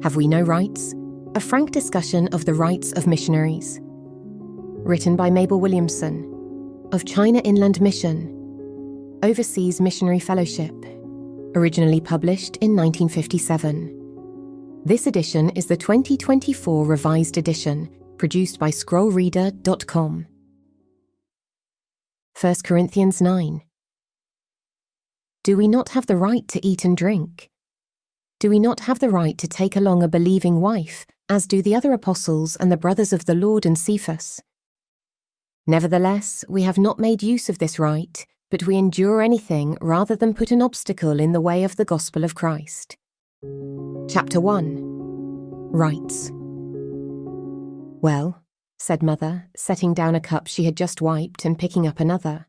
Have We No Rights? A frank discussion of the rights of missionaries. Written by Mabel Williamson, of China Inland Mission, Overseas Missionary Fellowship, originally published in 1957. This edition is the 2024 revised edition, produced by scrollreader.com. 1 Corinthians 9. Do we not have the right to eat and drink? Do we not have the right to take along a believing wife, as do the other apostles and the brothers of the Lord and Cephas? Nevertheless, we have not made use of this right, but we endure anything rather than put an obstacle in the way of the gospel of Christ. Chapter 1. Rights. Well, said Mother, setting down a cup she had just wiped and picking up another.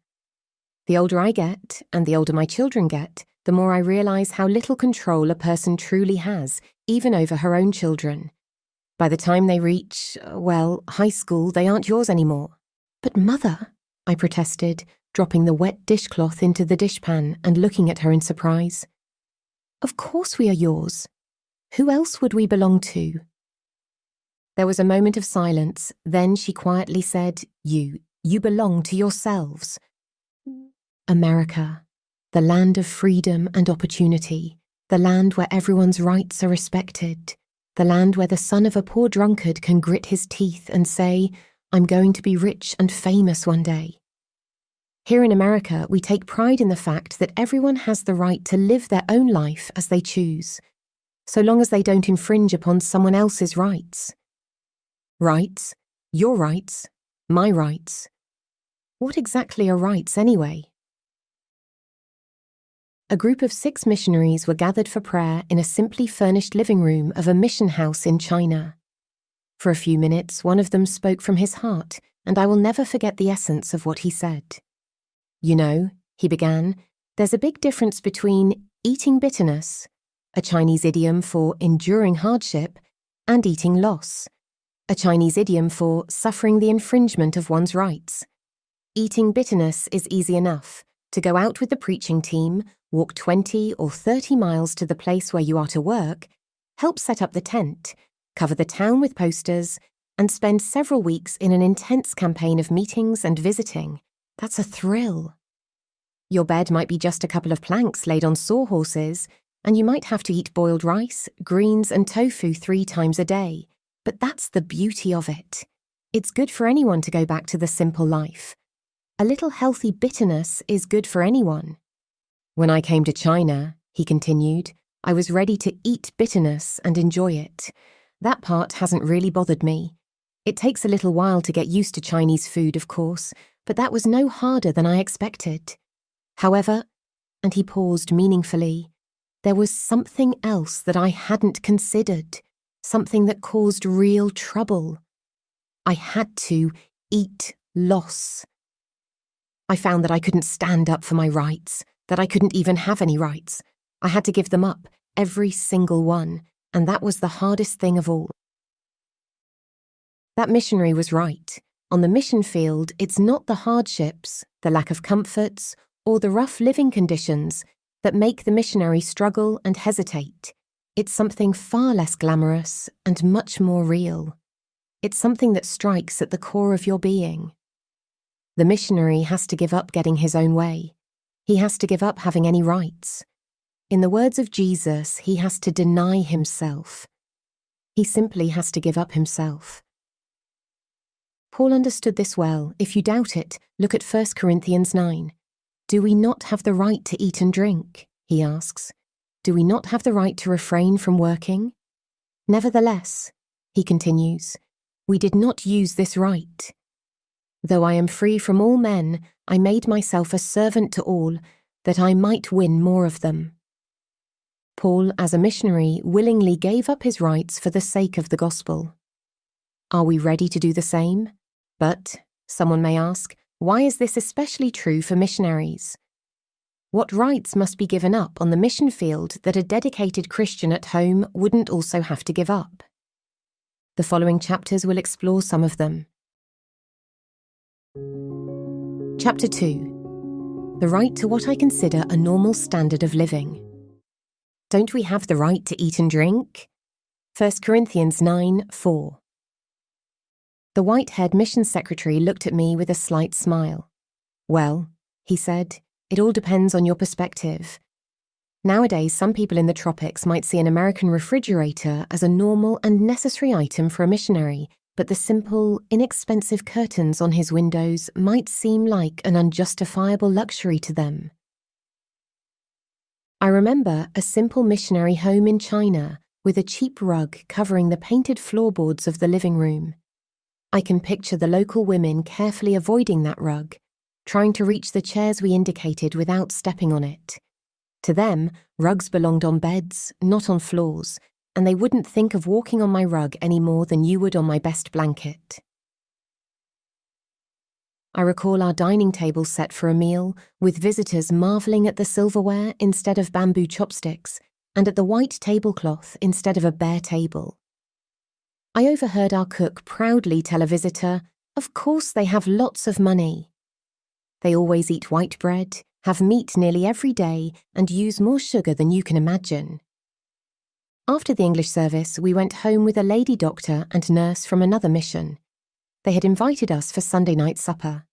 The older I get, and the older my children get, the more I realise how little control a person truly has, even over her own children. By the time they reach, high school, they aren't yours anymore. But Mother, I protested, dropping the wet dishcloth into the dishpan and looking at her in surprise. Of course we are yours. Who else would we belong to? There was a moment of silence, then she quietly said, You belong to yourselves. America, the land of freedom and opportunity, the land where everyone's rights are respected, the land where the son of a poor drunkard can grit his teeth and say, I'm going to be rich and famous one day. Here in America, we take pride in the fact that everyone has the right to live their own life as they choose, so long as they don't infringe upon someone else's rights. Rights? Your rights? My rights? What exactly are rights anyway? A group of 6 missionaries were gathered for prayer in a simply furnished living room of a mission house in China. For a few minutes, one of them spoke from his heart, and I will never forget the essence of what he said. You know, he began, there's a big difference between eating bitterness, a Chinese idiom for enduring hardship, and eating loss, a Chinese idiom for suffering the infringement of one's rights. Eating bitterness is easy enough, to go out with the preaching team, walk 20 or 30 miles to the place where you are to work, help set up the tent, cover the town with posters, and spend several weeks in an intense campaign of meetings and visiting. That's a thrill. Your bed might be just a couple of planks laid on sawhorses, and you might have to eat boiled rice, greens, and tofu 3 times a day. But that's the beauty of it. It's good for anyone to go back to the simple life. A little healthy bitterness is good for anyone. When I came to China, he continued, I was ready to eat bitterness and enjoy it. That part hasn't really bothered me. It takes a little while to get used to Chinese food, of course, but that was no harder than I expected. However, and he paused meaningfully, there was something else that I hadn't considered, something that caused real trouble. I had to eat loss. I found that I couldn't stand up for my rights, that I couldn't even have any rights. I had to give them up, every single one, and that was the hardest thing of all. That missionary was right. On the mission field, it's not the hardships, the lack of comforts, or the rough living conditions that make the missionary struggle and hesitate. It's something far less glamorous and much more real. It's something that strikes at the core of your being. The missionary has to give up getting his own way. He has to give up having any rights. In the words of Jesus, he has to deny himself. He simply has to give up himself. Paul understood this well. If you doubt it, look at 1 Corinthians 9. Do we not have the right to eat and drink? He asks. Do we not have the right to refrain from working? Nevertheless, he continues, we did not use this right. Though I am free from all men, I made myself a servant to all, that I might win more of them. Paul, as a missionary, willingly gave up his rights for the sake of the gospel. Are we ready to do the same? But, someone may ask, why is this especially true for missionaries? What rights must be given up on the mission field that a dedicated Christian at home wouldn't also have to give up? The following chapters will explore some of them. Chapter 2. The right to what I consider a normal standard of living. Don't we have the right to eat and drink? 1 Corinthians 9:4. The white-haired mission secretary looked at me with a slight smile. Well, he said, it all depends on your perspective. Nowadays, some people in the tropics might see an American refrigerator as a normal and necessary item for a missionary, but the simple, inexpensive curtains on his windows might seem like an unjustifiable luxury to them. I remember a simple missionary home in China with a cheap rug covering the painted floorboards of the living room. I can picture the local women carefully avoiding that rug, trying to reach the chairs we indicated without stepping on it. To them, rugs belonged on beds, not on floors, and they wouldn't think of walking on my rug any more than you would on my best blanket. I recall our dining table set for a meal, with visitors marvelling at the silverware instead of bamboo chopsticks, and at the white tablecloth instead of a bare table. I overheard our cook proudly tell a visitor, "Of course they have lots of money. They always eat white bread, have meat nearly every day, and use more sugar than you can imagine." After the English service, we went home with a lady doctor and nurse from another mission. They had invited us for Sunday night supper.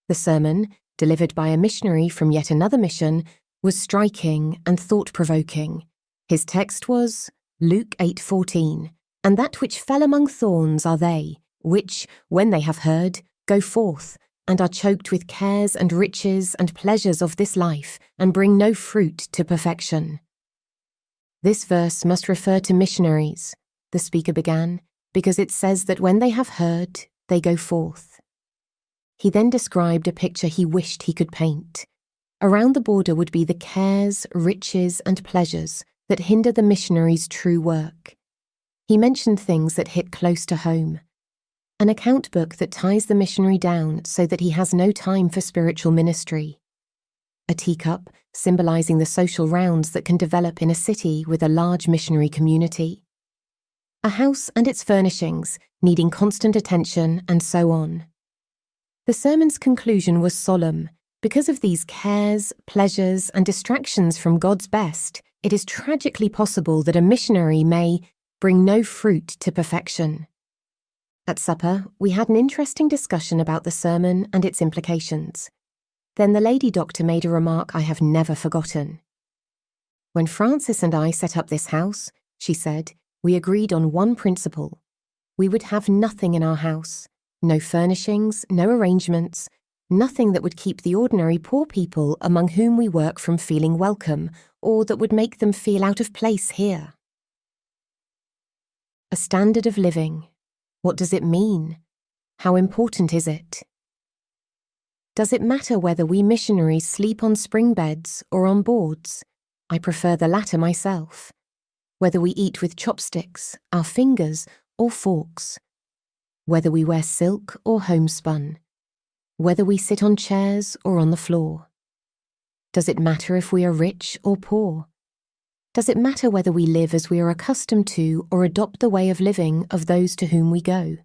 The sermon, delivered by a missionary from yet another mission, was striking and thought-provoking. His text was Luke 8:14, "And that which fell among thorns are they, which, when they have heard, go forth, and are choked with cares and riches and pleasures of this life, and bring no fruit to perfection." This verse must refer to missionaries, the speaker began, because it says that when they have heard, they go forth. He then described a picture he wished he could paint. Around the border would be the cares, riches, and pleasures that hinder the missionary's true work. He mentioned things that hit close to home. An account book that ties the missionary down so that he has no time for spiritual ministry. A teacup, symbolizing the social rounds that can develop in a city with a large missionary community. A house and its furnishings, needing constant attention, and so on. The sermon's conclusion was solemn. Because of these cares, pleasures, and distractions from God's best, it is tragically possible that a missionary may bring no fruit to perfection. At supper, we had an interesting discussion about the sermon and its implications. Then the lady doctor made a remark I have never forgotten. "When Francis and I set up this house," she said, "we agreed on one principle. We would have nothing in our house. No furnishings, no arrangements, nothing that would keep the ordinary poor people among whom we work from feeling welcome, or that would make them feel out of place here." A standard of living. What does it mean? How important is it? Does it matter whether we missionaries sleep on spring beds or on boards? I prefer the latter myself. Whether we eat with chopsticks, our fingers, or forks. Whether we wear silk or homespun. Whether we sit on chairs or on the floor. Does it matter if we are rich or poor? Does it matter whether we live as we are accustomed to or adopt the way of living of those to whom we go?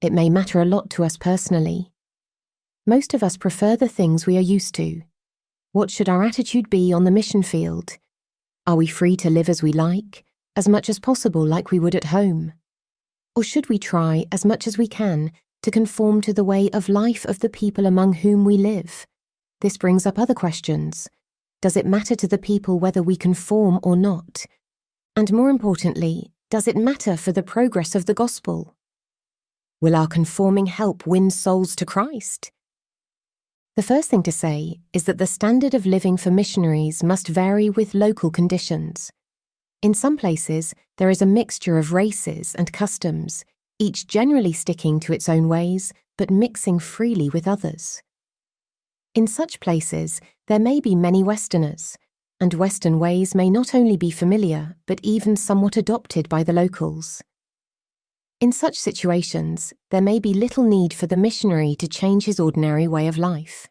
It may matter a lot to us personally. Most of us prefer the things we are used to. What should our attitude be on the mission field? Are we free to live as we like, as much as possible like we would at home? Or should we try, as much as we can, to conform to the way of life of the people among whom we live? This brings up other questions. Does it matter to the people whether we conform or not? And more importantly, does it matter for the progress of the gospel? Will our conforming help win souls to Christ? The first thing to say is that the standard of living for missionaries must vary with local conditions. In some places, there is a mixture of races and customs, each generally sticking to its own ways, but mixing freely with others. In such places, there may be many Westerners, and Western ways may not only be familiar, but even somewhat adopted by the locals. In such situations, there may be little need for the missionary to change his ordinary way of life.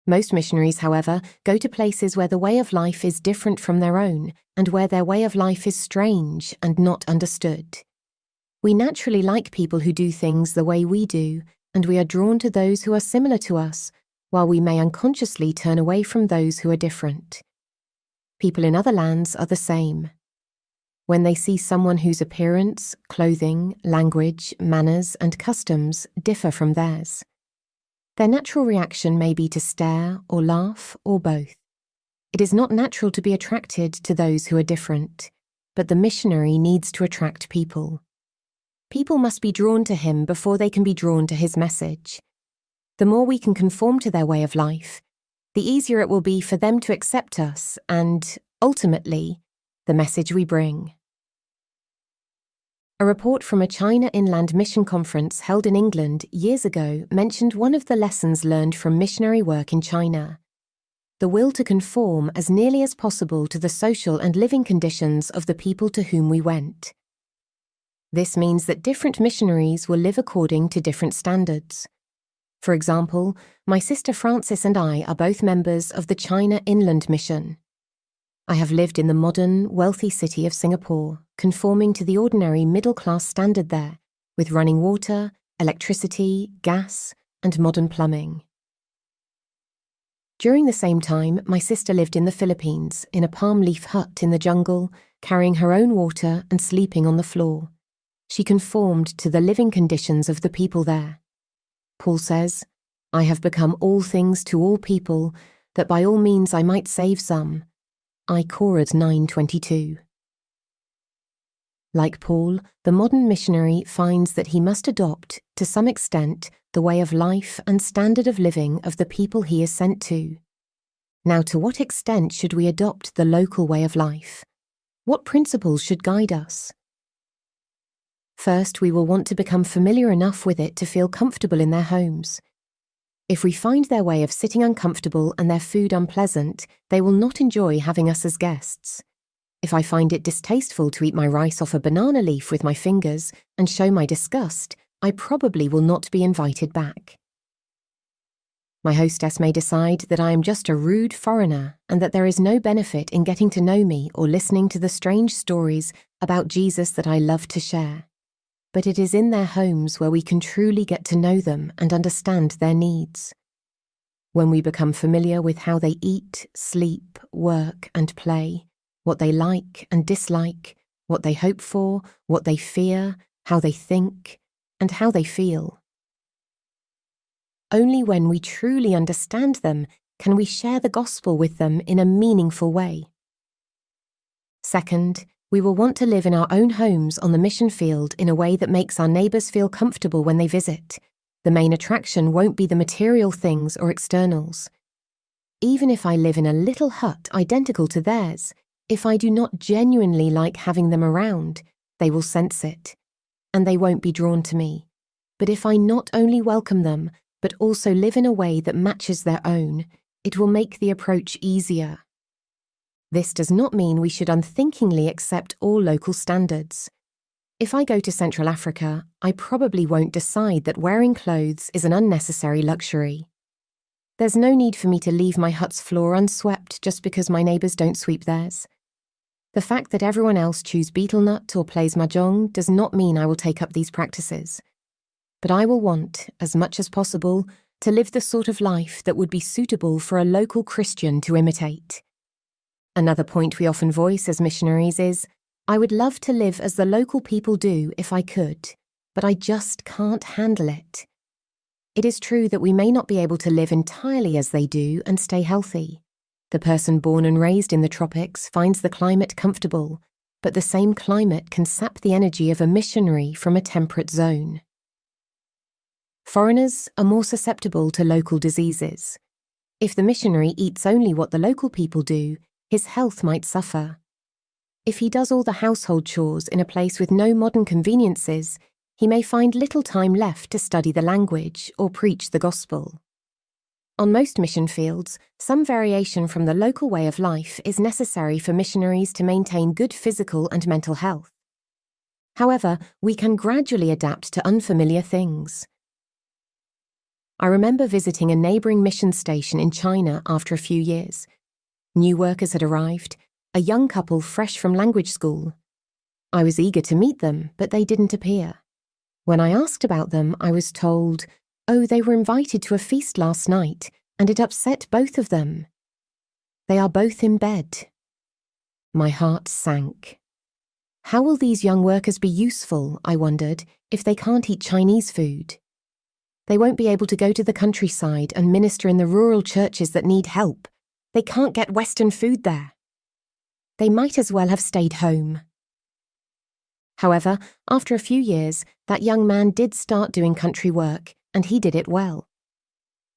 Most missionaries, however, go to places where the way of life is different from their own, and where their way of life is strange and not understood. We naturally like people who do things the way we do, and we are drawn to those who are similar to us, while we may unconsciously turn away from those who are different. People in other lands are the same. When they see someone whose appearance, clothing, language, manners, and customs differ from theirs, their natural reaction may be to stare or laugh or both. It is not natural to be attracted to those who are different, but the missionary needs to attract people. People must be drawn to him before they can be drawn to his message. The more we can conform to their way of life, the easier it will be for them to accept us and, ultimately, the message we bring. A report from a China Inland Mission Conference held in England years ago mentioned one of the lessons learned from missionary work in China: the will to conform as nearly as possible to the social and living conditions of the people to whom we went. This means that different missionaries will live according to different standards. For example, my sister Frances and I are both members of the China Inland Mission. I have lived in the modern, wealthy city of Singapore, conforming to the ordinary middle-class standard there, with running water, electricity, gas, and modern plumbing. During the same time, my sister lived in the Philippines, in a palm leaf hut in the jungle, carrying her own water and sleeping on the floor. She conformed to the living conditions of the people there. Paul says, "I have become all things to all people, that by all means I might save some." I Corad 9:22. Like Paul, the modern missionary finds that he must adopt, to some extent, the way of life and standard of living of the people he is sent to. Now, to what extent should we adopt the local way of life? What principles should guide us? First, we will want to become familiar enough with it to feel comfortable in their homes. If we find their way of sitting uncomfortable and their food unpleasant, they will not enjoy having us as guests. If I find it distasteful to eat my rice off a banana leaf with my fingers and show my disgust, I probably will not be invited back. My hostess may decide that I am just a rude foreigner and that there is no benefit in getting to know me or listening to the strange stories about Jesus that I love to share. But it is in their homes where we can truly get to know them and understand their needs. When we become familiar with how they eat, sleep, work, and play, what they like and dislike, what they hope for, what they fear, how they think, and how they feel. Only when we truly understand them can we share the gospel with them in a meaningful way. Second, we will want to live in our own homes on the mission field in a way that makes our neighbours feel comfortable when they visit. The main attraction won't be the material things or externals. Even if I live in a little hut identical to theirs, if I do not genuinely like having them around, they will sense it, and they won't be drawn to me. But if I not only welcome them, but also live in a way that matches their own, it will make the approach easier. This does not mean we should unthinkingly accept all local standards. If I go to Central Africa, I probably won't decide that wearing clothes is an unnecessary luxury. There's no need for me to leave my hut's floor unswept just because my neighbours don't sweep theirs. The fact that everyone else chews betel nut or plays mahjong does not mean I will take up these practices. But I will want, as much as possible, to live the sort of life that would be suitable for a local Christian to imitate. Another point we often voice as missionaries is, I would love to live as the local people do if I could, but I just can't handle it. It is true that we may not be able to live entirely as they do and stay healthy. The person born and raised in the tropics finds the climate comfortable, but the same climate can sap the energy of a missionary from a temperate zone. Foreigners are more susceptible to local diseases. If the missionary eats only what the local people do, his health might suffer. If he does all the household chores in a place with no modern conveniences, he may find little time left to study the language or preach the gospel. On most mission fields, some variation from the local way of life is necessary for missionaries to maintain good physical and mental health. However, we can gradually adapt to unfamiliar things. I remember visiting a neighbouring mission station in China after a few years. New workers had arrived, a young couple fresh from language school. I was eager to meet them, but they didn't appear. When I asked about them, I was told, oh, they were invited to a feast last night, and it upset both of them. They are both in bed. My heart sank. How will these young workers be useful, I wondered, if they can't eat Chinese food? They won't be able to go to the countryside and minister in the rural churches that need help. They can't get Western food there. They might as well have stayed home. However, after a few years, that young man did start doing country work, and he did it well.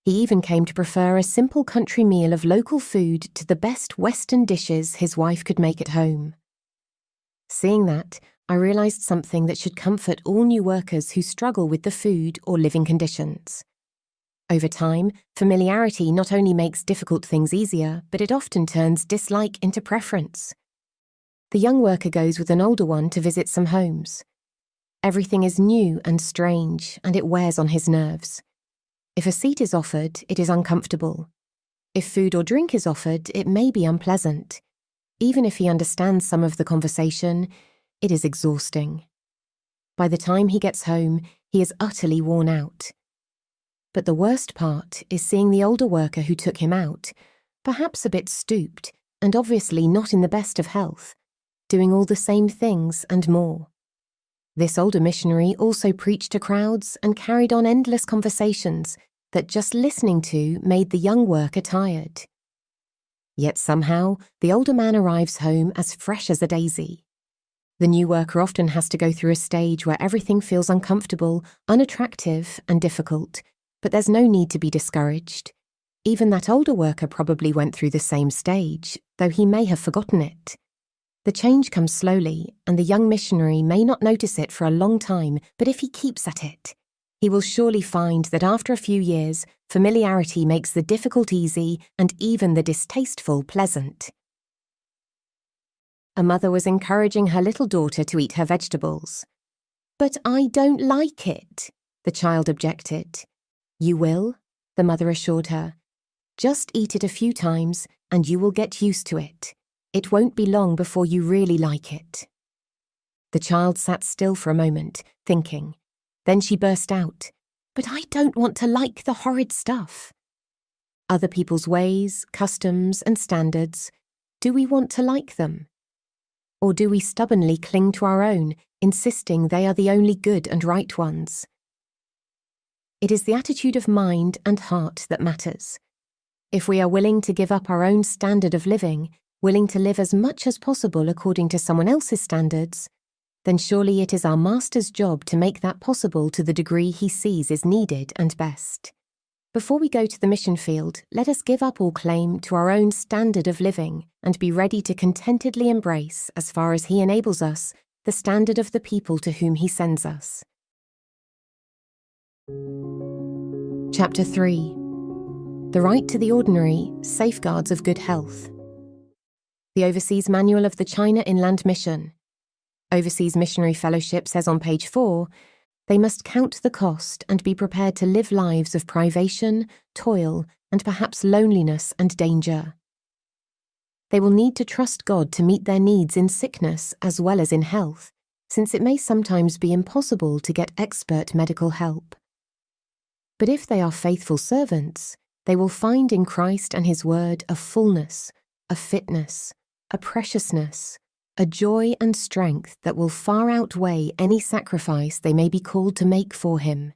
He even came to prefer a simple country meal of local food to the best Western dishes his wife could make at home. Seeing that, I realised something that should comfort all new workers who struggle with the food or living conditions. Over time, familiarity not only makes difficult things easier, but it often turns dislike into preference. The young worker goes with an older one to visit some homes. Everything is new and strange, and it wears on his nerves. If a seat is offered, it is uncomfortable. If food or drink is offered, it may be unpleasant. Even if he understands some of the conversation, it is exhausting. By the time he gets home, he is utterly worn out. But the worst part is seeing the older worker who took him out, perhaps a bit stooped and obviously not in the best of health, doing all the same things and more. This older missionary also preached to crowds and carried on endless conversations that just listening to made the young worker tired. Yet somehow, the older man arrives home as fresh as a daisy. The new worker often has to go through a stage where everything feels uncomfortable, unattractive, and difficult, but there's no need to be discouraged. Even that older worker probably went through the same stage, though he may have forgotten it. The change comes slowly, and the young missionary may not notice it for a long time, but if he keeps at it, he will surely find that after a few years, familiarity makes the difficult easy and even the distasteful pleasant. A mother was encouraging her little daughter to eat her vegetables. "But I don't like it," the child objected. "You will," the mother assured her. "Just eat it a few times and you will get used to it. It won't be long before you really like it." The child sat still for a moment, thinking. Then she burst out, "But I don't want to like the horrid stuff." Other people's ways, customs, and standards, do we want to like them? Or do we stubbornly cling to our own, insisting they are the only good and right ones? It is the attitude of mind and heart that matters. If we are willing to give up our own standard of living, willing to live as much as possible according to someone else's standards, then surely it is our Master's job to make that possible to the degree he sees is needed and best. Before we go to the mission field, let us give up all claim to our own standard of living and be ready to contentedly embrace, as far as he enables us, the standard of the people to whom he sends us. Chapter 3. The Right to the Ordinary, Safeguards of Good Health. The Overseas Manual of the China Inland Mission. Overseas Missionary Fellowship says on page 4, they must count the cost and be prepared to live lives of privation, toil, and perhaps loneliness and danger. They will need to trust God to meet their needs in sickness as well as in health, since it may sometimes be impossible to get expert medical help. But if they are faithful servants, they will find in Christ and his word a fullness, a fitness, a preciousness, a joy and strength that will far outweigh any sacrifice they may be called to make for him.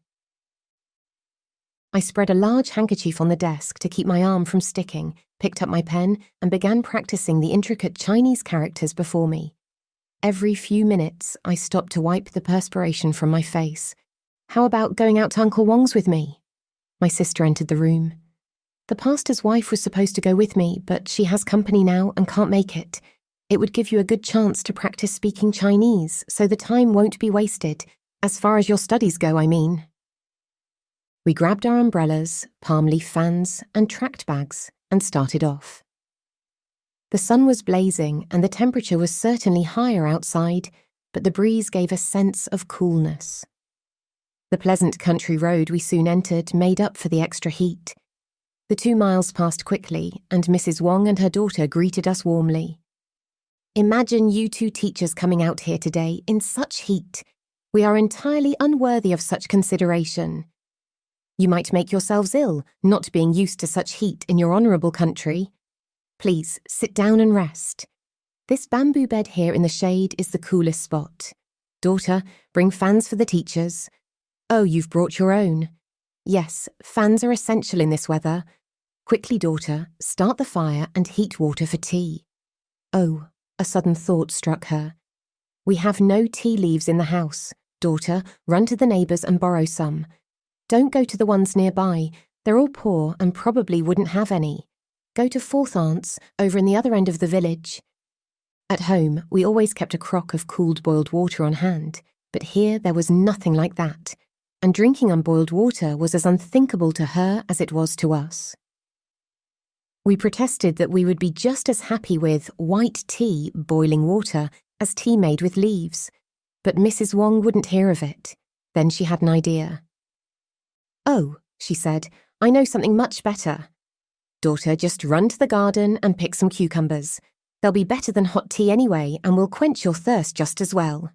I spread a large handkerchief on the desk to keep my arm from sticking, picked up my pen, and began practicing the intricate Chinese characters before me. Every few minutes, I stopped to wipe the perspiration from my face. "How about going out to Uncle Wong's with me?" My sister entered the room. "The pastor's wife was supposed to go with me, but she has company now and can't make it. It would give you a good chance to practice speaking Chinese, so the time won't be wasted, as far as your studies go, I mean." We grabbed our umbrellas, palm leaf fans, and tract bags, and started off. The sun was blazing, and the temperature was certainly higher outside, but the breeze gave a sense of coolness. The pleasant country road we soon entered made up for the extra heat. The 2 miles passed quickly, and Mrs. Wong and her daughter greeted us warmly. "Imagine you 2 teachers coming out here today in such heat. We are entirely unworthy of such consideration. You might make yourselves ill, not being used to such heat in your honourable country. Please, sit down and rest. This bamboo bed here in the shade is the coolest spot. Daughter, bring fans for the teachers. Oh, you've brought your own. Yes, fans are essential in this weather. Quickly, daughter, start the fire and heat water for tea. Oh, a sudden thought struck her. We have no tea leaves in the house. Daughter, run to the neighbours and borrow some. Don't go to the ones nearby. They're all poor and probably wouldn't have any. Go to Fourth Aunt's, over in the other end of the village. At home, we always kept a crock of cooled boiled water on hand, but here there was nothing like that, and drinking unboiled water was as unthinkable to her as it was to us. We protested that we would be just as happy with white tea, boiling water, as tea made with leaves, but Mrs. Wong wouldn't hear of it. Then she had an idea. Oh, she said, I know something much better. Daughter, just run to the garden and pick some cucumbers. They'll be better than hot tea anyway and will quench your thirst just as well.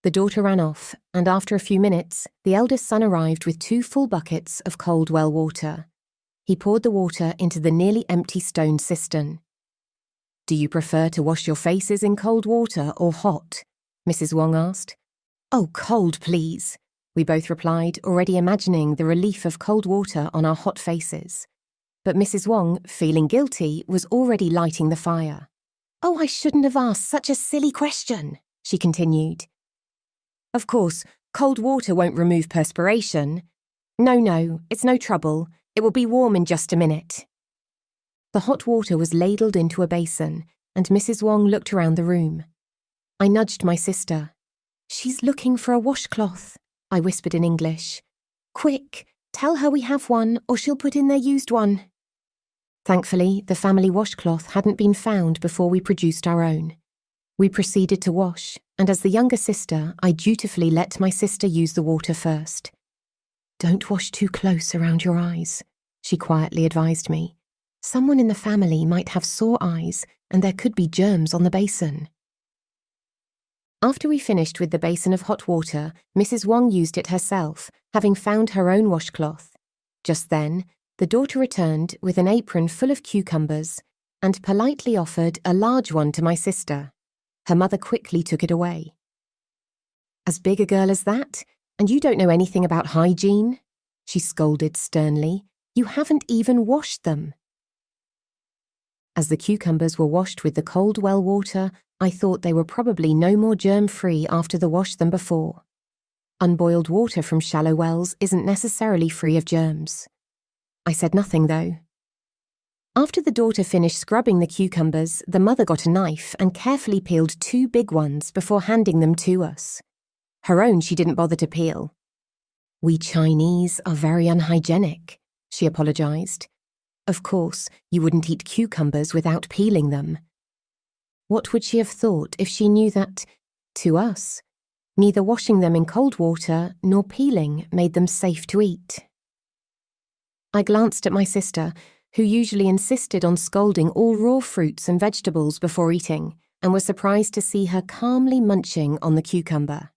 The daughter ran off, and after a few minutes, the eldest son arrived with 2 full buckets of cold well water. He poured the water into the nearly empty stone cistern. Do you prefer to wash your faces in cold water or hot? Mrs. Wong asked. Oh, cold, please, we both replied, already imagining the relief of cold water on our hot faces. But Mrs. Wong, feeling guilty, was already lighting the fire. Oh, I shouldn't have asked such a silly question, she continued. Of course, cold water won't remove perspiration. No, it's no trouble. It will be warm in just a minute. The hot water was ladled into a basin, and Mrs. Wong looked around the room. I nudged my sister. She's looking for a washcloth, I whispered in English. Quick, tell her we have one, or she'll put in their used one. Thankfully, the family washcloth hadn't been found before we produced our own. We proceeded to wash, and as the younger sister, I dutifully let my sister use the water first. Don't wash too close around your eyes, she quietly advised me. Someone in the family might have sore eyes, and there could be germs on the basin. After we finished with the basin of hot water, Mrs. Wong used it herself, having found her own washcloth. Just then, the daughter returned with an apron full of cucumbers and politely offered a large one to my sister. Her mother quickly took it away. As big a girl as that? And you don't know anything about hygiene? She scolded sternly. You haven't even washed them. As the cucumbers were washed with the cold well water, I thought they were probably no more germ-free after the wash than before. Unboiled water from shallow wells isn't necessarily free of germs. I said nothing, though. After the daughter finished scrubbing the cucumbers, the mother got a knife and carefully peeled 2 big ones before handing them to us. Her own she didn't bother to peel. We Chinese are very unhygienic, she apologized. Of course, you wouldn't eat cucumbers without peeling them. What would she have thought if she knew that, to us, neither washing them in cold water nor peeling made them safe to eat? I glanced at my sister, who usually insisted on scolding all raw fruits and vegetables before eating, and was surprised to see her calmly munching on the cucumber.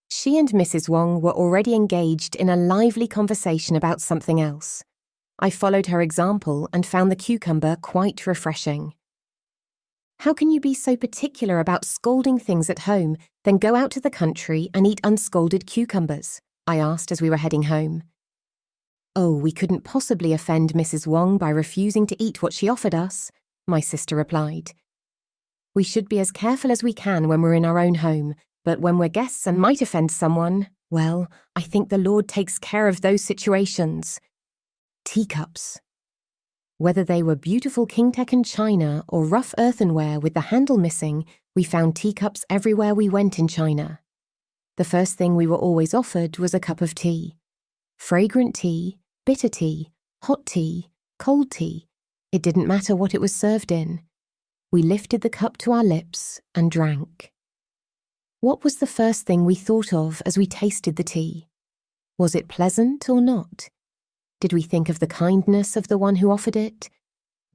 She and Mrs. Wong were already engaged in a lively conversation about something else. I followed her example and found the cucumber quite refreshing. How can you be so particular about scalding things at home, then go out to the country and eat unscalded cucumbers? I asked as we were heading home. Oh, we couldn't possibly offend Mrs. Wong by refusing to eat what she offered us, my sister replied. We should be as careful as we can when we're in our own home, but when we're guests and might offend someone, well, I think the Lord takes care of those situations. Teacups. Whether they were beautiful king-tekken china or rough earthenware with the handle missing, we found teacups everywhere we went in China. The first thing we were always offered was a cup of tea. Fragrant tea, bitter tea, hot tea, cold tea. It didn't matter what it was served in. We lifted the cup to our lips and drank. What was the first thing we thought of as we tasted the tea? Was it pleasant or not? Did we think of the kindness of the one who offered it?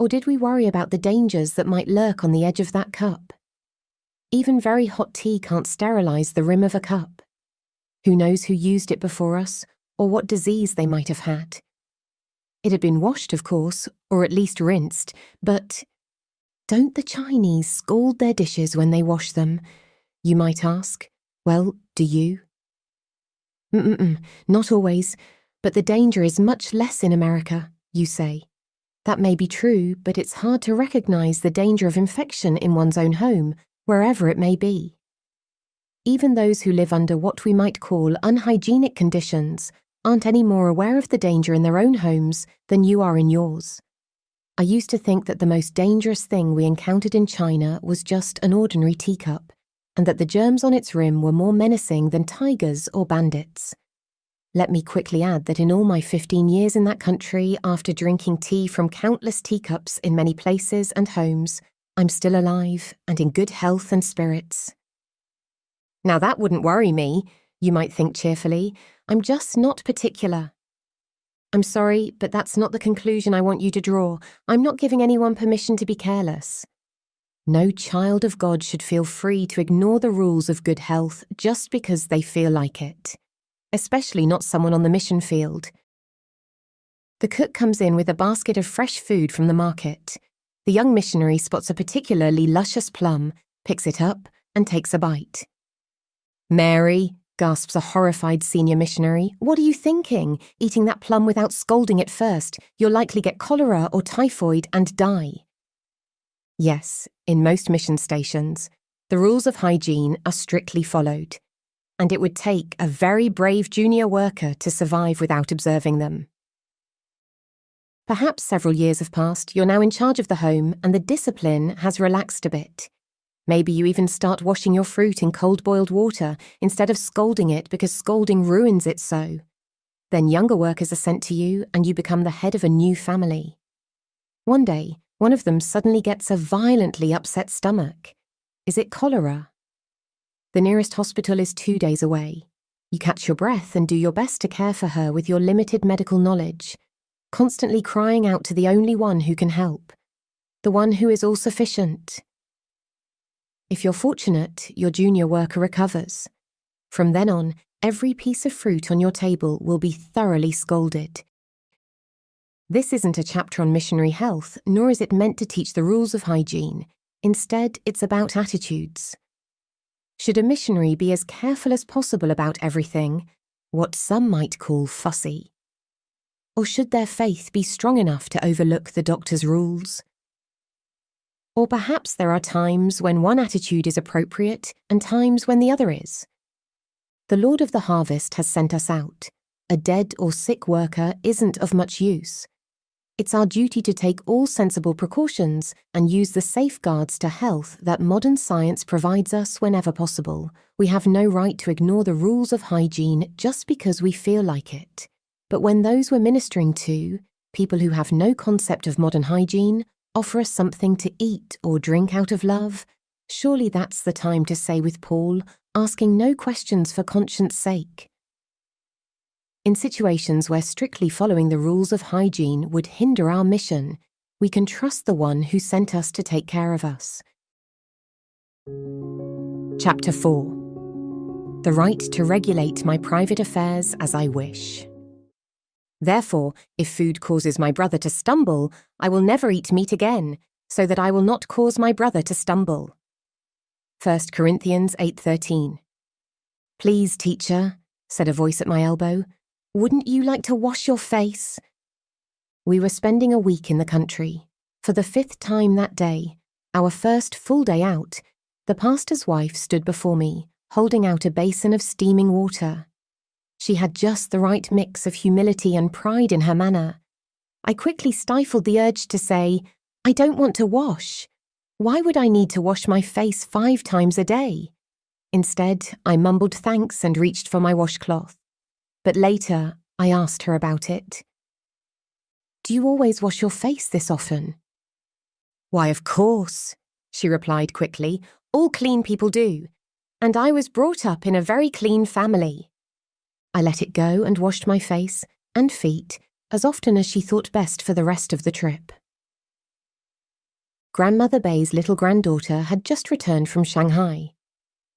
Or did we worry about the dangers that might lurk on the edge of that cup? Even very hot tea can't sterilize the rim of a cup. Who knows who used it before us, or what disease they might have had? It had been washed, of course, or at least rinsed, but... Don't the Chinese scald their dishes when they wash them? You might ask. Well, do you? Not always, but the danger is much less in America, you say. That may be true, but it's hard to recognize the danger of infection in one's own home, wherever it may be. Even those who live under what we might call unhygienic conditions aren't any more aware of the danger in their own homes than you are in yours. I used to think that the most dangerous thing we encountered in China was just an ordinary teacup, and that the germs on its rim were more menacing than tigers or bandits. Let me quickly add that in all my 15 years in that country, after drinking tea from countless teacups in many places and homes, I'm still alive and in good health and spirits. Now that wouldn't worry me, you might think cheerfully. I'm just not particular. I'm sorry, but that's not the conclusion I want you to draw. I'm not giving anyone permission to be careless. No child of God should feel free to ignore the rules of good health just because they feel like it. Especially not someone on the mission field. The cook comes in with a basket of fresh food from the market. The young missionary spots a particularly luscious plum, picks it up, and takes a bite. Mary, gasps a horrified senior missionary, what are you thinking? Eating that plum without scalding it first, you'll likely get cholera or typhoid and die. Yes, in most mission stations, the rules of hygiene are strictly followed. And it would take a very brave junior worker to survive without observing them. Perhaps several years have passed, you're now in charge of the home, and the discipline has relaxed a bit. Maybe you even start washing your fruit in cold-boiled water instead of scalding it because scalding ruins it so. Then younger workers are sent to you, and you become the head of a new family. One day, one of them suddenly gets a violently upset stomach. Is it cholera? The nearest hospital is 2 days away. You catch your breath and do your best to care for her with your limited medical knowledge, constantly crying out to the only one who can help, the one who is all-sufficient. If you're fortunate, your junior worker recovers. From then on, every piece of fruit on your table will be thoroughly scalded. This isn't a chapter on missionary health, nor is it meant to teach the rules of hygiene. Instead, it's about attitudes. Should a missionary be as careful as possible about everything, what some might call fussy? Or should their faith be strong enough to overlook the doctor's rules? Or perhaps there are times when one attitude is appropriate and times when the other is. The Lord of the harvest has sent us out. A dead or sick worker isn't of much use. It's our duty to take all sensible precautions and use the safeguards to health that modern science provides us whenever possible. We have no right to ignore the rules of hygiene just because we feel like it. But when those we're ministering to, people who have no concept of modern hygiene, offer us something to eat or drink out of love, surely that's the time to say with Paul, asking no questions for conscience sake. In situations where strictly following the rules of hygiene would hinder our mission, we can trust the one who sent us to take care of us. Chapter 4. The right to regulate my private affairs as I wish. Therefore, if food causes my brother to stumble, I will never eat meat again, so that I will not cause my brother to stumble. 1 Corinthians 8:13. Please, teacher, said a voice at my elbow, wouldn't you like to wash your face? We were spending a week in the country. For the 5th time that day, our first full day out, the pastor's wife stood before me, holding out a basin of steaming water. She had just the right mix of humility and pride in her manner. I quickly stifled the urge to say, I don't want to wash. Why would I need to wash my face 5 times a day? Instead, I mumbled thanks and reached for my washcloth. But later, I asked her about it. Do you always wash your face this often? Why, of course, she replied quickly. All clean people do. And I was brought up in a very clean family. I let it go and washed my face and feet as often as she thought best for the rest of the trip. Grandmother Bay's little granddaughter had just returned from Shanghai.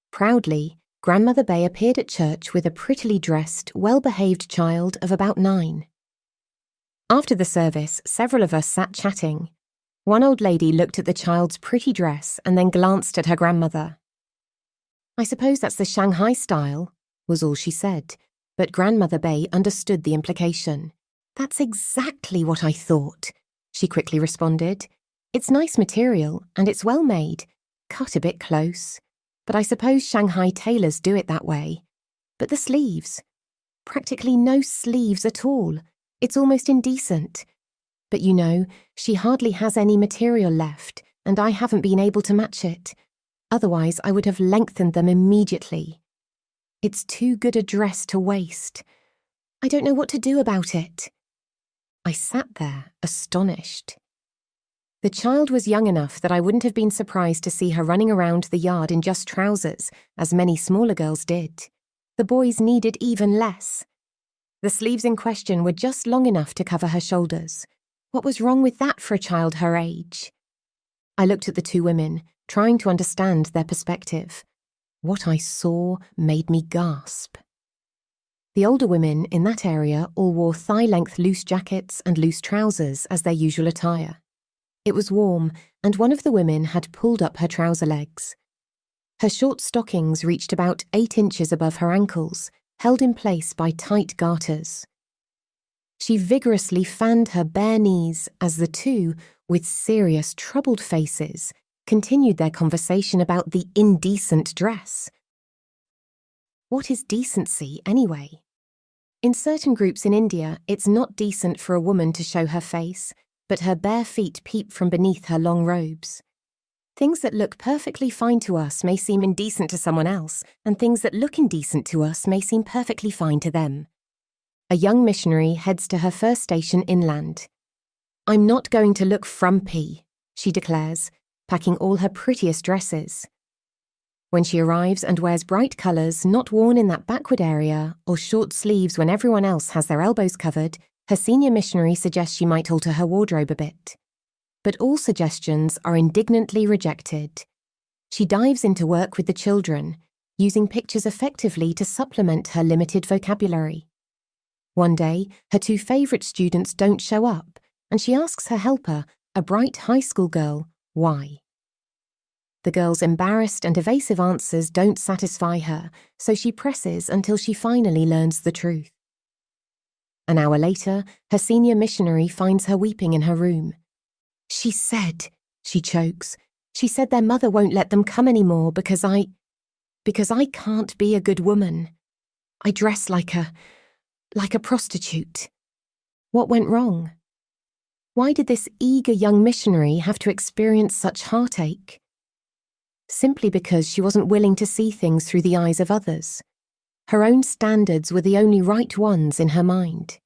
Proudly, Grandmother Bay appeared at church with a prettily dressed, well-behaved child of about 9. After the service, several of us sat chatting. One old lady looked at the child's pretty dress and then glanced at her grandmother. "I suppose that's the Shanghai style," was all she said, but Grandmother Bay understood the implication. "That's exactly what I thought," she quickly responded. "It's nice material and it's well made, cut a bit close. But I suppose Shanghai tailors do it that way. But the sleeves. Practically no sleeves at all. It's almost indecent. But you know, she hardly has any material left, and I haven't been able to match it. Otherwise, I would have lengthened them immediately. It's too good a dress to waste. I don't know what to do about it." I sat there, astonished. The child was young enough that I wouldn't have been surprised to see her running around the yard in just trousers, as many smaller girls did. The boys needed even less. The sleeves in question were just long enough to cover her shoulders. What was wrong with that for a child her age? I looked at the two women, trying to understand their perspective. What I saw made me gasp. The older women in that area all wore thigh-length loose jackets and loose trousers as their usual attire. It was warm, and one of the women had pulled up her trouser legs. Her short stockings reached about 8 inches above her ankles, held in place by tight garters. She vigorously fanned her bare knees as the two, with serious, troubled faces, continued their conversation about the indecent dress. What is decency, anyway? In certain groups in India, it's not decent for a woman to show her face, but her bare feet peep from beneath her long robes. Things that look perfectly fine to us may seem indecent to someone else, and things that look indecent to us may seem perfectly fine to them. A young missionary heads to her first station inland. "I'm not going to look frumpy," she declares, packing all her prettiest dresses. When she arrives and wears bright colours not worn in that backward area, or short sleeves when everyone else has their elbows covered, her senior missionary suggests she might alter her wardrobe a bit. But all suggestions are indignantly rejected. She dives into work with the children, using pictures effectively to supplement her limited vocabulary. One day, her two favourite students don't show up, and she asks her helper, a bright high school girl, why. The girl's embarrassed and evasive answers don't satisfy her, so she presses until she finally learns the truth. An hour later, her senior missionary finds her weeping in her room. She said, she chokes, she said their mother won't let them come anymore because I can't be a good woman. I dress like a prostitute. What went wrong? Why did this eager young missionary have to experience such heartache? Simply because she wasn't willing to see things through the eyes of others. Her own standards were the only right ones in her mind.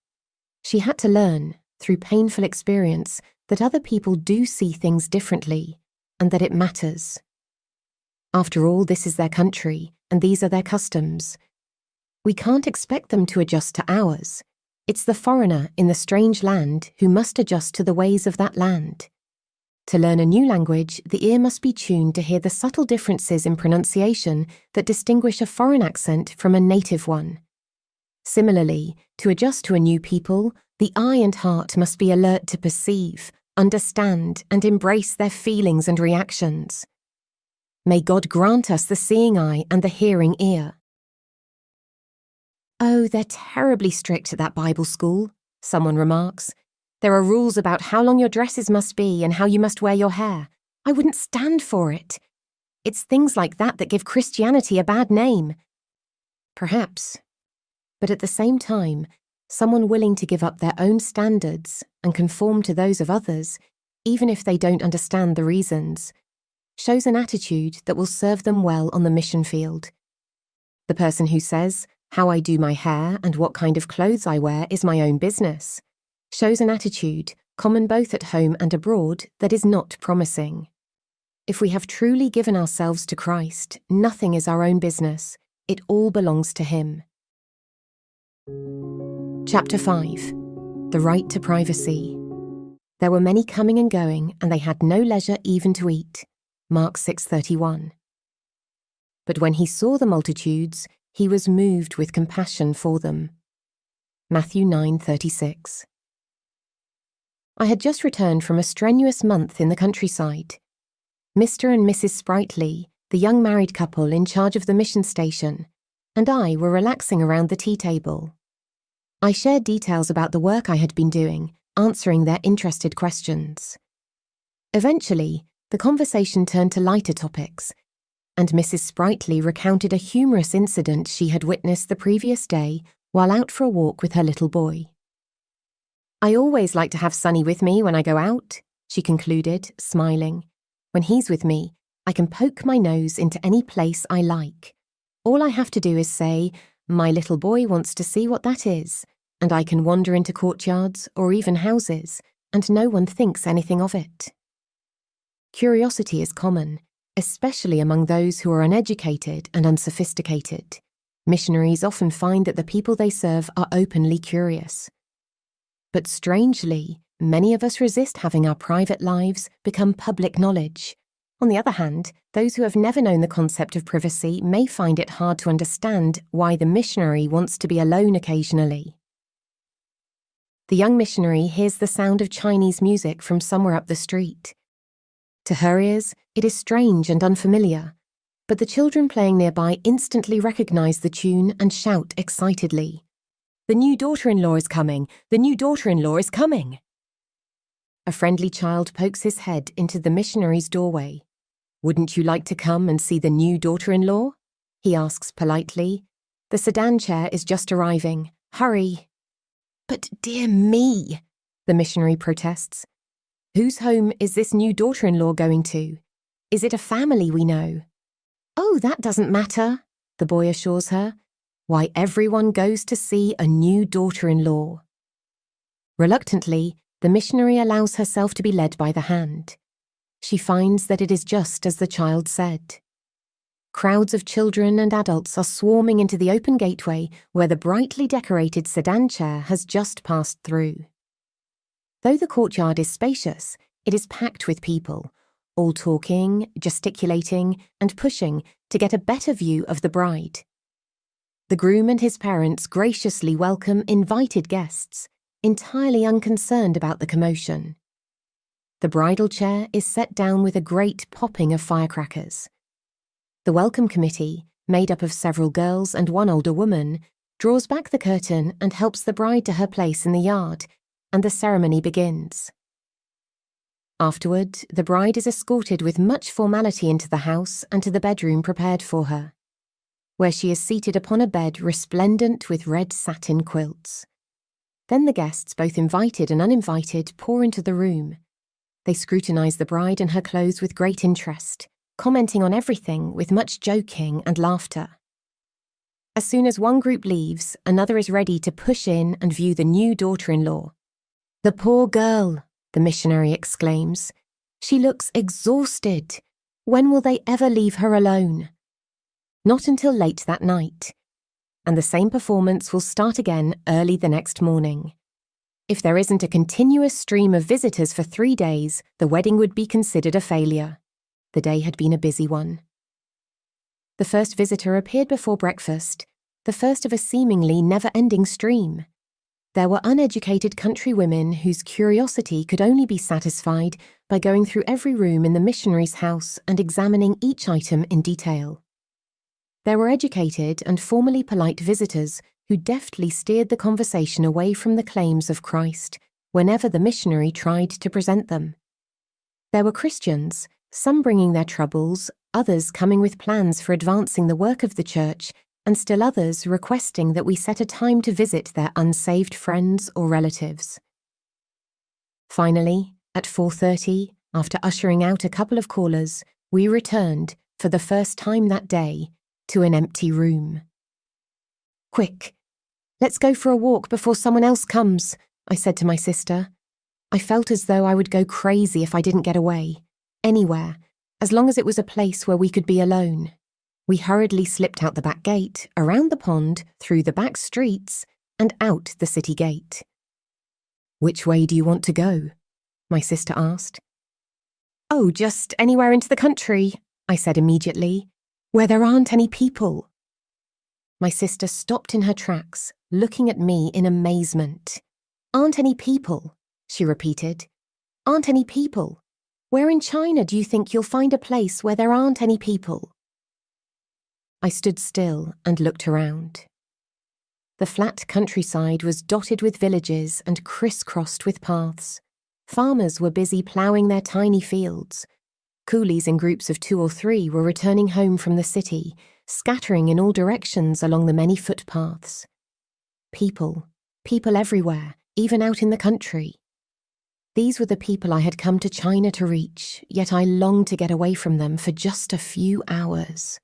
She had to learn, through painful experience, that other people do see things differently, and that it matters. After all, this is their country, and these are their customs. We can't expect them to adjust to ours. It's the foreigner in the strange land who must adjust to the ways of that land. To learn a new language, the ear must be tuned to hear the subtle differences in pronunciation that distinguish a foreign accent from a native one. Similarly, to adjust to a new people, the eye and heart must be alert to perceive, understand, and embrace their feelings and reactions. May God grant us the seeing eye and the hearing ear. "Oh, they're terribly strict at that Bible school," someone remarks. "There are rules about how long your dresses must be and how you must wear your hair. I wouldn't stand for it. It's things like that that give Christianity a bad name." Perhaps. But at the same time, someone willing to give up their own standards and conform to those of others, even if they don't understand the reasons, shows an attitude that will serve them well on the mission field. The person who says, "How I do my hair and what kind of clothes I wear is my own business," shows an attitude, common both at home and abroad, that is not promising. If we have truly given ourselves to Christ, nothing is our own business. It all belongs to Him. Chapter 5. The Right to Privacy. There were many coming and going, and they had no leisure even to eat. Mark 6:31. But when he saw the multitudes, he was moved with compassion for them. Matthew 9:36. I had just returned from a strenuous month in the countryside. Mr. and Mrs. Sprightly, the young married couple in charge of the mission station, and I were relaxing around the tea table. I shared details about the work I had been doing, answering their interested questions. Eventually, the conversation turned to lighter topics, and Mrs. Sprightly recounted a humorous incident she had witnessed the previous day while out for a walk with her little boy. "I always like to have Sonny with me when I go out," she concluded, smiling. "When he's with me, I can poke my nose into any place I like. All I have to do is say, 'My little boy wants to see what that is,' and I can wander into courtyards or even houses, and no one thinks anything of it." Curiosity is common, especially among those who are uneducated and unsophisticated. Missionaries often find that the people they serve are openly curious. But strangely, many of us resist having our private lives become public knowledge. On the other hand, those who have never known the concept of privacy may find it hard to understand why the missionary wants to be alone occasionally. The young missionary hears the sound of Chinese music from somewhere up the street. To her ears, it is strange and unfamiliar, but the children playing nearby instantly recognize the tune and shout excitedly, "The new daughter-in-law is coming! The new daughter-in-law is coming!" A friendly child pokes his head into the missionary's doorway. "Wouldn't you like to come and see the new daughter-in-law?" he asks politely. "The sedan chair is just arriving. Hurry." "But dear me," the missionary protests. "Whose home is this new daughter-in-law going to? Is it a family we know?" "Oh, that doesn't matter," the boy assures her. "Why, everyone goes to see a new daughter-in-law." Reluctantly, the missionary allows herself to be led by the hand. She finds that it is just as the child said. Crowds of children and adults are swarming into the open gateway where the brightly decorated sedan chair has just passed through. Though the courtyard is spacious, it is packed with people, all talking, gesticulating, and pushing to get a better view of the bride. The groom and his parents graciously welcome invited guests, entirely unconcerned about the commotion. The bridal chair is set down with a great popping of firecrackers. The welcome committee, made up of several girls and one older woman, draws back the curtain and helps the bride to her place in the yard, and the ceremony begins. Afterward, the bride is escorted with much formality into the house and to the bedroom prepared for her, where she is seated upon a bed resplendent with red satin quilts. Then the guests, both invited and uninvited, pour into the room. They scrutinize the bride and her clothes with great interest, commenting on everything with much joking and laughter. As soon as one group leaves, another is ready to push in and view the new daughter-in-law. "The poor girl," the missionary exclaims. "She looks exhausted. When will they ever leave her alone?" Not until late that night, and the same performance will start again early the next morning. If there isn't a continuous stream of visitors for 3 days, the wedding would be considered a failure. The day had been a busy one. The first visitor appeared before breakfast, the first of a seemingly never-ending stream. There were uneducated country women whose curiosity could only be satisfied by going through every room in the missionary's house and examining each item in detail. There were educated and formally polite visitors who deftly steered the conversation away from the claims of Christ whenever the missionary tried to present them. There were Christians, some bringing their troubles, others coming with plans for advancing the work of the church, and still others requesting that we set a time to visit their unsaved friends or relatives. Finally, at 4:30, after ushering out a couple of callers, we returned, for the first time that day, to an empty room. "Quick, let's go for a walk before someone else comes," I said to my sister. I felt as though I would go crazy if I didn't get away, anywhere, as long as it was a place where we could be alone. We hurriedly slipped out the back gate, around the pond, through the back streets, and out the city gate. "Which way do you want to go?" my sister asked. "Oh, just anywhere into the country," I said immediately, "where there aren't any people." My sister stopped in her tracks, looking at me in amazement. "Aren't any people? she repeated. Aren't any people? Where in China do you think you'll find a place where there aren't any people? I stood still and looked around. The flat countryside was dotted with villages and crisscrossed with paths. Farmers were busy ploughing their tiny fields. Coolies in groups of 2 or 3 were returning home from the city, scattering in all directions along the many footpaths. People everywhere, even out in the country. These were the people I had come to China to reach, yet I longed to get away from them for just a few hours.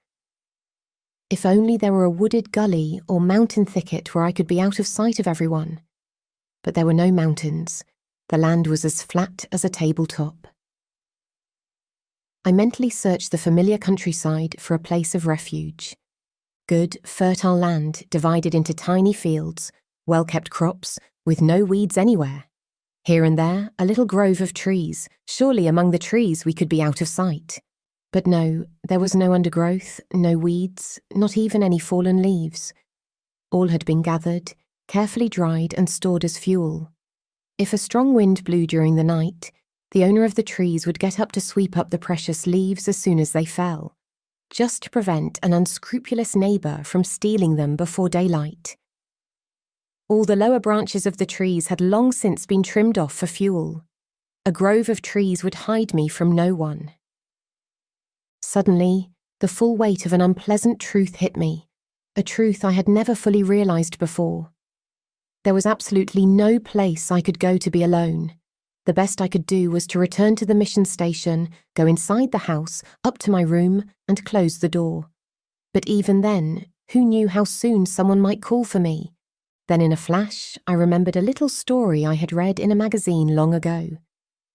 If only there were a wooded gully or mountain thicket where I could be out of sight of everyone. But there were no mountains. The land was as flat as a tabletop. I mentally searched the familiar countryside for a place of refuge. Good, fertile land divided into tiny fields, well-kept crops, with no weeds anywhere. Here and there, a little grove of trees. Surely among the trees we could be out of sight. But no, there was no undergrowth, no weeds, not even any fallen leaves. All had been gathered, carefully dried and stored as fuel. If a strong wind blew during the night, the owner of the trees would get up to sweep up the precious leaves as soon as they fell, just to prevent an unscrupulous neighbour from stealing them before daylight. All the lower branches of the trees had long since been trimmed off for fuel. A grove of trees would hide me from no one. Suddenly, the full weight of an unpleasant truth hit me, a truth I had never fully realised before. There was absolutely no place I could go to be alone. The best I could do was to return to the mission station, go inside the house, up to my room, and close the door. But even then, who knew how soon someone might call for me? Then in a flash, I remembered a little story I had read in a magazine long ago.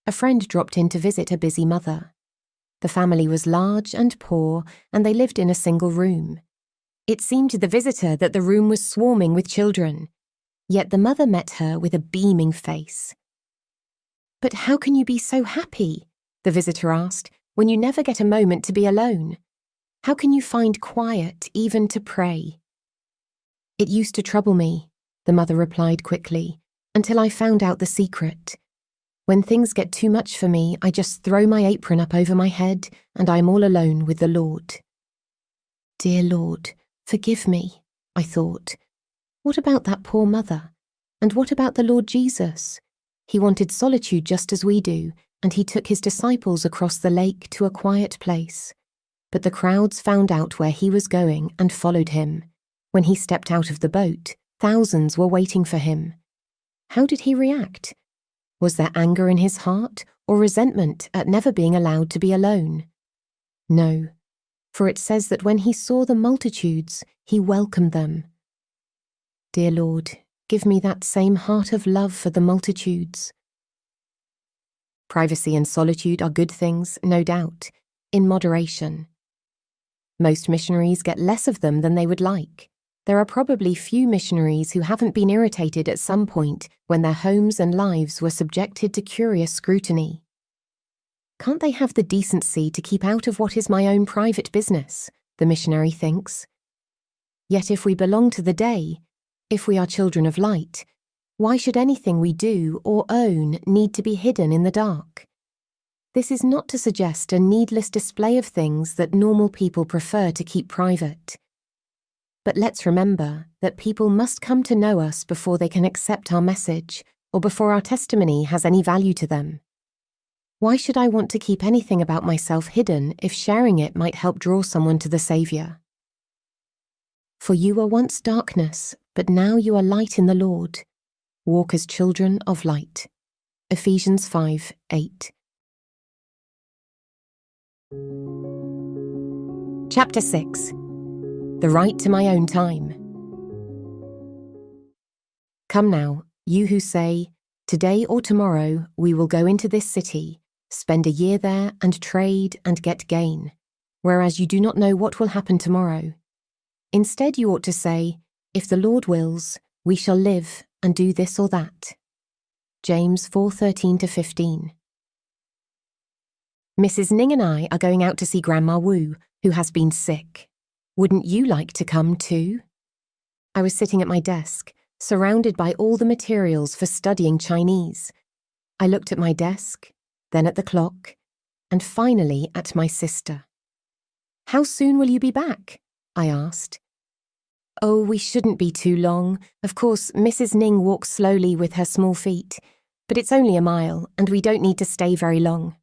A friend dropped in to visit a busy mother. The family was large and poor, and they lived in a single room. It seemed to the visitor that the room was swarming with children. Yet the mother met her with a beaming face. "But how can you be so happy?" the visitor asked, "when you never get a moment to be alone? How can you find quiet even to pray?" "It used to trouble me," the mother replied quickly, "until I found out the secret. When things get too much for me, I just throw my apron up over my head and I am all alone with the Lord." Dear Lord, forgive me, I thought. What about that poor mother? And what about the Lord Jesus? He wanted solitude just as we do, and he took his disciples across the lake to a quiet place. But the crowds found out where he was going and followed him. When he stepped out of the boat, thousands were waiting for him. How did he react? Was there anger in his heart or resentment at never being allowed to be alone? No, for it says that when he saw the multitudes, he welcomed them. Dear Lord, give me that same heart of love for the multitudes. Privacy and solitude are good things, no doubt, in moderation. Most missionaries get less of them than they would like. There are probably few missionaries who haven't been irritated at some point when their homes and lives were subjected to curious scrutiny. Can't they have the decency to keep out of what is my own private business, the missionary thinks. Yet if we belong to the day, if we are children of light, why should anything we do or own need to be hidden in the dark? This is not to suggest a needless display of things that normal people prefer to keep private. But let's remember that people must come to know us before they can accept our message or before our testimony has any value to them. Why should I want to keep anything about myself hidden if sharing it might help draw someone to the Saviour? For you were once darkness, but now you are light in the Lord. Walk as children of light. Ephesians 5:8. Chapter 6. The right to my own time. Come now, you who say, today or tomorrow we will go into this city, spend a year there and trade and get gain, whereas you do not know what will happen tomorrow. Instead you ought to say, if the Lord wills, we shall live and do this or that. James 4:13-15. Mrs. Ning and I are going out to see Grandma Wu, who has been sick. Wouldn't you like to come too? I was sitting at my desk, surrounded by all the materials for studying Chinese. I looked at my desk, then at the clock, and finally at my sister. "How soon will you be back?" I asked. "Oh, we shouldn't be too long. Of course, Mrs. Ning walks slowly with her small feet, but it's only a mile, and we don't need to stay very long.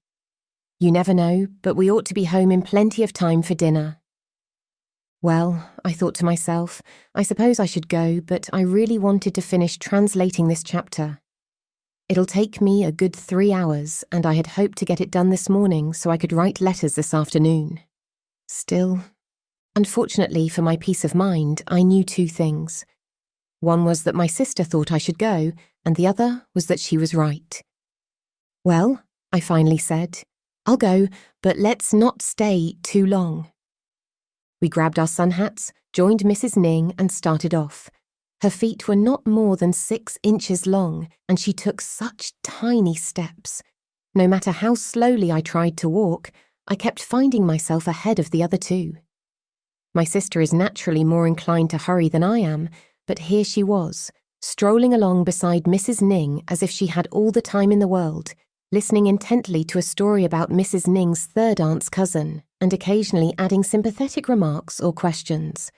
You never know, but we ought to be home in plenty of time for dinner." Well, I thought to myself, I suppose I should go, but I really wanted to finish translating this chapter. It'll take me a good 3 hours, and I had hoped to get it done this morning so I could write letters this afternoon. Still, unfortunately for my peace of mind, I knew 2 things. One was that my sister thought I should go, and the other was that she was right. "Well," I finally said, "I'll go, but let's not stay too long." We grabbed our sun hats, joined Mrs. Ning, and started off. Her feet were not more than 6 inches long, and she took such tiny steps. No matter how slowly I tried to walk, I kept finding myself ahead of the other 2. My sister is naturally more inclined to hurry than I am, but here she was, strolling along beside Mrs. Ning as if she had all the time in the world, listening intently to a story about Mrs. Ning's third aunt's cousin, and occasionally adding sympathetic remarks or questions.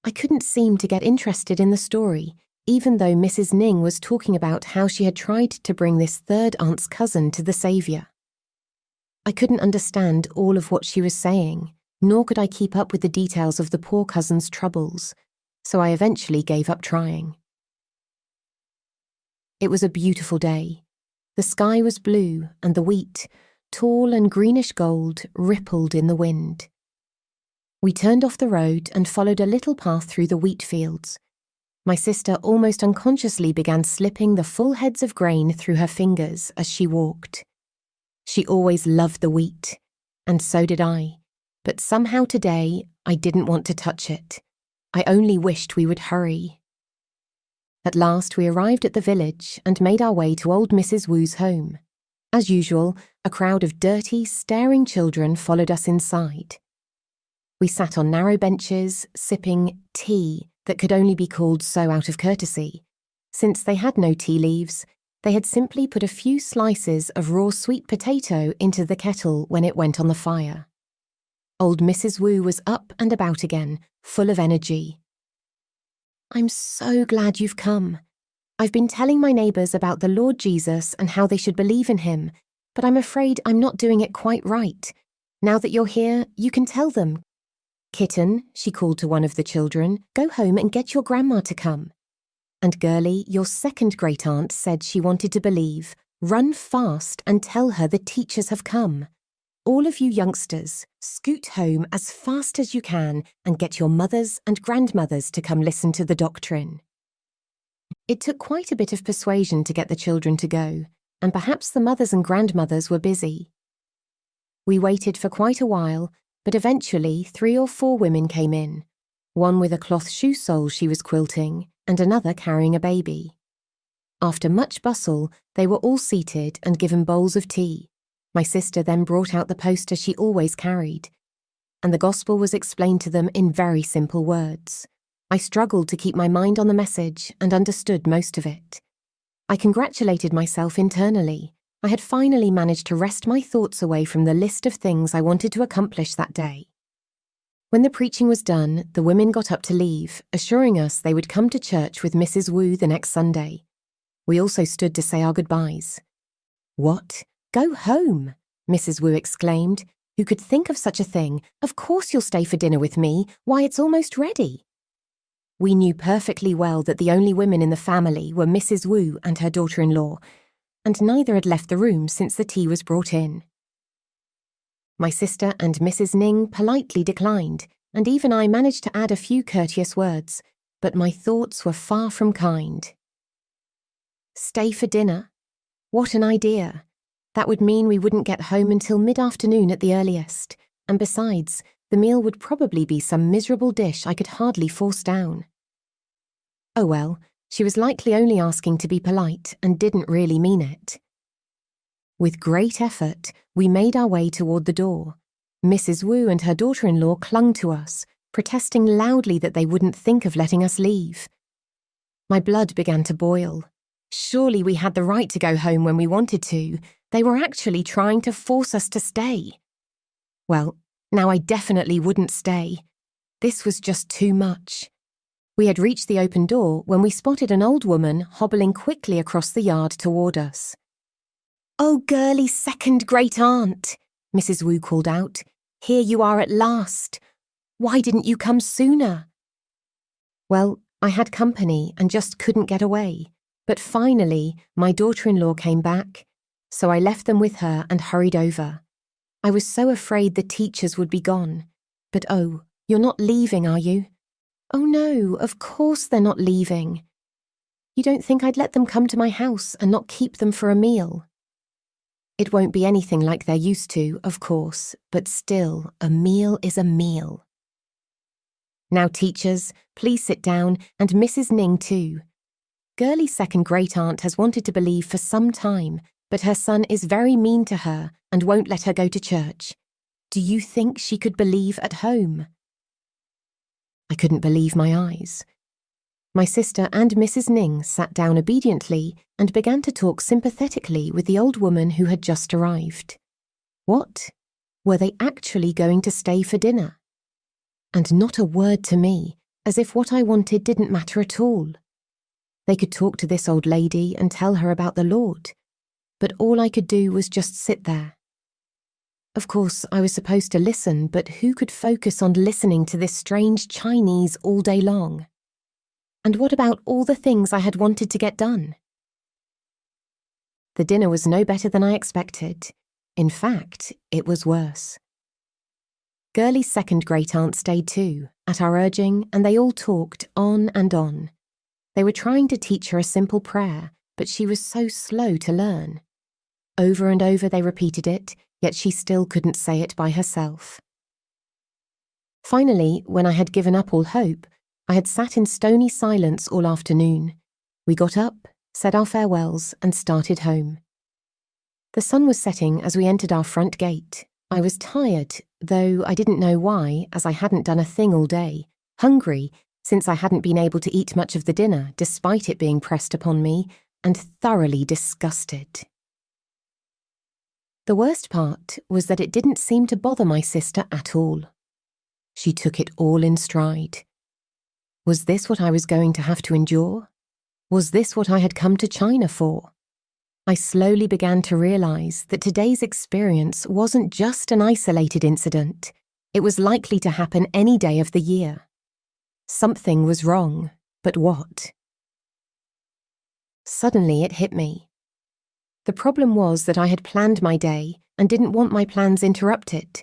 I couldn't seem to get interested in the story, even though Mrs. Ning was talking about how she had tried to bring this third aunt's cousin to the Saviour. I couldn't understand all of what she was saying, nor could I keep up with the details of the poor cousin's troubles, so I eventually gave up trying. It was a beautiful day. The sky was blue, and the wheat, tall and greenish gold, rippled in the wind. We turned off the road and followed a little path through the wheat fields. My sister almost unconsciously began slipping the full heads of grain through her fingers as she walked. She always loved the wheat, and so did I, but somehow today I didn't want to touch it. I only wished we would hurry. At last we arrived at the village and made our way to old Mrs. Wu's home. As usual, a crowd of dirty, staring children followed us inside. We sat on narrow benches, sipping tea that could only be called so out of courtesy. Since they had no tea leaves, they had simply put a few slices of raw sweet potato into the kettle when it went on the fire. Old Mrs. Wu was up and about again, full of energy. "I'm so glad you've come. I've been telling my neighbours about the Lord Jesus and how they should believe in him, but I'm afraid I'm not doing it quite right. Now that you're here, you can tell them. Kitten," she called to one of the children, "go home and get your grandma to come. And Girlie, your second great-aunt, said she wanted to believe. Run fast and tell her the teachers have come. All of you youngsters, scoot home as fast as you can and get your mothers and grandmothers to come listen to the doctrine." It took quite a bit of persuasion to get the children to go, and perhaps the mothers and grandmothers were busy. We waited for quite a while, but eventually 3 or 4 women came in, one with a cloth shoe sole she was quilting, and another carrying a baby. After much bustle, they were all seated and given bowls of tea. My sister then brought out the poster she always carried, and the gospel was explained to them in very simple words. I struggled to keep my mind on the message and understood most of it. I congratulated myself internally. I had finally managed to wrest my thoughts away from the list of things I wanted to accomplish that day. When the preaching was done, the women got up to leave, assuring us they would come to church with Mrs. Wu the next Sunday. We also stood to say our goodbyes. "What? Go home?" Mrs. Wu exclaimed. "Who could think of such a thing? Of course you'll stay for dinner with me. Why, it's almost ready." We knew perfectly well that the only women in the family were Mrs. Wu and her daughter-in-law, and neither had left the room since the tea was brought in. My sister and Mrs. Ning politely declined, and even I managed to add a few courteous words, but my thoughts were far from kind. Stay for dinner? What an idea! That would mean we wouldn't get home until mid-afternoon at the earliest, and besides, the meal would probably be some miserable dish I could hardly force down. Oh well, she was likely only asking to be polite and didn't really mean it. With great effort, we made our way toward the door. Mrs. Wu and her daughter-in-law clung to us, protesting loudly that they wouldn't think of letting us leave. My blood began to boil. Surely we had the right to go home when we wanted to. They were actually trying to force us to stay. Well, now I definitely wouldn't stay. This was just too much. We had reached the open door when we spotted an old woman hobbling quickly across the yard toward us. "Oh, girly second great aunt," Mrs. Wu called out. "Here you are at last. Why didn't you come sooner?" Well, I had company and just couldn't get away. But finally, my daughter-in-law came back, so I left them with her and hurried over. I was so afraid the teachers would be gone. But oh, you're not leaving, are you? Oh no, of course they're not leaving. You don't think I'd let them come to my house and not keep them for a meal? It won't be anything like they're used to, of course, but still, a meal is a meal. Now, teachers, please sit down, and Mrs. Ning too. Girly's second great aunt has wanted to believe for some time, but her son is very mean to her and won't let her go to church. Do you think she could believe at home? I couldn't believe my eyes. My sister and Mrs. Ning sat down obediently and began to talk sympathetically with the old woman who had just arrived. What? Were they actually going to stay for dinner? And not a word to me, as if what I wanted didn't matter at all. They could talk to this old lady and tell her about the Lord, but all I could do was just sit there. Of course, I was supposed to listen, but who could focus on listening to this strange Chinese all day long? And what about all the things I had wanted to get done? The dinner was no better than I expected. In fact, it was worse. Girly's second great aunt stayed too, at our urging, and they all talked on and on. They were trying to teach her a simple prayer, but she was so slow to learn. Over and over they repeated it, yet she still couldn't say it by herself. Finally, when I had given up all hope, I had sat in stony silence all afternoon. We got up, said our farewells, and started home. The sun was setting as we entered our front gate. I was tired, though I didn't know why, as I hadn't done a thing all day, hungry, since I hadn't been able to eat much of the dinner despite it being pressed upon me, and thoroughly disgusted. The worst part was that it didn't seem to bother my sister at all. She took it all in stride. Was this what I was going to have to endure? Was this what I had come to China for? I slowly began to realize that today's experience wasn't just an isolated incident. It was likely to happen any day of the year. Something was wrong, but what? Suddenly it hit me. The problem was that I had planned my day and didn't want my plans interrupted.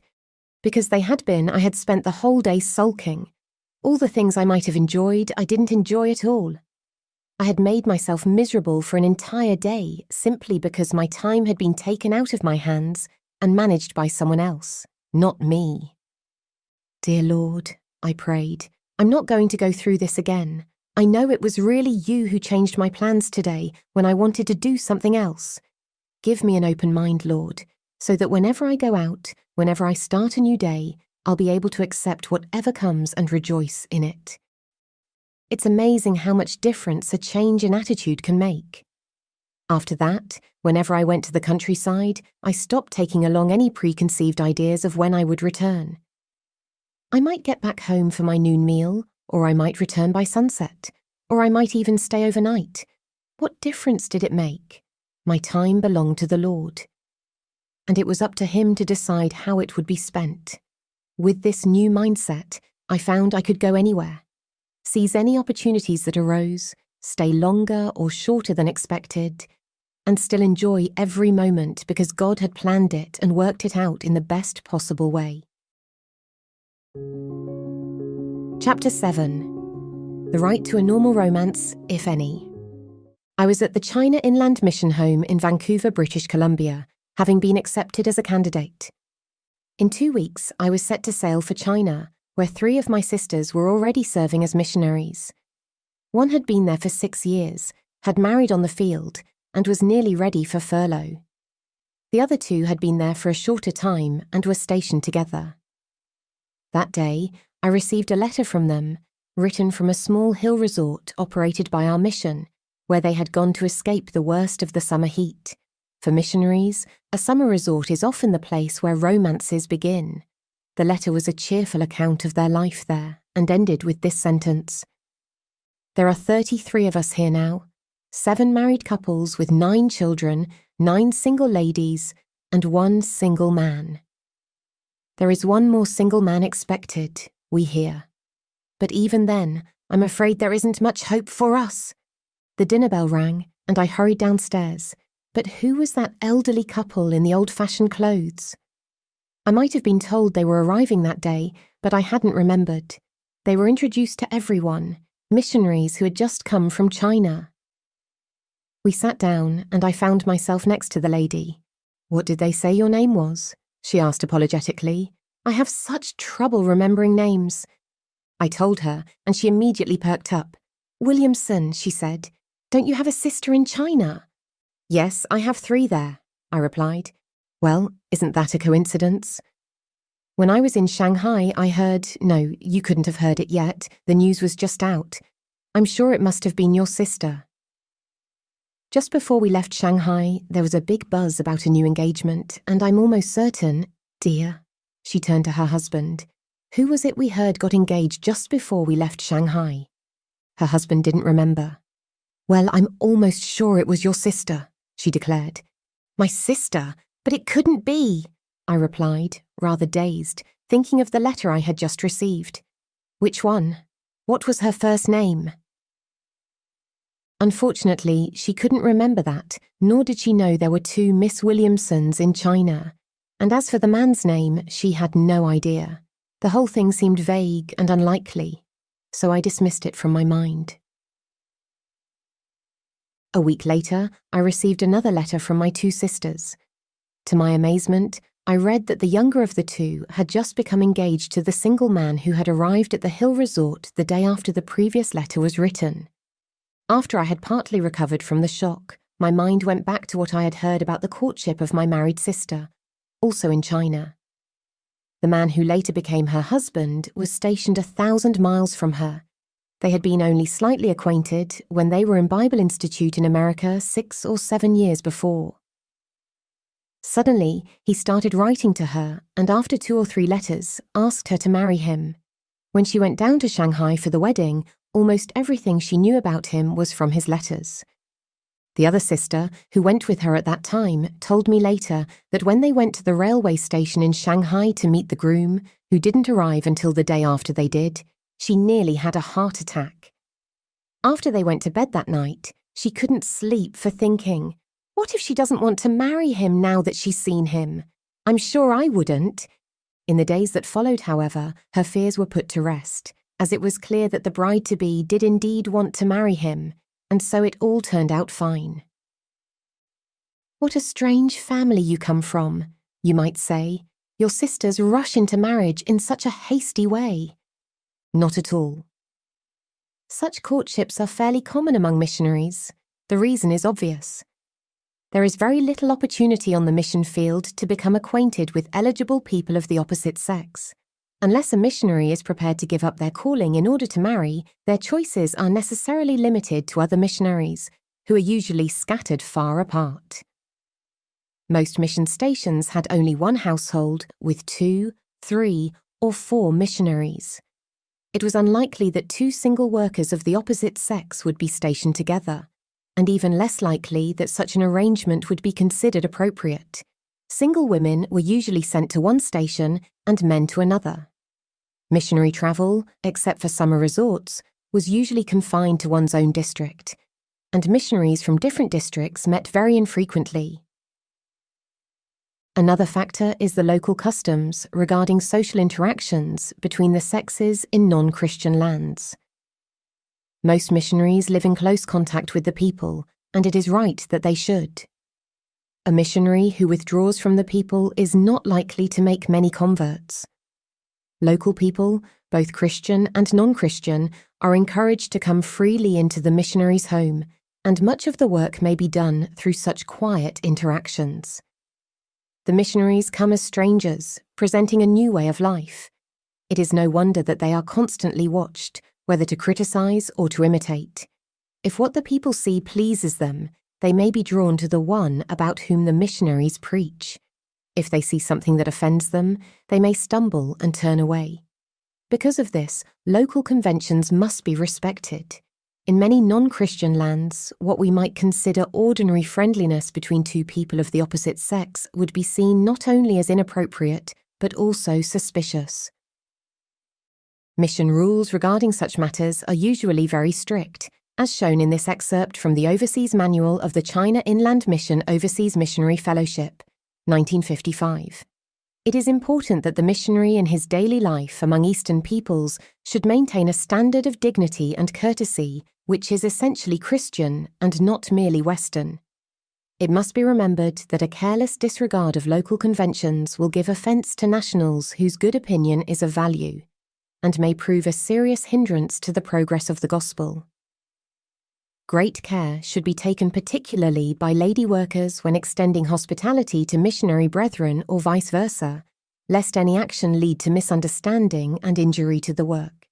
Because they had been, I had spent the whole day sulking. All the things I might have enjoyed, I didn't enjoy at all. I had made myself miserable for an entire day simply because my time had been taken out of my hands and managed by someone else, not me. Dear Lord, I prayed, I'm not going to go through this again. I know it was really you who changed my plans today when I wanted to do something else. Give me an open mind, Lord, so that whenever I go out, whenever I start a new day, I'll be able to accept whatever comes and rejoice in it. It's amazing how much difference a change in attitude can make. After that, whenever I went to the countryside, I stopped taking along any preconceived ideas of when I would return. I might get back home for my noon meal, or I might return by sunset, or I might even stay overnight. What difference did it make? My time belonged to the Lord. And it was up to Him to decide how it would be spent. With this new mindset, I found I could go anywhere, seize any opportunities that arose, stay longer or shorter than expected, and still enjoy every moment because God had planned it and worked it out in the best possible way. Chapter 7. The Right to a Normal Romance, if any. I was at the China Inland Mission Home in Vancouver, British Columbia, having been accepted as a candidate. In 2 weeks, I was set to sail for China, where 3 of my sisters were already serving as missionaries. One had been there for 6 years, had married on the field, and was nearly ready for furlough. The other 2 had been there for a shorter time and were stationed together. That day, I received a letter from them, written from a small hill resort operated by our mission, where they had gone to escape the worst of the summer heat. For missionaries, a summer resort is often the place where romances begin. The letter was a cheerful account of their life there and ended with this sentence: "There are 33 of us here now, 7 married couples with 9 children, 9 single ladies, and 1 single man. There is 1 more single man expected, we hear. But even then, I'm afraid there isn't much hope for us." The dinner bell rang, and I hurried downstairs. But who was that elderly couple in the old-fashioned clothes? I might have been told they were arriving that day, but I hadn't remembered. They were introduced to everyone, missionaries who had just come from China. We sat down, and I found myself next to the lady. "What did they say your name was?" she asked apologetically. "I have such trouble remembering names." I told her, and she immediately perked up. "Williamson," she said. "Don't you have a sister in China?" "Yes, I have 3 there," I replied. "Well, isn't that a coincidence?" "When I was in Shanghai, I heard— no, you couldn't have heard it yet. The news was just out. I'm sure it must have been your sister." Just before we left Shanghai, there was a big buzz about a new engagement, and I'm almost certain— "Dear," she turned to her husband, "who was it we heard got engaged just before we left Shanghai?" Her husband didn't remember. "Well, I'm almost sure it was your sister," she declared. "My sister? But it couldn't be," I replied, rather dazed, thinking of the letter I had just received. "Which one? What was her first name?" Unfortunately, she couldn't remember that, nor did she know there were 2 Miss Williamsons in China. And as for the man's name, she had no idea. The whole thing seemed vague and unlikely, so I dismissed it from my mind. A week later, I received another letter from my 2 sisters. To my amazement, I read that the younger of the 2 had just become engaged to the single man who had arrived at the hill resort the day after the previous letter was written. After I had partly recovered from the shock, my mind went back to what I had heard about the courtship of my married sister, also in China. The man who later became her husband was stationed 1,000 miles from her. They had been only slightly acquainted when they were in Bible Institute in America 6 or 7 years before. Suddenly, he started writing to her and after 2 or 3 letters, asked her to marry him. When she went down to Shanghai for the wedding, almost everything she knew about him was from his letters. The other sister, who went with her at that time, told me later that when they went to the railway station in Shanghai to meet the groom, who didn't arrive until the day after they did, she nearly had a heart attack. After they went to bed that night, she couldn't sleep for thinking, what if she doesn't want to marry him now that she's seen him? I'm sure I wouldn't. In the days that followed, however, her fears were put to rest, as it was clear that the bride-to-be did indeed want to marry him, and so it all turned out fine. "What a strange family you come from," you might say. "Your sisters rush into marriage in such a hasty way." Not at all. Such courtships are fairly common among missionaries. The reason is obvious. There is very little opportunity on the mission field to become acquainted with eligible people of the opposite sex. Unless a missionary is prepared to give up their calling in order to marry, their choices are necessarily limited to other missionaries, who are usually scattered far apart. Most mission stations had only one household with 2, 3, or 4 missionaries. It was unlikely that 2 single workers of the opposite sex would be stationed together, and even less likely that such an arrangement would be considered appropriate. Single women were usually sent to one station and men to another. Missionary travel, except for summer resorts, was usually confined to one's own district, and missionaries from different districts met very infrequently. Another factor is the local customs regarding social interactions between the sexes in non-Christian lands. Most missionaries live in close contact with the people, and it is right that they should. A missionary who withdraws from the people is not likely to make many converts. Local people, both Christian and non-Christian, are encouraged to come freely into the missionary's home, and much of the work may be done through such quiet interactions. The missionaries come as strangers, presenting a new way of life. It is no wonder that they are constantly watched, whether to criticize or to imitate. If what the people see pleases them, they may be drawn to the one about whom the missionaries preach. If they see something that offends them, they may stumble and turn away. Because of this, local conventions must be respected. In many non-Christian lands, what we might consider ordinary friendliness between two people of the opposite sex would be seen not only as inappropriate, but also suspicious. Mission rules regarding such matters are usually very strict, as shown in this excerpt from the Overseas Manual of the China Inland Mission Overseas Missionary Fellowship, 1955. It is important that the missionary in his daily life among Eastern peoples should maintain a standard of dignity and courtesy which is essentially Christian and not merely Western. It must be remembered that a careless disregard of local conventions will give offence to nationals whose good opinion is of value, and may prove a serious hindrance to the progress of the gospel. Great care should be taken particularly by lady workers when extending hospitality to missionary brethren or vice versa, lest any action lead to misunderstanding and injury to the work.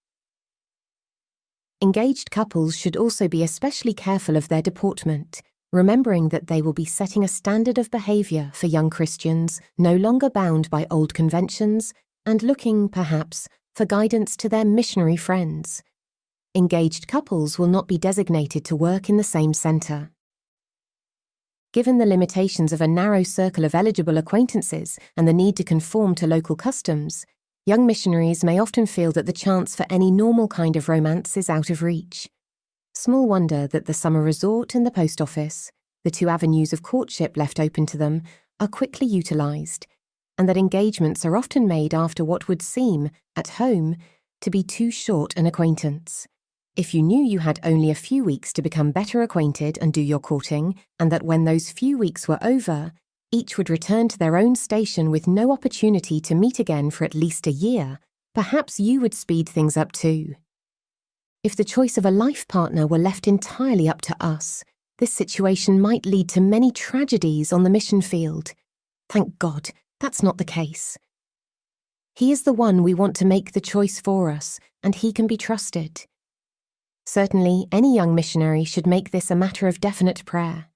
Engaged couples should also be especially careful of their deportment, remembering that they will be setting a standard of behaviour for young Christians no longer bound by old conventions and looking, perhaps, for guidance to their missionary friends. Engaged couples will not be designated to work in the same centre. Given the limitations of a narrow circle of eligible acquaintances and the need to conform to local customs, young missionaries may often feel that the chance for any normal kind of romance is out of reach. Small wonder that the summer resort and the post office, the two avenues of courtship left open to them, are quickly utilised, and that engagements are often made after what would seem, at home, to be too short an acquaintance. If you knew you had only a few weeks to become better acquainted and do your courting, and that when those few weeks were over, each would return to their own station with no opportunity to meet again for at least a year, perhaps you would speed things up too. If the choice of a life partner were left entirely up to us, this situation might lead to many tragedies on the mission field. Thank God, that's not the case. He is the one we want to make the choice for us, and he can be trusted. Certainly, any young missionary should make this a matter of definite prayer.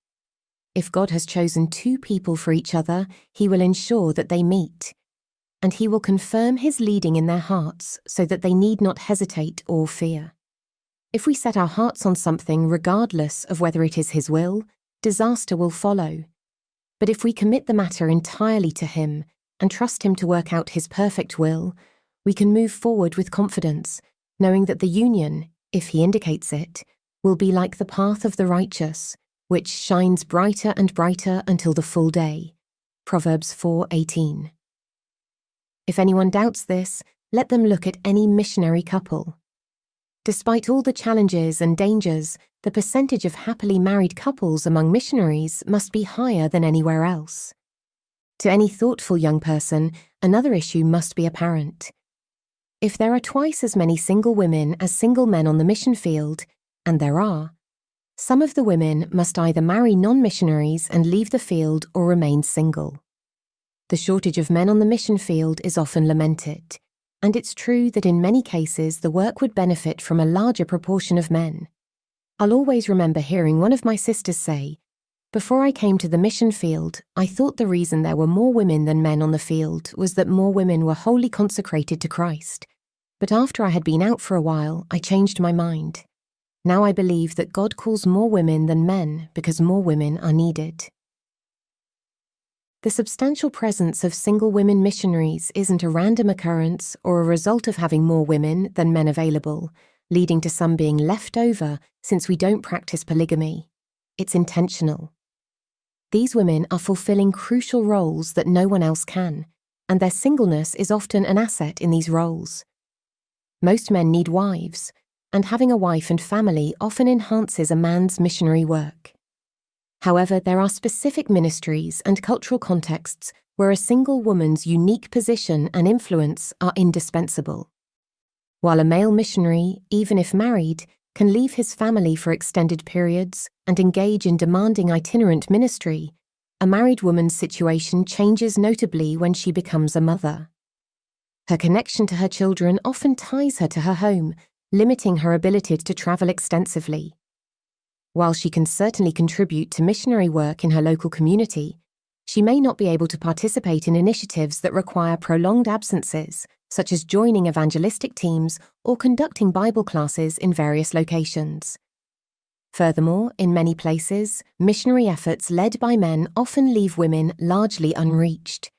If God has chosen two people for each other, he will ensure that they meet, and he will confirm his leading in their hearts so that they need not hesitate or fear. If we set our hearts on something regardless of whether it is his will, disaster will follow. But if we commit the matter entirely to him and trust him to work out his perfect will, we can move forward with confidence, knowing that the union, if he indicates it, will be like the path of the righteous, which shines brighter and brighter until the full day. Proverbs 4:18. If anyone doubts this, let them look at any missionary couple. Despite all the challenges and dangers, the percentage of happily married couples among missionaries must be higher than anywhere else. To any thoughtful young person, another issue must be apparent. If there are twice as many single women as single men on the mission field, and there are, some of the women must either marry non-missionaries and leave the field or remain single. The shortage of men on the mission field is often lamented, and it's true that in many cases the work would benefit from a larger proportion of men. I'll always remember hearing one of my sisters say, "Before I came to the mission field, I thought the reason there were more women than men on the field was that more women were wholly consecrated to Christ. But after I had been out for a while, I changed my mind. Now I believe that God calls more women than men because more women are needed." The substantial presence of single women missionaries isn't a random occurrence or a result of having more women than men available, leading to some being left over since we don't practice polygamy. It's intentional. These women are fulfilling crucial roles that no one else can, and their singleness is often an asset in these roles. Most men need wives, and having a wife and family often enhances a man's missionary work. However, there are specific ministries and cultural contexts where a single woman's unique position and influence are indispensable. While a male missionary, even if married, can leave his family for extended periods and engage in demanding itinerant ministry, a married woman's situation changes notably when she becomes a mother. Her connection to her children often ties her to her home, limiting her ability to travel extensively. While she can certainly contribute to missionary work in her local community, she may not be able to participate in initiatives that require prolonged absences, such as joining evangelistic teams or conducting Bible classes in various locations. Furthermore, in many places, missionary efforts led by men often leave women largely unreached.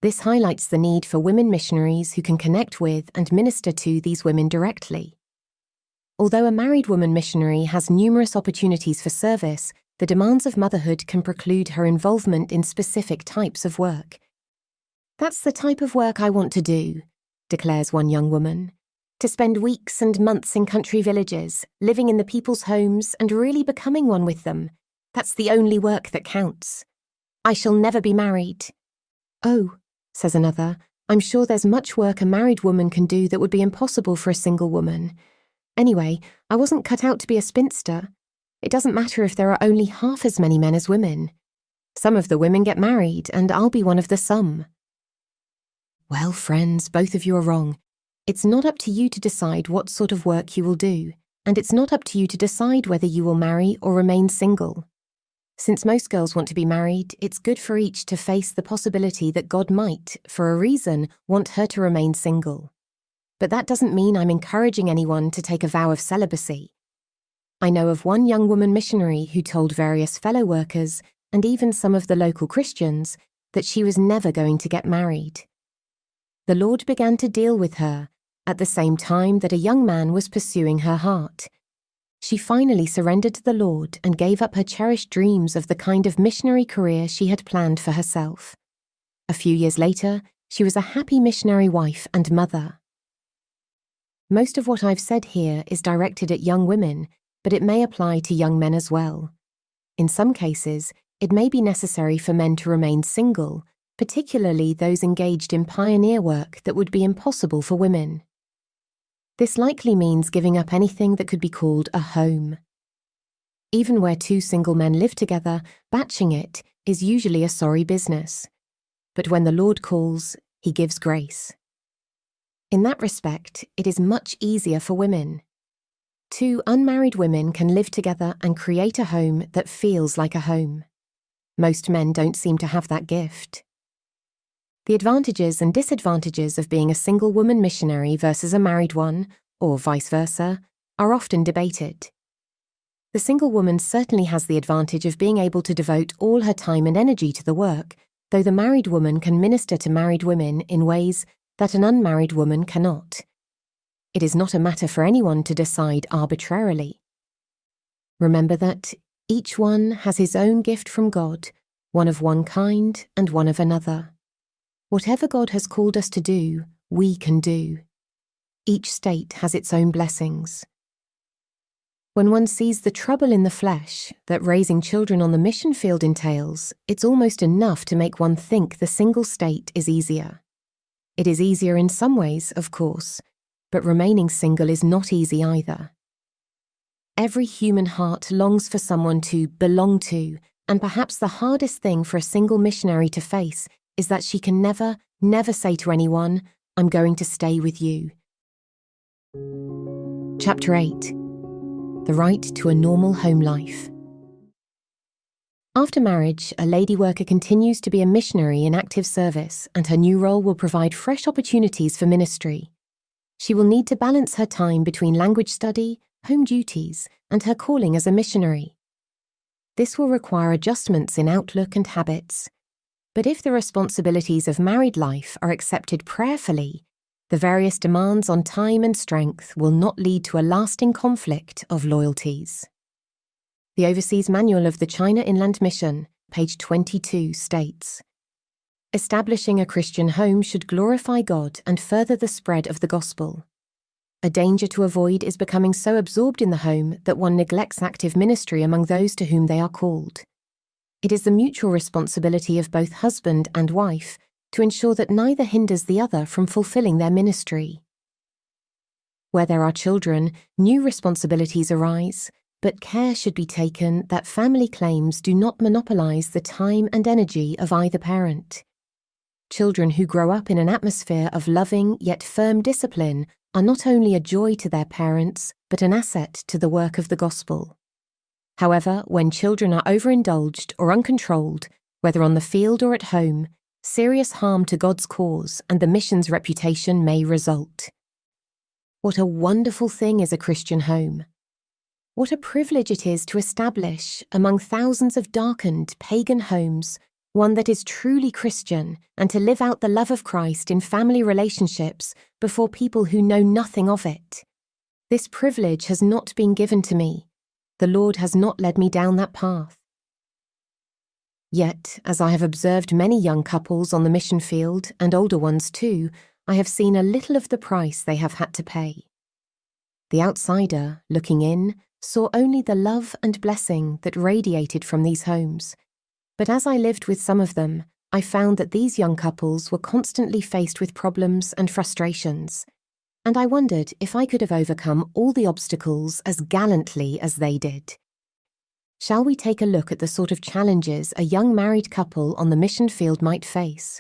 This highlights the need for women missionaries who can connect with and minister to these women directly. Although a married woman missionary has numerous opportunities for service, the demands of motherhood can preclude her involvement in specific types of work. "That's the type of work I want to do," declares one young woman. "To spend weeks and months in country villages, living in the people's homes and really becoming one with them. That's the only work that counts. I shall never be married." "Oh," says another, "I'm sure there's much work a married woman can do that would be impossible for a single woman. Anyway, I wasn't cut out to be a spinster. It doesn't matter if there are only half as many men as women. Some of the women get married, and I'll be one of the some." Well, friends, both of you are wrong. It's not up to you to decide what sort of work you will do, and it's not up to you to decide whether you will marry or remain single. Since most girls want to be married, it's good for each to face the possibility that God might, for a reason, want her to remain single. But that doesn't mean I'm encouraging anyone to take a vow of celibacy. I know of one young woman missionary who told various fellow workers, and even some of the local Christians, that she was never going to get married. The Lord began to deal with her at the same time that a young man was pursuing her heart. She finally surrendered to the Lord and gave up her cherished dreams of the kind of missionary career she had planned for herself. A few years later, she was a happy missionary wife and mother. Most of what I've said here is directed at young women, but it may apply to young men as well. In some cases, it may be necessary for men to remain single, particularly those engaged in pioneer work that would be impossible for women. This likely means giving up anything that could be called a home. Even where two single men live together, batching it is usually a sorry business. But when the Lord calls, He gives grace. In that respect, it is much easier for women. Two unmarried women can live together and create a home that feels like a home. Most men don't seem to have that gift. The advantages and disadvantages of being a single woman missionary versus a married one, or vice versa, are often debated. The single woman certainly has the advantage of being able to devote all her time and energy to the work, though the married woman can minister to married women in ways that an unmarried woman cannot. It is not a matter for anyone to decide arbitrarily. Remember that each one has his own gift from God, one of one kind and one of another. Whatever God has called us to do, we can do. Each state has its own blessings. When one sees the trouble in the flesh that raising children on the mission field entails, it's almost enough to make one think the single state is easier. It is easier in some ways, of course, but remaining single is not easy either. Every human heart longs for someone to belong to, and perhaps the hardest thing for a single missionary to face is that she can never say to anyone, "I'm going to stay with you." Chapter 8. The Right to a Normal Home Life. After marriage, a lady worker continues to be a missionary in active service, and her new role will provide fresh opportunities for ministry. She will need to balance her time between language study, home duties, and her calling as a missionary. This will require adjustments in outlook and habits. But if the responsibilities of married life are accepted prayerfully, the various demands on time and strength will not lead to a lasting conflict of loyalties. The Overseas Manual of the China Inland Mission, page 22, states, "Establishing a Christian home should glorify God and further the spread of the gospel. A danger to avoid is becoming so absorbed in the home that one neglects active ministry among those to whom they are called. It is the mutual responsibility of both husband and wife to ensure that neither hinders the other from fulfilling their ministry. Where there are children, new responsibilities arise, but care should be taken that family claims do not monopolize the time and energy of either parent. Children who grow up in an atmosphere of loving yet firm discipline are not only a joy to their parents, but an asset to the work of the gospel. However, when children are overindulged or uncontrolled, whether on the field or at home, serious harm to God's cause and the mission's reputation may result. What a wonderful thing is a Christian home. What a privilege it is to establish, among thousands of darkened, pagan homes, one that is truly Christian, and to live out the love of Christ in family relationships before people who know nothing of it. This privilege has not been given to me. The Lord has not led me down that path. Yet, as I have observed many young couples on the mission field, and older ones too, I have seen a little of the price they have had to pay. The outsider, looking in, saw only the love and blessing that radiated from these homes. But as I lived with some of them, I found that these young couples were constantly faced with problems and frustrations, and I wondered if I could have overcome all the obstacles as gallantly as they did. Shall we take a look at the sort of challenges a young married couple on the mission field might face?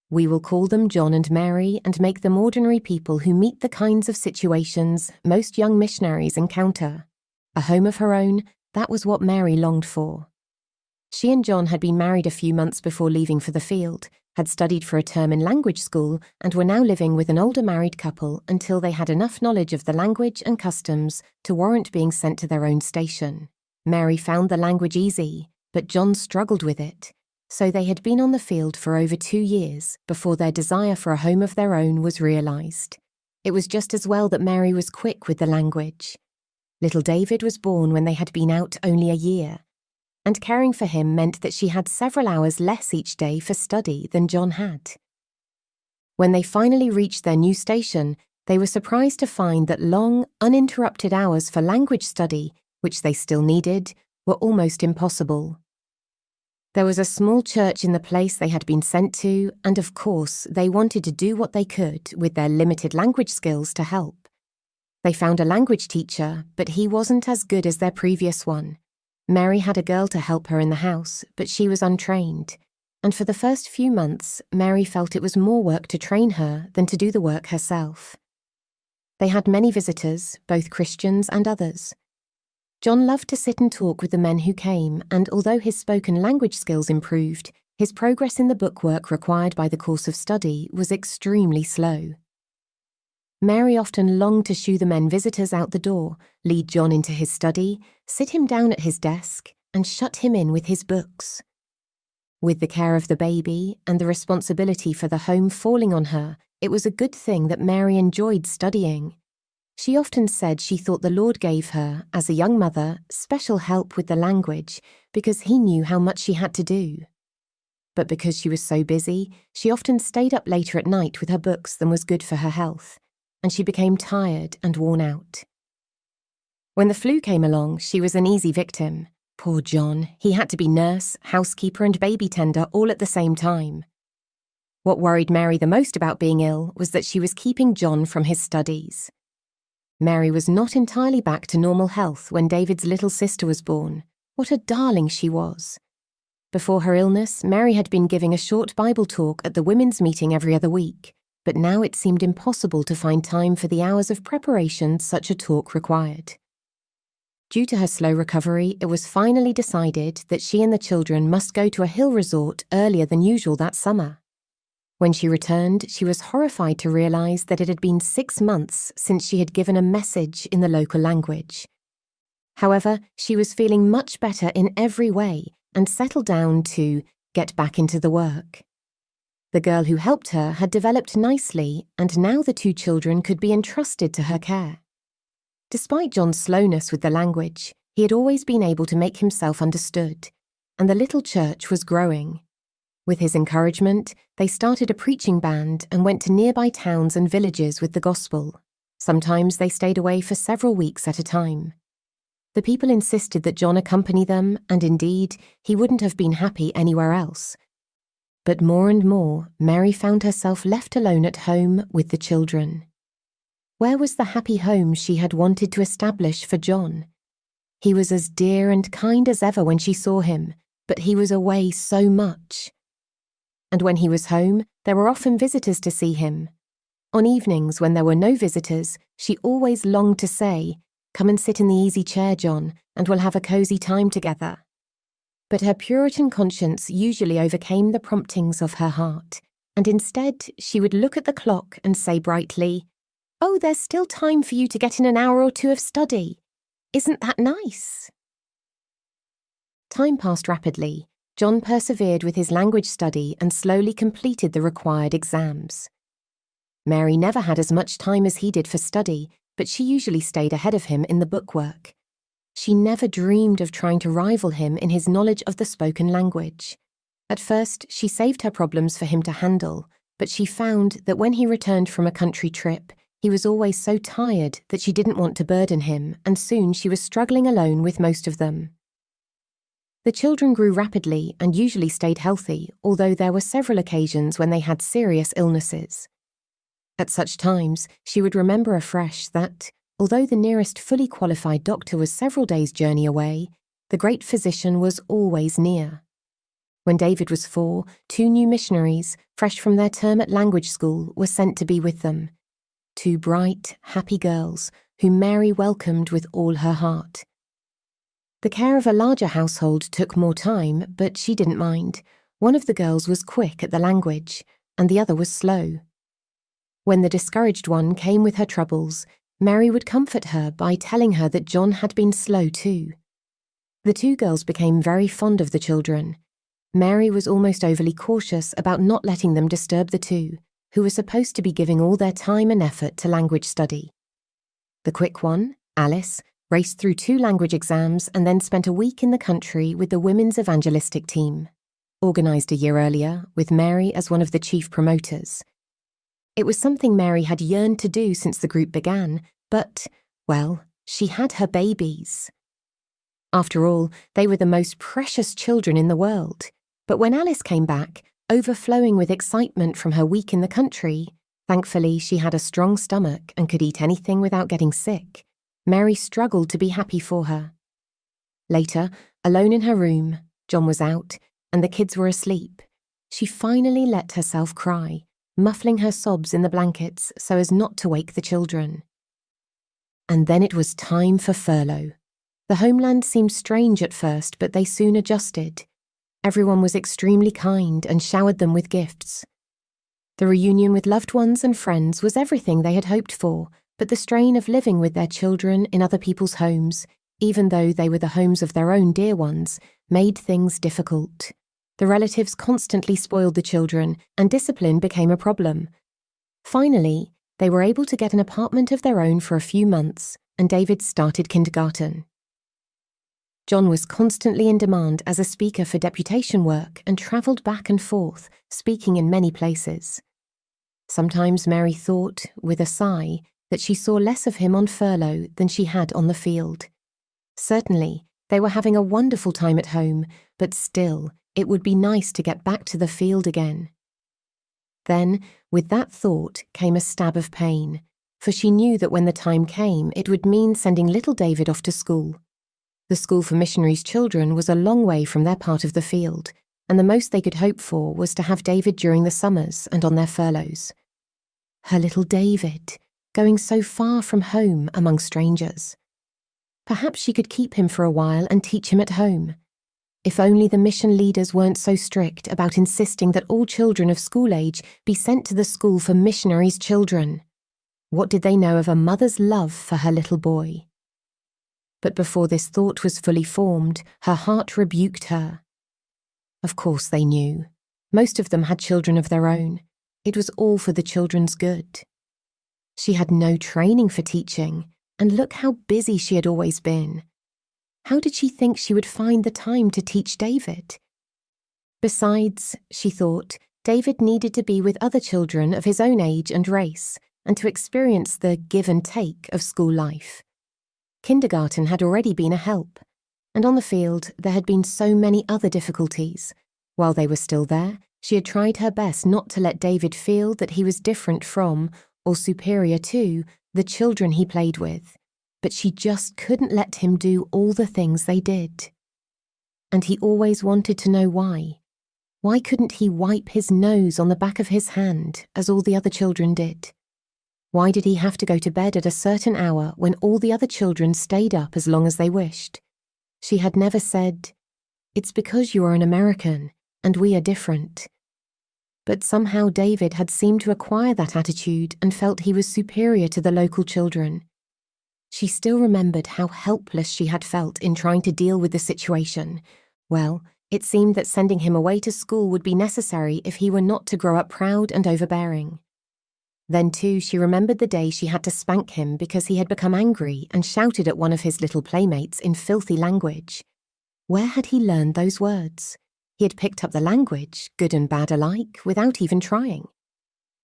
We will call them John and Mary and make them ordinary people who meet the kinds of situations most young missionaries encounter. A home of her own, that was what Mary longed for. She and John had been married a few months before leaving for the field, had studied for a term in language school, and were now living with an older married couple until they had enough knowledge of the language and customs to warrant being sent to their own station. Mary found the language easy, but John struggled with it, so they had been on the field for over 2 years before their desire for a home of their own was realized. It was just as well that Mary was quick with the language. Little David was born when they had been out only a year, and caring for him meant that she had several hours less each day for study than John had. When they finally reached their new station, they were surprised to find that long, uninterrupted hours for language study, which they still needed, were almost impossible. There was a small church in the place they had been sent to, and of course, they wanted to do what they could with their limited language skills to help. They found a language teacher, but he wasn't as good as their previous one. Mary had a girl to help her in the house, but she was untrained, and for the first few months, Mary felt it was more work to train her than to do the work herself. They had many visitors, both Christians and others. John loved to sit and talk with the men who came, and although his spoken language skills improved, his progress in the bookwork required by the course of study was extremely slow. Mary often longed to shoo the men visitors out the door, lead John into his study, sit him down at his desk, and shut him in with his books. With the care of the baby and the responsibility for the home falling on her, it was a good thing that Mary enjoyed studying. She often said she thought the Lord gave her, as a young mother, special help with the language because he knew how much she had to do. But because she was so busy, she often stayed up later at night with her books than was good for her health, and she became tired and worn out. When the flu came along, she was an easy victim. Poor John, he had to be nurse, housekeeper and baby tender all at the same time. What worried Mary the most about being ill was that she was keeping John from his studies. Mary was not entirely back to normal health when David's little sister was born. What a darling she was. Before her illness, Mary had been giving a short Bible talk at the women's meeting every other week, but now it seemed impossible to find time for the hours of preparation such a talk required. Due to her slow recovery, it was finally decided that she and the children must go to a hill resort earlier than usual that summer. When she returned, she was horrified to realize that it had been 6 months since she had given a message in the local language. However, she was feeling much better in every way and settled down to get back into the work. The girl who helped her had developed nicely, and now the 2 children could be entrusted to her care. Despite John's slowness with the language, he had always been able to make himself understood, and the little church was growing. With his encouragement, they started a preaching band and went to nearby towns and villages with the gospel. Sometimes they stayed away for several weeks at a time. The people insisted that John accompany them, and indeed, he wouldn't have been happy anywhere else. But more and more, Mary found herself left alone at home with the children. Where was the happy home she had wanted to establish for John? He was as dear and kind as ever when she saw him, but he was away so much. And when he was home, there were often visitors to see him. On evenings when there were no visitors, she always longed to say, "Come and sit in the easy chair, John, and we'll have a cozy time together." But her Puritan conscience usually overcame the promptings of her heart, and instead she would look at the clock and say brightly, "Oh, there's still time for you to get in an hour or two of study. Isn't that nice?" Time passed rapidly. John persevered with his language study and slowly completed the required exams. Mary never had as much time as he did for study, but she usually stayed ahead of him in the bookwork. She never dreamed of trying to rival him in his knowledge of the spoken language. At first, she saved her problems for him to handle, but she found that when he returned from a country trip, he was always so tired that she didn't want to burden him, and soon she was struggling alone with most of them. The children grew rapidly and usually stayed healthy, although there were several occasions when they had serious illnesses. At such times, she would remember afresh that, although the nearest fully qualified doctor was several days' journey away, the great physician was always near. When David was 4, 2 new missionaries, fresh from their term at language school, were sent to be with them. 2 bright, happy girls, whom Mary welcomed with all her heart. The care of a larger household took more time, but she didn't mind. One of the girls was quick at the language, and the other was slow. When the discouraged one came with her troubles, Mary would comfort her by telling her that John had been slow too. The 2 girls became very fond of the children. Mary was almost overly cautious about not letting them disturb the 2, who were supposed to be giving all their time and effort to language study. The quick one, Alice, raced through 2 language exams and then spent a week in the country with the Women's Evangelistic Team, organised a year earlier with Mary as one of the chief promoters. It was something Mary had yearned to do since the group began, but, well, she had her babies. After all, they were the most precious children in the world. But when Alice came back, overflowing with excitement from her week in the country, thankfully she had a strong stomach and could eat anything without getting sick, Mary struggled to be happy for her. Later, alone in her room, John was out, and the kids were asleep. She finally let herself cry, muffling her sobs in the blankets so as not to wake the children. And then it was time for furlough. The homeland seemed strange at first, but they soon adjusted. Everyone was extremely kind and showered them with gifts. The reunion with loved ones and friends was everything they had hoped for, but the strain of living with their children in other people's homes, even though they were the homes of their own dear ones, made things difficult. The relatives constantly spoiled the children, and discipline became a problem. Finally, they were able to get an apartment of their own for a few months, and David started kindergarten. John was constantly in demand as a speaker for deputation work and travelled back and forth, speaking in many places. Sometimes Mary thought, with a sigh, that she saw less of him on furlough than she had on the field. Certainly, they were having a wonderful time at home, but still, it would be nice to get back to the field again. Then, with that thought, came a stab of pain, for she knew that when the time came, it would mean sending little David off to school. The school for Missionaries' children was a long way from their part of the field, and the most they could hope for was to have David during the summers and on their furloughs. Her little David, going so far from home among strangers. Perhaps she could keep him for a while and teach him at home. If only the mission leaders weren't so strict about insisting that all children of school age be sent to the school for Missionaries' children. What did they know of a mother's love for her little boy? But before this thought was fully formed, her heart rebuked her. Of course they knew. Most of them had children of their own. It was all for the children's good. She had no training for teaching, and look how busy she had always been. How did she think she would find the time to teach David? Besides, she thought, David needed to be with other children of his own age and race, and to experience the give and take of school life. Kindergarten had already been a help, and on the field there had been so many other difficulties. While they were still there, she had tried her best not to let David feel that he was different from, or superior to, the children he played with, but she just couldn't let him do all the things they did. And he always wanted to know why. Why couldn't he wipe his nose on the back of his hand, as all the other children did? Why did he have to go to bed at a certain hour when all the other children stayed up as long as they wished? She had never said, "It's because you are an American, and we are different." But somehow David had seemed to acquire that attitude and felt he was superior to the local children. She still remembered how helpless she had felt in trying to deal with the situation. Well, it seemed that sending him away to school would be necessary if he were not to grow up proud and overbearing. Then too, she remembered the day she had to spank him because he had become angry and shouted at one of his little playmates in filthy language. Where had he learned those words? He had picked up the language, good and bad alike, without even trying.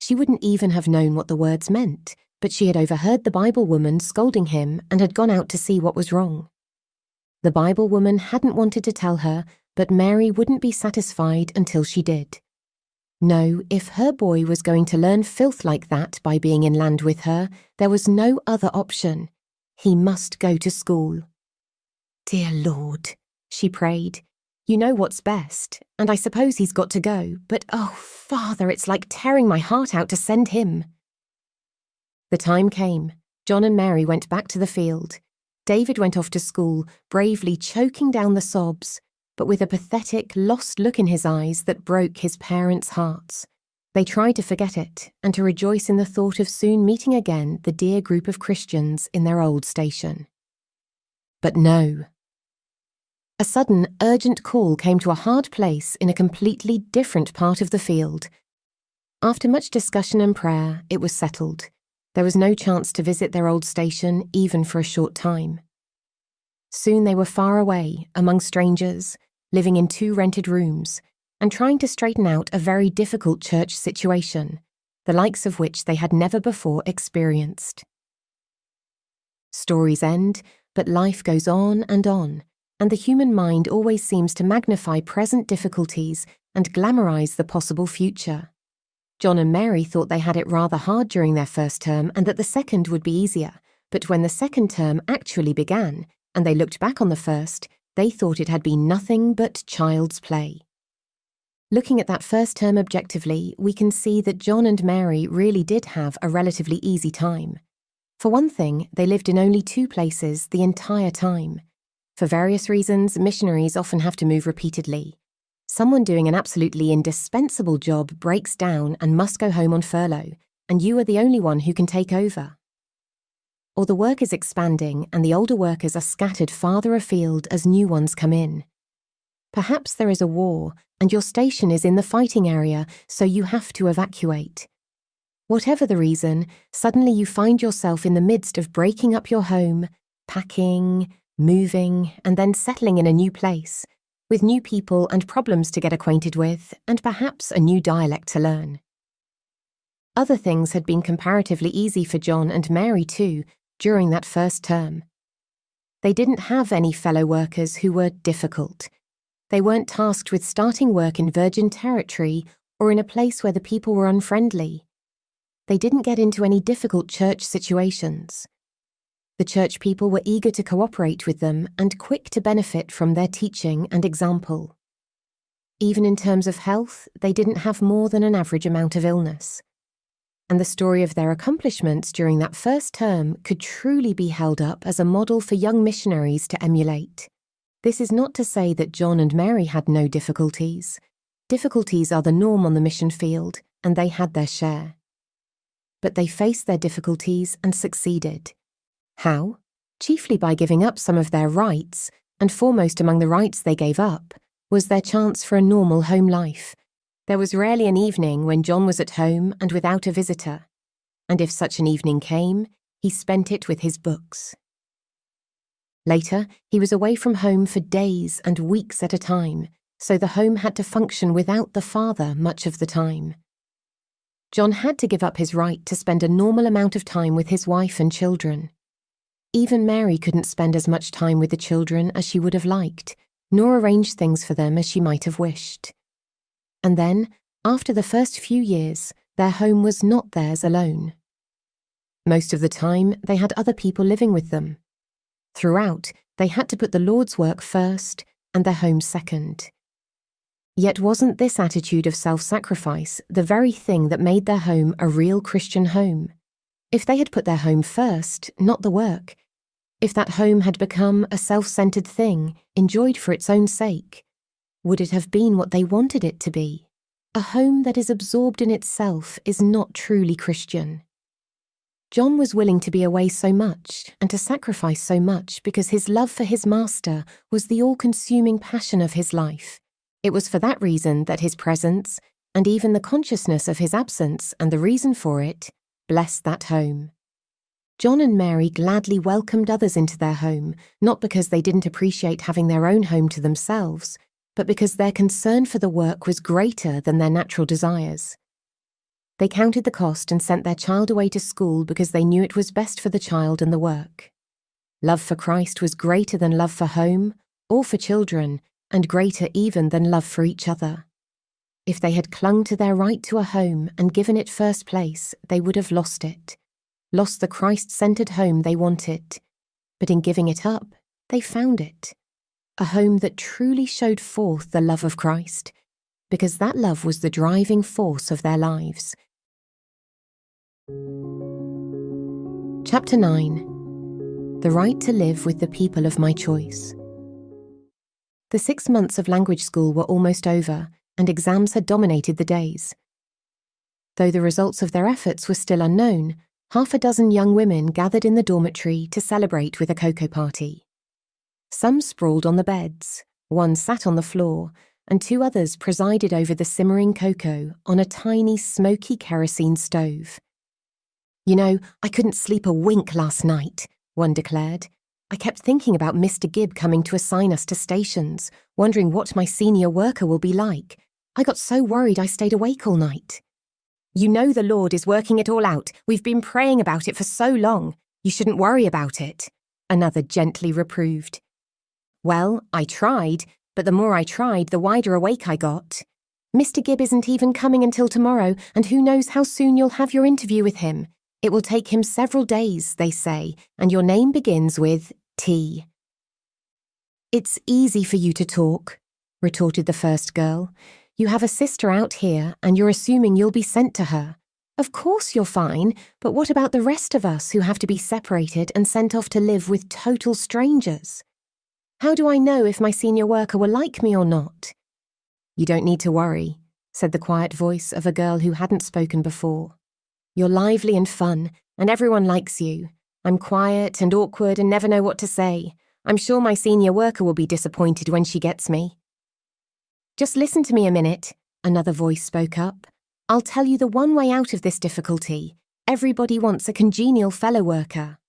She wouldn't even have known what the words meant, but she had overheard the Bible woman scolding him and had gone out to see what was wrong. The Bible woman hadn't wanted to tell her, but Mary wouldn't be satisfied until she did. No, if her boy was going to learn filth like that by being in land with her, there was no other option. He must go to school. "Dear Lord," she prayed, "you know what's best, and I suppose he's got to go, but oh, Father, it's like tearing my heart out to send him." The time came. John and Mary went back to the field. David went off to school, bravely choking down the sobs, but with a pathetic, lost look in his eyes that broke his parents' hearts. They tried to forget it and to rejoice in the thought of soon meeting again the dear group of Christians in their old station. But no. A sudden, urgent call came to a hard place in a completely different part of the field. After much discussion and prayer, it was settled. There was no chance to visit their old station, even for a short time. Soon they were far away, among strangers, living in 2 rented rooms, and trying to straighten out a very difficult church situation, the likes of which they had never before experienced. Stories end, but life goes on, and the human mind always seems to magnify present difficulties and glamorize the possible future. John and Mary thought they had it rather hard during their first term and that the second would be easier, but when the second term actually began, and they looked back on the first, they thought it had been nothing but child's play. Looking at that first term objectively, we can see that John and Mary really did have a relatively easy time. For one thing, they lived in only 2 places the entire time. For various reasons, missionaries often have to move repeatedly. Someone doing an absolutely indispensable job breaks down and must go home on furlough, and you are the only one who can take over. Or the work is expanding and the older workers are scattered farther afield as new ones come in. Perhaps there is a war and your station is in the fighting area, so you have to evacuate. Whatever the reason, suddenly you find yourself in the midst of breaking up your home, packing, moving, and then settling in a new place, with new people and problems to get acquainted with, and perhaps a new dialect to learn. Other things had been comparatively easy for John and Mary too, during that first term. They didn't have any fellow workers who were difficult. They weren't tasked with starting work in virgin territory or in a place where the people were unfriendly. They didn't get into any difficult church situations. The church people were eager to cooperate with them and quick to benefit from their teaching and example. Even in terms of health, they didn't have more than an average amount of illness. And the story of their accomplishments during that first term could truly be held up as a model for young missionaries to emulate. This is not to say that John and Mary had no difficulties. Difficulties are the norm on the mission field, and they had their share. But they faced their difficulties and succeeded. How? Chiefly by giving up some of their rights, and foremost among the rights they gave up was their chance for a normal home life. There was rarely an evening when John was at home and without a visitor, and if such an evening came, he spent it with his books. Later, he was away from home for days and weeks at a time, so the home had to function without the father much of the time. John had to give up his right to spend a normal amount of time with his wife and children. Even Mary couldn't spend as much time with the children as she would have liked, nor arrange things for them as she might have wished. And then, after the first few years, their home was not theirs alone. Most of the time, they had other people living with them. Throughout, they had to put the Lord's work first and their home second. Yet wasn't this attitude of self-sacrifice the very thing that made their home a real Christian home? If they had put their home first, not the work, if that home had become a self-centered thing, enjoyed for its own sake, would it have been what they wanted it to be? A home that is absorbed in itself is not truly Christian. John was willing to be away so much and to sacrifice so much because his love for his master was the all-consuming passion of his life. It was for that reason that his presence, and even the consciousness of his absence and the reason for it, blessed that home. John and Mary gladly welcomed others into their home, not because they didn't appreciate having their own home to themselves, but because their concern for the work was greater than their natural desires. They counted the cost and sent their child away to school because they knew it was best for the child and the work. Love for Christ was greater than love for home or for children, and greater even than love for each other. If they had clung to their right to a home and given it first place, they would have lost it, lost the Christ-centered home they wanted. But in giving it up, they found it, a home that truly showed forth the love of Christ, because that love was the driving force of their lives. Chapter 9. The Right to Live with the People of My Choice. The 6 months of language school were almost over, and exams had dominated the days. Though the results of their efforts were still unknown, 6 young women gathered in the dormitory to celebrate with a cocoa party. Some sprawled on the beds, one sat on the floor, and 2 others presided over the simmering cocoa on a tiny smoky kerosene stove. "You know, I couldn't sleep a wink last night," one declared. "I kept thinking about Mr. Gibb coming to assign us to stations, wondering what my senior worker will be like. I got so worried I stayed awake all night." "You know the Lord is working it all out. We've been praying about it for so long. You shouldn't worry about it," another gently reproved. "Well, I tried, but the more I tried, the wider awake I got. Mr. Gibb isn't even coming until tomorrow, and who knows how soon you'll have your interview with him. It will take him several days, they say, and your name begins with T." "It's easy for you to talk," retorted the first girl. "You have a sister out here, and you're assuming you'll be sent to her. Of course you're fine, but what about the rest of us who have to be separated and sent off to live with total strangers? How do I know if my senior worker will like me or not?" "You don't need to worry," said the quiet voice of a girl who hadn't spoken before. "You're lively and fun, and everyone likes you. I'm quiet and awkward and never know what to say. I'm sure my senior worker will be disappointed when she gets me." "Just listen to me a minute," another voice spoke up. "I'll tell you the one way out of this difficulty. Everybody wants a congenial fellow worker."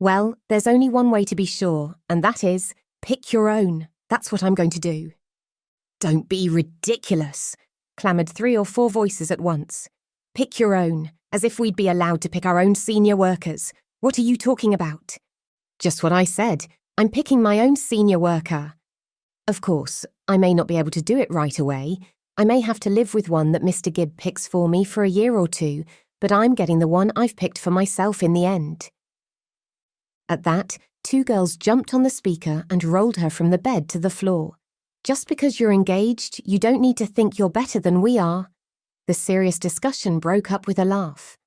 "Well, there's only one way to be sure, and that is, pick your own. That's what I'm going to do." "Don't be ridiculous," clamoured 3 or 4 voices at once. "Pick your own, as if we'd be allowed to pick our own senior workers. What are you talking about?" "Just what I said. I'm picking my own senior worker. Of course, I may not be able to do it right away. I may have to live with one that Mr. Gibb picks for me for a year or 2, but I'm getting the one I've picked for myself in the end." At that, 2 girls jumped on the speaker and rolled her from the bed to the floor. "Just because you're engaged, you don't need to think you're better than we are." The serious discussion broke up with a laugh.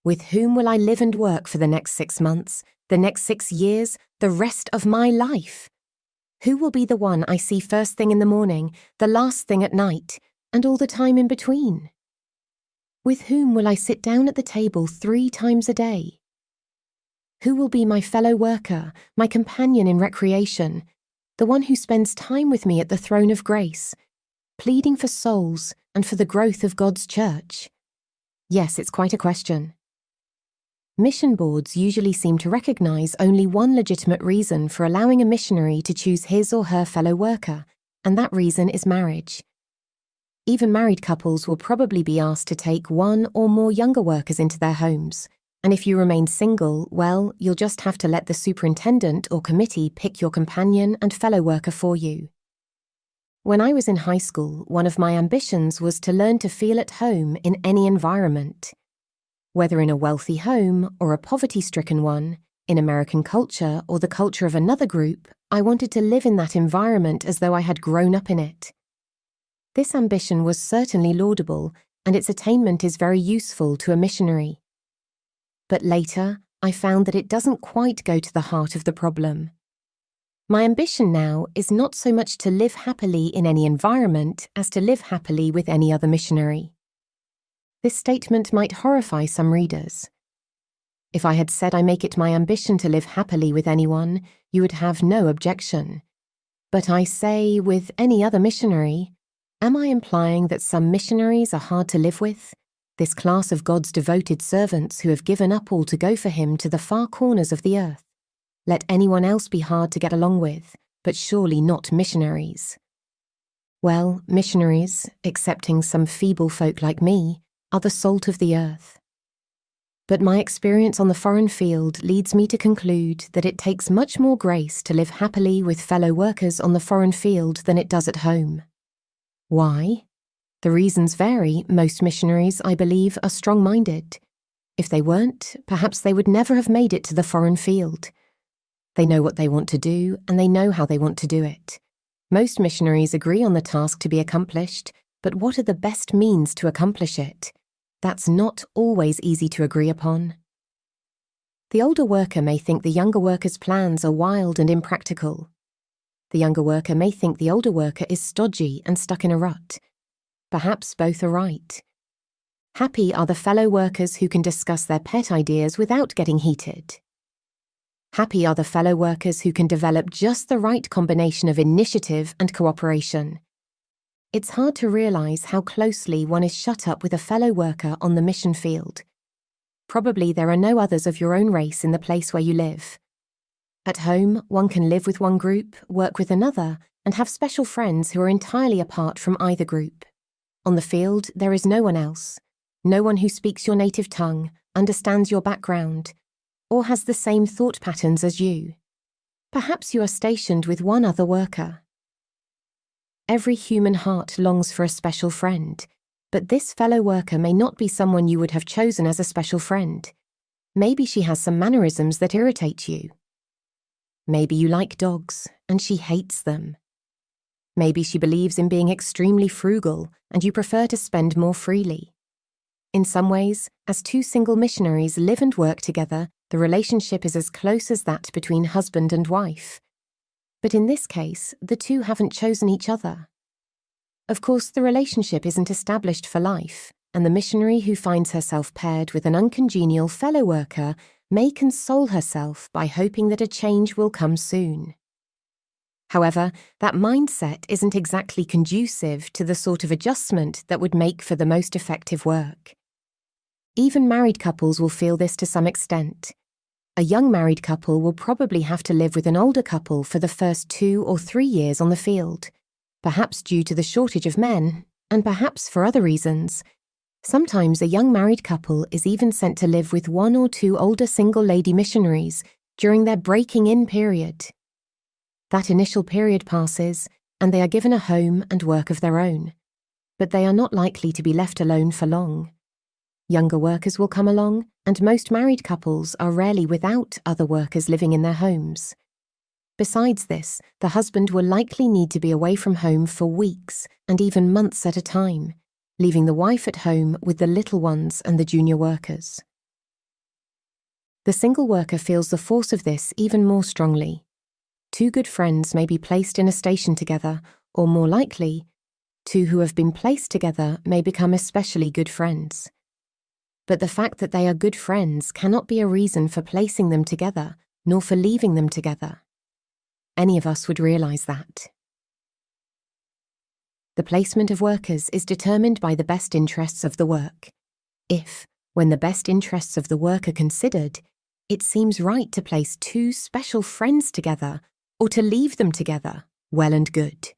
"With whom will I live and work for the next 6 months, the next 6 years, the rest of my life? Who will be the one I see first thing in the morning, the last thing at night, and all the time in between? With whom will I sit down at the table 3 times a day? Who will be my fellow worker, my companion in recreation, the one who spends time with me at the throne of grace, pleading for souls and for the growth of God's church? Yes, it's quite a question. Mission boards usually seem to recognize only one legitimate reason for allowing a missionary to choose his or her fellow worker, and that reason is marriage. Even married couples will probably be asked to take 1 or more younger workers into their homes, and if you remain single, well, you'll just have to let the superintendent or committee pick your companion and fellow worker for you. When I was in high school, one of my ambitions was to learn to feel at home in any environment. Whether in a wealthy home or a poverty-stricken one, in American culture or the culture of another group, I wanted to live in that environment as though I had grown up in it. This ambition was certainly laudable, and its attainment is very useful to a missionary. But later, I found that it doesn't quite go to the heart of the problem. My ambition now is not so much to live happily in any environment as to live happily with any other missionary. This statement might horrify some readers. If I had said I make it my ambition to live happily with anyone, you would have no objection. But I say with any other missionary, am I implying that some missionaries are hard to live with? This class of God's devoted servants who have given up all to go for him to the far corners of the earth. Let anyone else be hard to get along with, but surely not missionaries. Well, missionaries, excepting some feeble folk like me, are the salt of the earth. But my experience on the foreign field leads me to conclude that it takes much more grace to live happily with fellow workers on the foreign field than it does at home. Why? The reasons vary. Most missionaries, I believe, are strong-minded. If they weren't, perhaps they would never have made it to the foreign field. They know what they want to do, and they know how they want to do it. Most missionaries agree on the task to be accomplished, but what are the best means to accomplish it? That's not always easy to agree upon. The older worker may think the younger worker's plans are wild and impractical. The younger worker may think the older worker is stodgy and stuck in a rut. Perhaps both are right. Happy are the fellow workers who can discuss their pet ideas without getting heated. Happy are the fellow workers who can develop just the right combination of initiative and cooperation. It's hard to realize how closely one is shut up with a fellow worker on the mission field. Probably there are no others of your own race in the place where you live. At home, one can live with one group, work with another, and have special friends who are entirely apart from either group. On the field, there is no one else. No one who speaks your native tongue, understands your background, or has the same thought patterns as you. Perhaps you are stationed with one other worker. Every human heart longs for a special friend, but this fellow worker may not be someone you would have chosen as a special friend. Maybe she has some mannerisms that irritate you. Maybe you like dogs, and she hates them. Maybe she believes in being extremely frugal, and you prefer to spend more freely. In some ways, as two single missionaries live and work together, the relationship is as close as that between husband and wife. But in this case, the two haven't chosen each other. Of course, the relationship isn't established for life, and the missionary who finds herself paired with an uncongenial fellow worker may console herself by hoping that a change will come soon. However, that mindset isn't exactly conducive to the sort of adjustment that would make for the most effective work. Even married couples will feel this to some extent. A young married couple will probably have to live with an older couple for the first 2 or 3 years on the field, perhaps due to the shortage of men, and perhaps for other reasons. Sometimes a young married couple is even sent to live with 1 or 2 older single lady missionaries during their breaking-in period. That initial period passes, and they are given a home and work of their own, but they are not likely to be left alone for long. Younger workers will come along, and most married couples are rarely without other workers living in their homes. Besides this, the husband will likely need to be away from home for weeks and even months at a time, leaving the wife at home with the little ones and the junior workers. The single worker feels the force of this even more strongly. 2 good friends may be placed in a station together, or more likely, 2 who have been placed together may become especially good friends. But the fact that they are good friends cannot be a reason for placing them together, nor for leaving them together. Any of us would realize that. The placement of workers is determined by the best interests of the work. If, when the best interests of the work are considered, it seems right to place 2 special friends together, or to leave them together, well and good.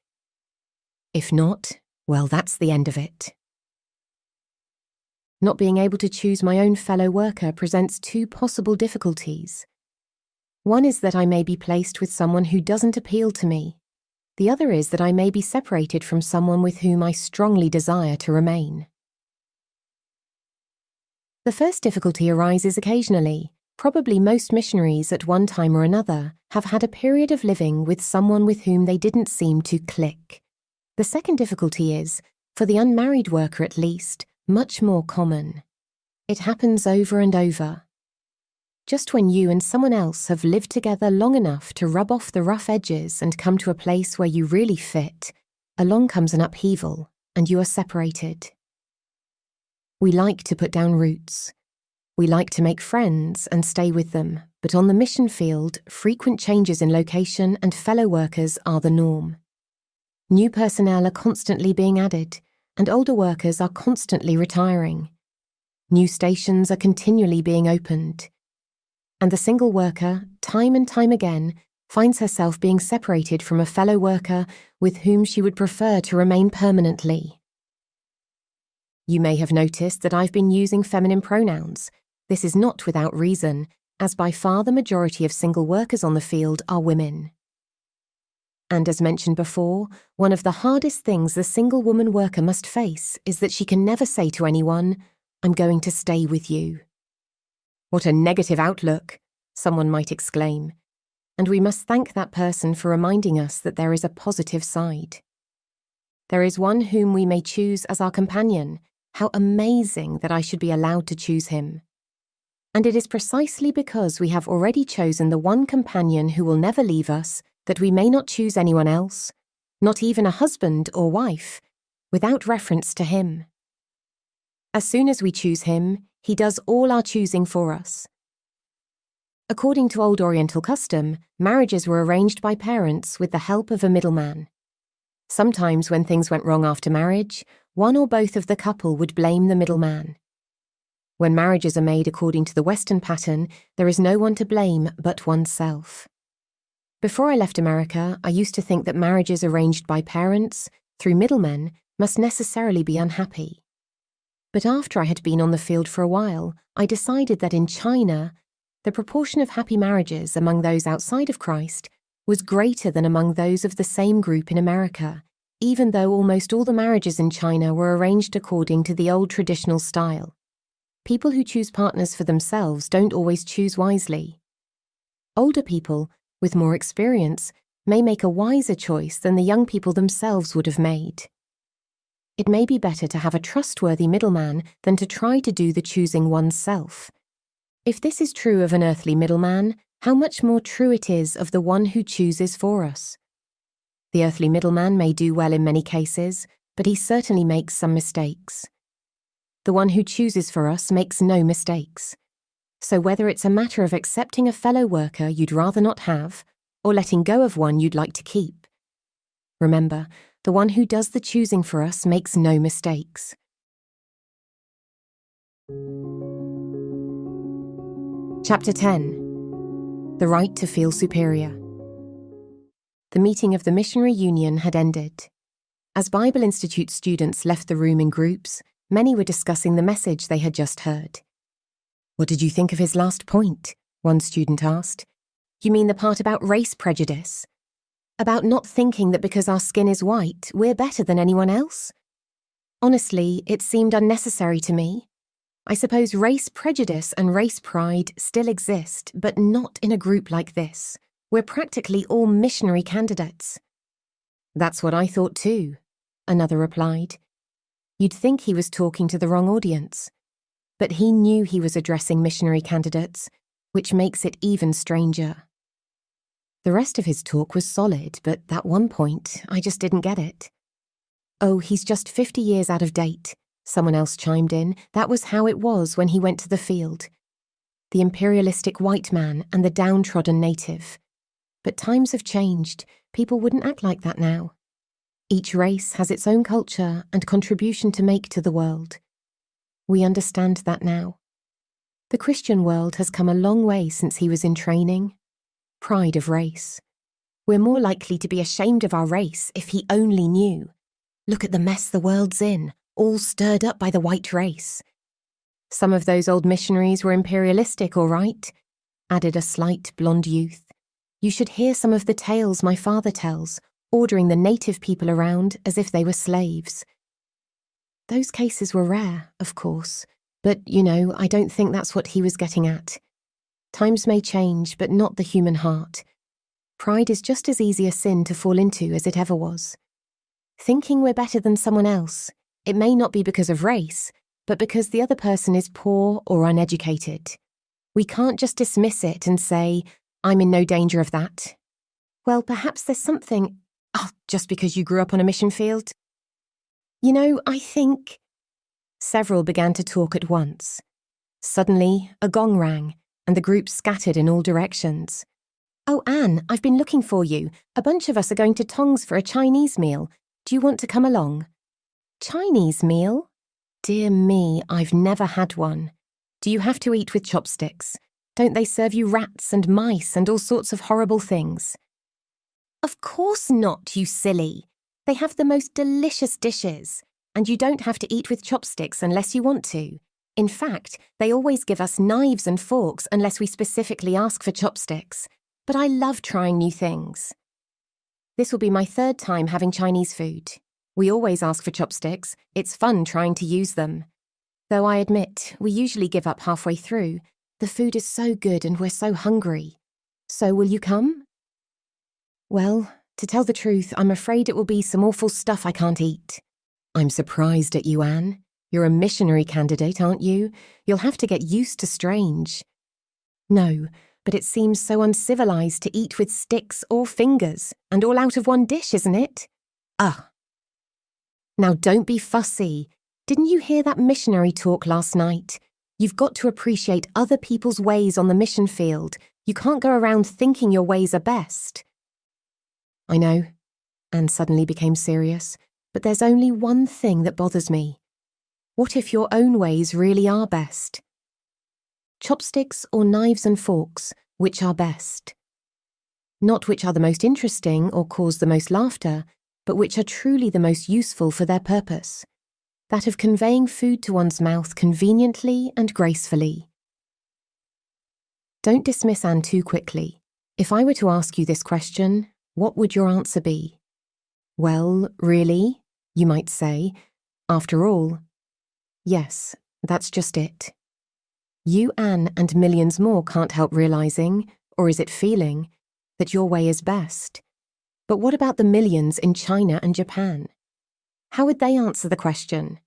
If not, well, that's the end of it. Not being able to choose my own fellow worker presents 2 possible difficulties. One is that I may be placed with someone who doesn't appeal to me. The other is that I may be separated from someone with whom I strongly desire to remain. The first difficulty arises occasionally. Probably most missionaries at one time or another have had a period of living with someone with whom they didn't seem to click. The second difficulty is, for the unmarried worker at least, much more common. It happens over and over. Just when you and someone else have lived together long enough to rub off the rough edges and come to a place where you really fit, along comes an upheaval and you are separated. We like to put down roots. We like to make friends and stay with them, but on the mission field, frequent changes in location and fellow workers are the norm. New personnel are constantly being added, and older workers are constantly retiring. New stations are continually being opened. And the single worker, time and time again, finds herself being separated from a fellow worker with whom she would prefer to remain permanently. You may have noticed that I've been using feminine pronouns. This is not without reason, as by far the majority of single workers on the field are women. And as mentioned before, one of the hardest things the single woman worker must face is that she can never say to anyone, "I'm going to stay with you." What a negative outlook, someone might exclaim, and we must thank that person for reminding us that there is a positive side. There is one whom we may choose as our companion. How amazing that I should be allowed to choose him. And it is precisely because we have already chosen the one companion who will never leave us that we may not choose anyone else, not even a husband or wife, without reference to him. As soon as we choose him, he does all our choosing for us. According to old Oriental custom, marriages were arranged by parents with the help of a middleman. Sometimes when things went wrong after marriage, one or both of the couple would blame the middleman. When marriages are made according to the Western pattern, there is no one to blame but oneself. Before I left America, I used to think that marriages arranged by parents, through middlemen, must necessarily be unhappy. But after I had been on the field for a while, I decided that in China, the proportion of happy marriages among those outside of Christ was greater than among those of the same group in America, even though almost all the marriages in China were arranged according to the old traditional style. People who choose partners for themselves don't always choose wisely. Older people, with more experience, may make a wiser choice than the young people themselves would have made. It may be better to have a trustworthy middleman than to try to do the choosing oneself. If this is true of an earthly middleman, how much more true it is of the one who chooses for us. The earthly middleman may do well in many cases, but he certainly makes some mistakes. The one who chooses for us makes no mistakes. So whether it's a matter of accepting a fellow worker you'd rather not have, or letting go of one you'd like to keep, remember, the one who does the choosing for us makes no mistakes. Chapter 10. The Right to Feel Superior. The meeting of the Missionary Union had ended. As Bible Institute students left the room in groups, many were discussing the message they had just heard. "What did you think of his last point?" one student asked. "You mean the part about race prejudice? About not thinking that because our skin is white, we're better than anyone else? Honestly, it seemed unnecessary to me. I suppose race prejudice and race pride still exist, but not in a group like this. We're practically all missionary candidates." "That's what I thought too," another replied. You'd think he was talking to the wrong audience. But he knew he was addressing missionary candidates, which makes it even stranger. The rest of his talk was solid, but that one point, I just didn't get it. "Oh, he's just 50 years out of date," someone else chimed in. "That was how it was when he went to the field. The imperialistic white man and the downtrodden native. But times have changed. People wouldn't act like that now. Each race has its own culture and contribution to make to the world. We understand that now. The Christian world has come a long way since he was in training. Pride of race. We're more likely to be ashamed of our race if he only knew. Look at the mess the world's in, all stirred up by the white race. Some of those old missionaries were imperialistic, all right," added a slight blonde youth. "You should hear some of the tales my father tells, ordering the native people around as if they were slaves." Those cases were rare, of course, but, I don't think that's what he was getting at. Times may change, but not the human heart. Pride is just as easy a sin to fall into as it ever was. Thinking we're better than someone else, it may not be because of race, but because the other person is poor or uneducated. We can't just dismiss it and say, I'm in no danger of that. Well, perhaps there's something, just because you grew up on a mission field? I think... Several began to talk at once. Suddenly, a gong rang, and the group scattered in all directions. Oh, Anne, I've been looking for you. A bunch of us are going to Tong's for a Chinese meal. Do you want to come along? Chinese meal? Dear me, I've never had one. Do you have to eat with chopsticks? Don't they serve you rats and mice and all sorts of horrible things? Of course not, you silly. They have the most delicious dishes, and you don't have to eat with chopsticks unless you want to. In fact, they always give us knives and forks unless we specifically ask for chopsticks. But I love trying new things. This will be my 3rd time having Chinese food. We always ask for chopsticks. It's fun trying to use them. Though I admit, we usually give up halfway through. The food is so good and we're so hungry. So will you come? Well, to tell the truth, I'm afraid it will be some awful stuff I can't eat. I'm surprised at you, Anne. You're a missionary candidate, aren't you? You'll have to get used to strange. No, but it seems so uncivilized to eat with sticks or fingers, and all out of one dish, isn't it? Now don't be fussy. Didn't you hear that missionary talk last night? You've got to appreciate other people's ways on the mission field. You can't go around thinking your ways are best. I know. Anne suddenly became serious. But there's only one thing that bothers me. What if your own ways really are best? Chopsticks or knives and forks, which are best? Not which are the most interesting or cause the most laughter, but which are truly the most useful for their purpose. That of conveying food to one's mouth conveniently and gracefully. Don't dismiss Anne too quickly. If I were to ask you this question, what would your answer be? Well, really? You might say. After all, yes, that's just it. You, Anne, and millions more can't help realizing, or is it feeling, that your way is best. But what about the millions in China and Japan? How would they answer the question?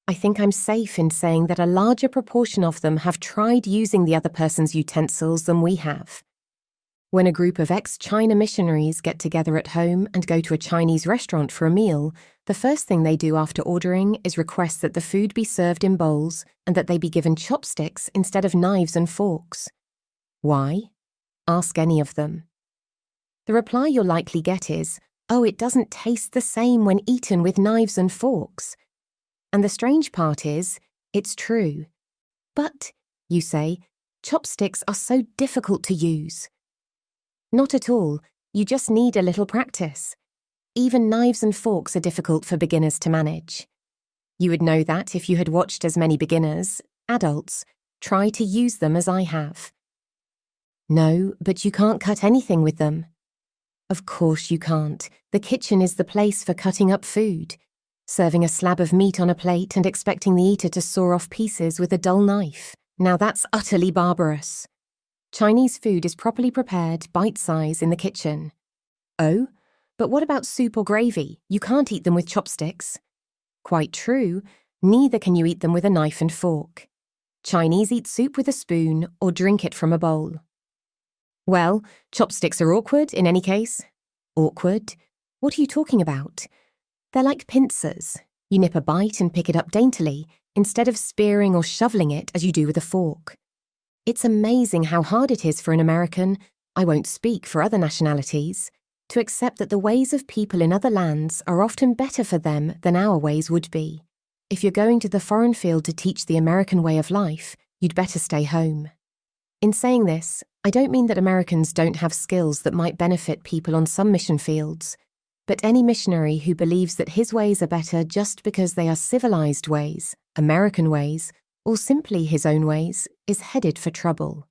I think I'm safe in saying that a larger proportion of them have tried using the other person's utensils than we have. When a group of ex-China missionaries get together at home and go to a Chinese restaurant for a meal, the first thing they do after ordering is request that the food be served in bowls and that they be given chopsticks instead of knives and forks. Why? Ask any of them. The reply you'll likely get is, oh, it doesn't taste the same when eaten with knives and forks. And the strange part is, it's true. But, you say, chopsticks are so difficult to use. Not at all, you just need a little practice. Even knives and forks are difficult for beginners to manage. You would know that if you had watched as many beginners, adults, try to use them as I have. No, but you can't cut anything with them. Of course you can't. The kitchen is the place for cutting up food, serving a slab of meat on a plate and expecting the eater to saw off pieces with a dull knife. Now that's utterly barbarous. Chinese food is properly prepared, bite-size, in the kitchen. Oh, but what about soup or gravy? You can't eat them with chopsticks. Quite true. Neither can you eat them with a knife and fork. Chinese eat soup with a spoon or drink it from a bowl. Well, chopsticks are awkward in any case. Awkward? What are you talking about? They're like pincers. You nip a bite and pick it up daintily, instead of spearing or shoveling it as you do with a fork. It's amazing how hard it is for an American, I won't speak for other nationalities, to accept that the ways of people in other lands are often better for them than our ways would be. If you're going to the foreign field to teach the American way of life, you'd better stay home. In saying this, I don't mean that Americans don't have skills that might benefit people on some mission fields, but any missionary who believes that his ways are better just because they are civilized ways, American ways, or simply his own ways, is headed for trouble.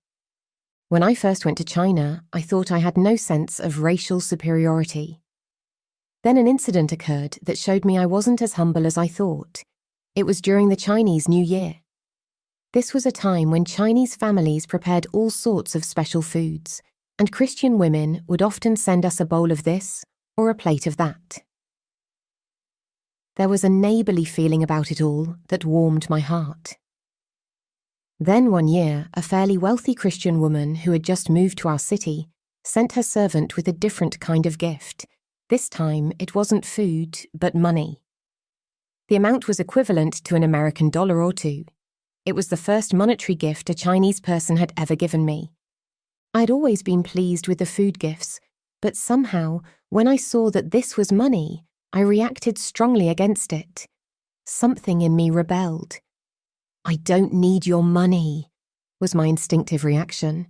When I first went to China, I thought I had no sense of racial superiority. Then an incident occurred that showed me I wasn't as humble as I thought. It was during the Chinese New Year. This was a time when Chinese families prepared all sorts of special foods, and Christian women would often send us a bowl of this or a plate of that. There was a neighbourly feeling about it all that warmed my heart. Then one year, a fairly wealthy Christian woman who had just moved to our city sent her servant with a different kind of gift. This time, it wasn't food, but money. The amount was equivalent to an American dollar or two. It was the first monetary gift a Chinese person had ever given me. I'd always been pleased with the food gifts, but somehow, when I saw that this was money, I reacted strongly against it. Something in me rebelled. "I don't need your money," was my instinctive reaction.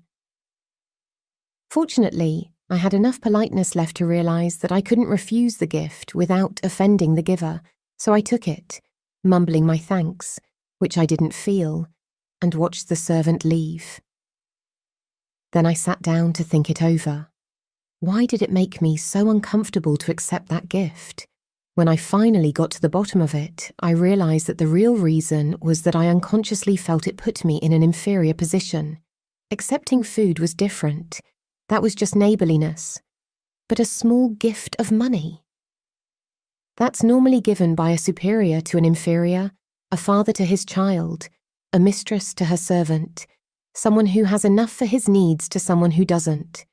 Fortunately, I had enough politeness left to realize that I couldn't refuse the gift without offending the giver, so I took it, mumbling my thanks, which I didn't feel, and watched the servant leave. Then I sat down to think it over. Why did it make me so uncomfortable to accept that gift? When I finally got to the bottom of it, I realized that the real reason was that I unconsciously felt it put me in an inferior position. Accepting food was different. That was just neighbourliness. But a small gift of money? That's normally given by a superior to an inferior, a father to his child, a mistress to her servant, someone who has enough for his needs to someone who doesn't.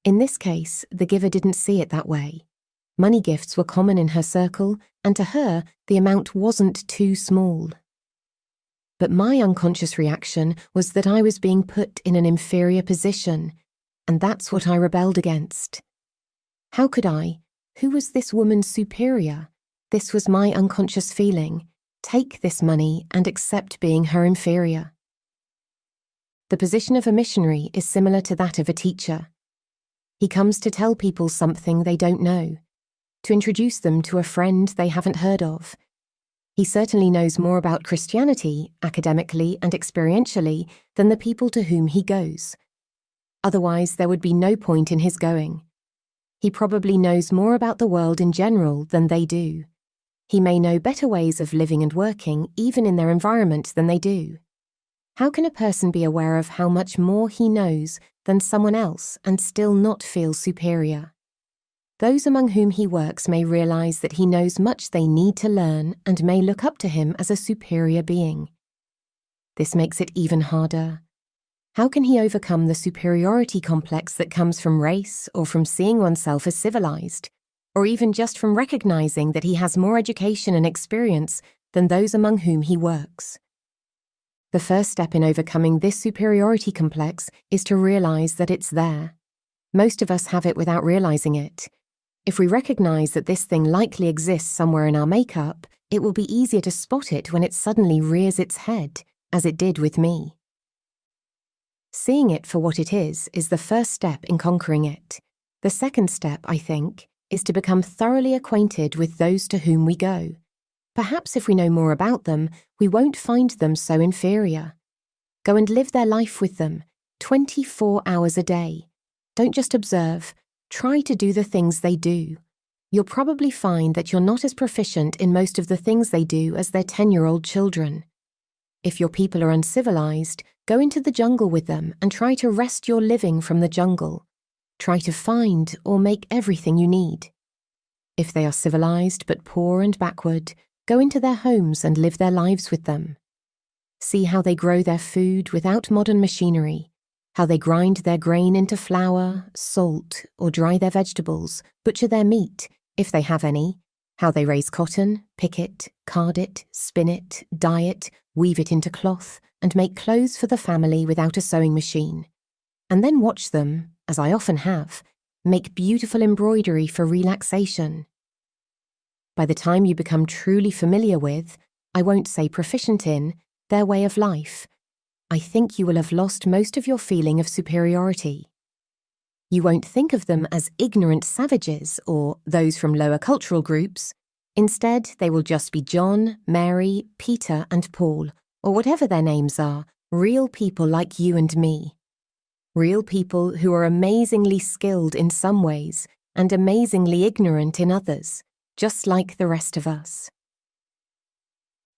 In this case, the giver didn't see it that way. Money gifts were common in her circle, and to her, the amount wasn't too small. But my unconscious reaction was that I was being put in an inferior position, and that's what I rebelled against. How could I? Who was this woman's superior? This was my unconscious feeling. Take this money and accept being her inferior. The position of a missionary is similar to that of a teacher. He comes to tell people something they don't know, to introduce them to a friend they haven't heard of. He certainly knows more about Christianity, academically and experientially, than the people to whom he goes. Otherwise, there would be no point in his going. He probably knows more about the world in general than they do. He may know better ways of living and working, even in their environment, than they do. How can a person be aware of how much more he knows than someone else and still not feel superior? Those among whom he works may realize that he knows much they need to learn and may look up to him as a superior being. This makes it even harder. How can he overcome the superiority complex that comes from race or from seeing oneself as civilized, or even just from recognizing that he has more education and experience than those among whom he works? The first step in overcoming this superiority complex is to realize that it's there. Most of us have it without realizing it. If we recognize that this thing likely exists somewhere in our makeup, it will be easier to spot it when it suddenly rears its head, as it did with me. Seeing it for what it is the first step in conquering it. The second step, I think, is to become thoroughly acquainted with those to whom we go. Perhaps if we know more about them, we won't find them so inferior. Go and live their life with them, 24 hours a day. Don't just observe. Try to do the things they do. You'll probably find that you're not as proficient in most of the things they do as their 10-year-old children. If your people are uncivilized, go into the jungle with them and try to wrest your living from the jungle. Try to find or make everything you need. If they are civilized but poor and backward, go into their homes and live their lives with them. See how they grow their food without modern machinery, how they grind their grain into flour, salt, or dry their vegetables, butcher their meat, if they have any, how they raise cotton, pick it, card it, spin it, dye it, weave it into cloth, and make clothes for the family without a sewing machine. And then watch them, as I often have, make beautiful embroidery for relaxation. By the time you become truly familiar with, I won't say proficient in, their way of life, I think you will have lost most of your feeling of superiority. You won't think of them as ignorant savages or those from lower cultural groups. Instead, they will just be John, Mary, Peter, and Paul, or whatever their names are, real people like you and me. Real people who are amazingly skilled in some ways and amazingly ignorant in others, just like the rest of us.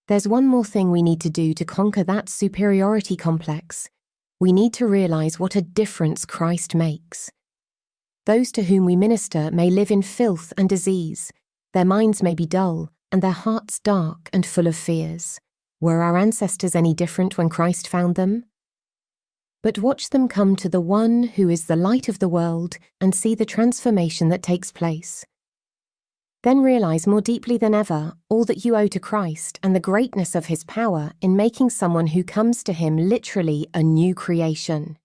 There's one more thing we need to do to conquer that superiority complex. We need to realize what a difference Christ makes. Those to whom we minister may live in filth and disease. Their minds may be dull, and their hearts dark and full of fears. Were our ancestors any different when Christ found them? But watch them come to the one who is the light of the world and see the transformation that takes place. Then realize more deeply than ever all that you owe to Christ and the greatness of his power in making someone who comes to him literally a new creation.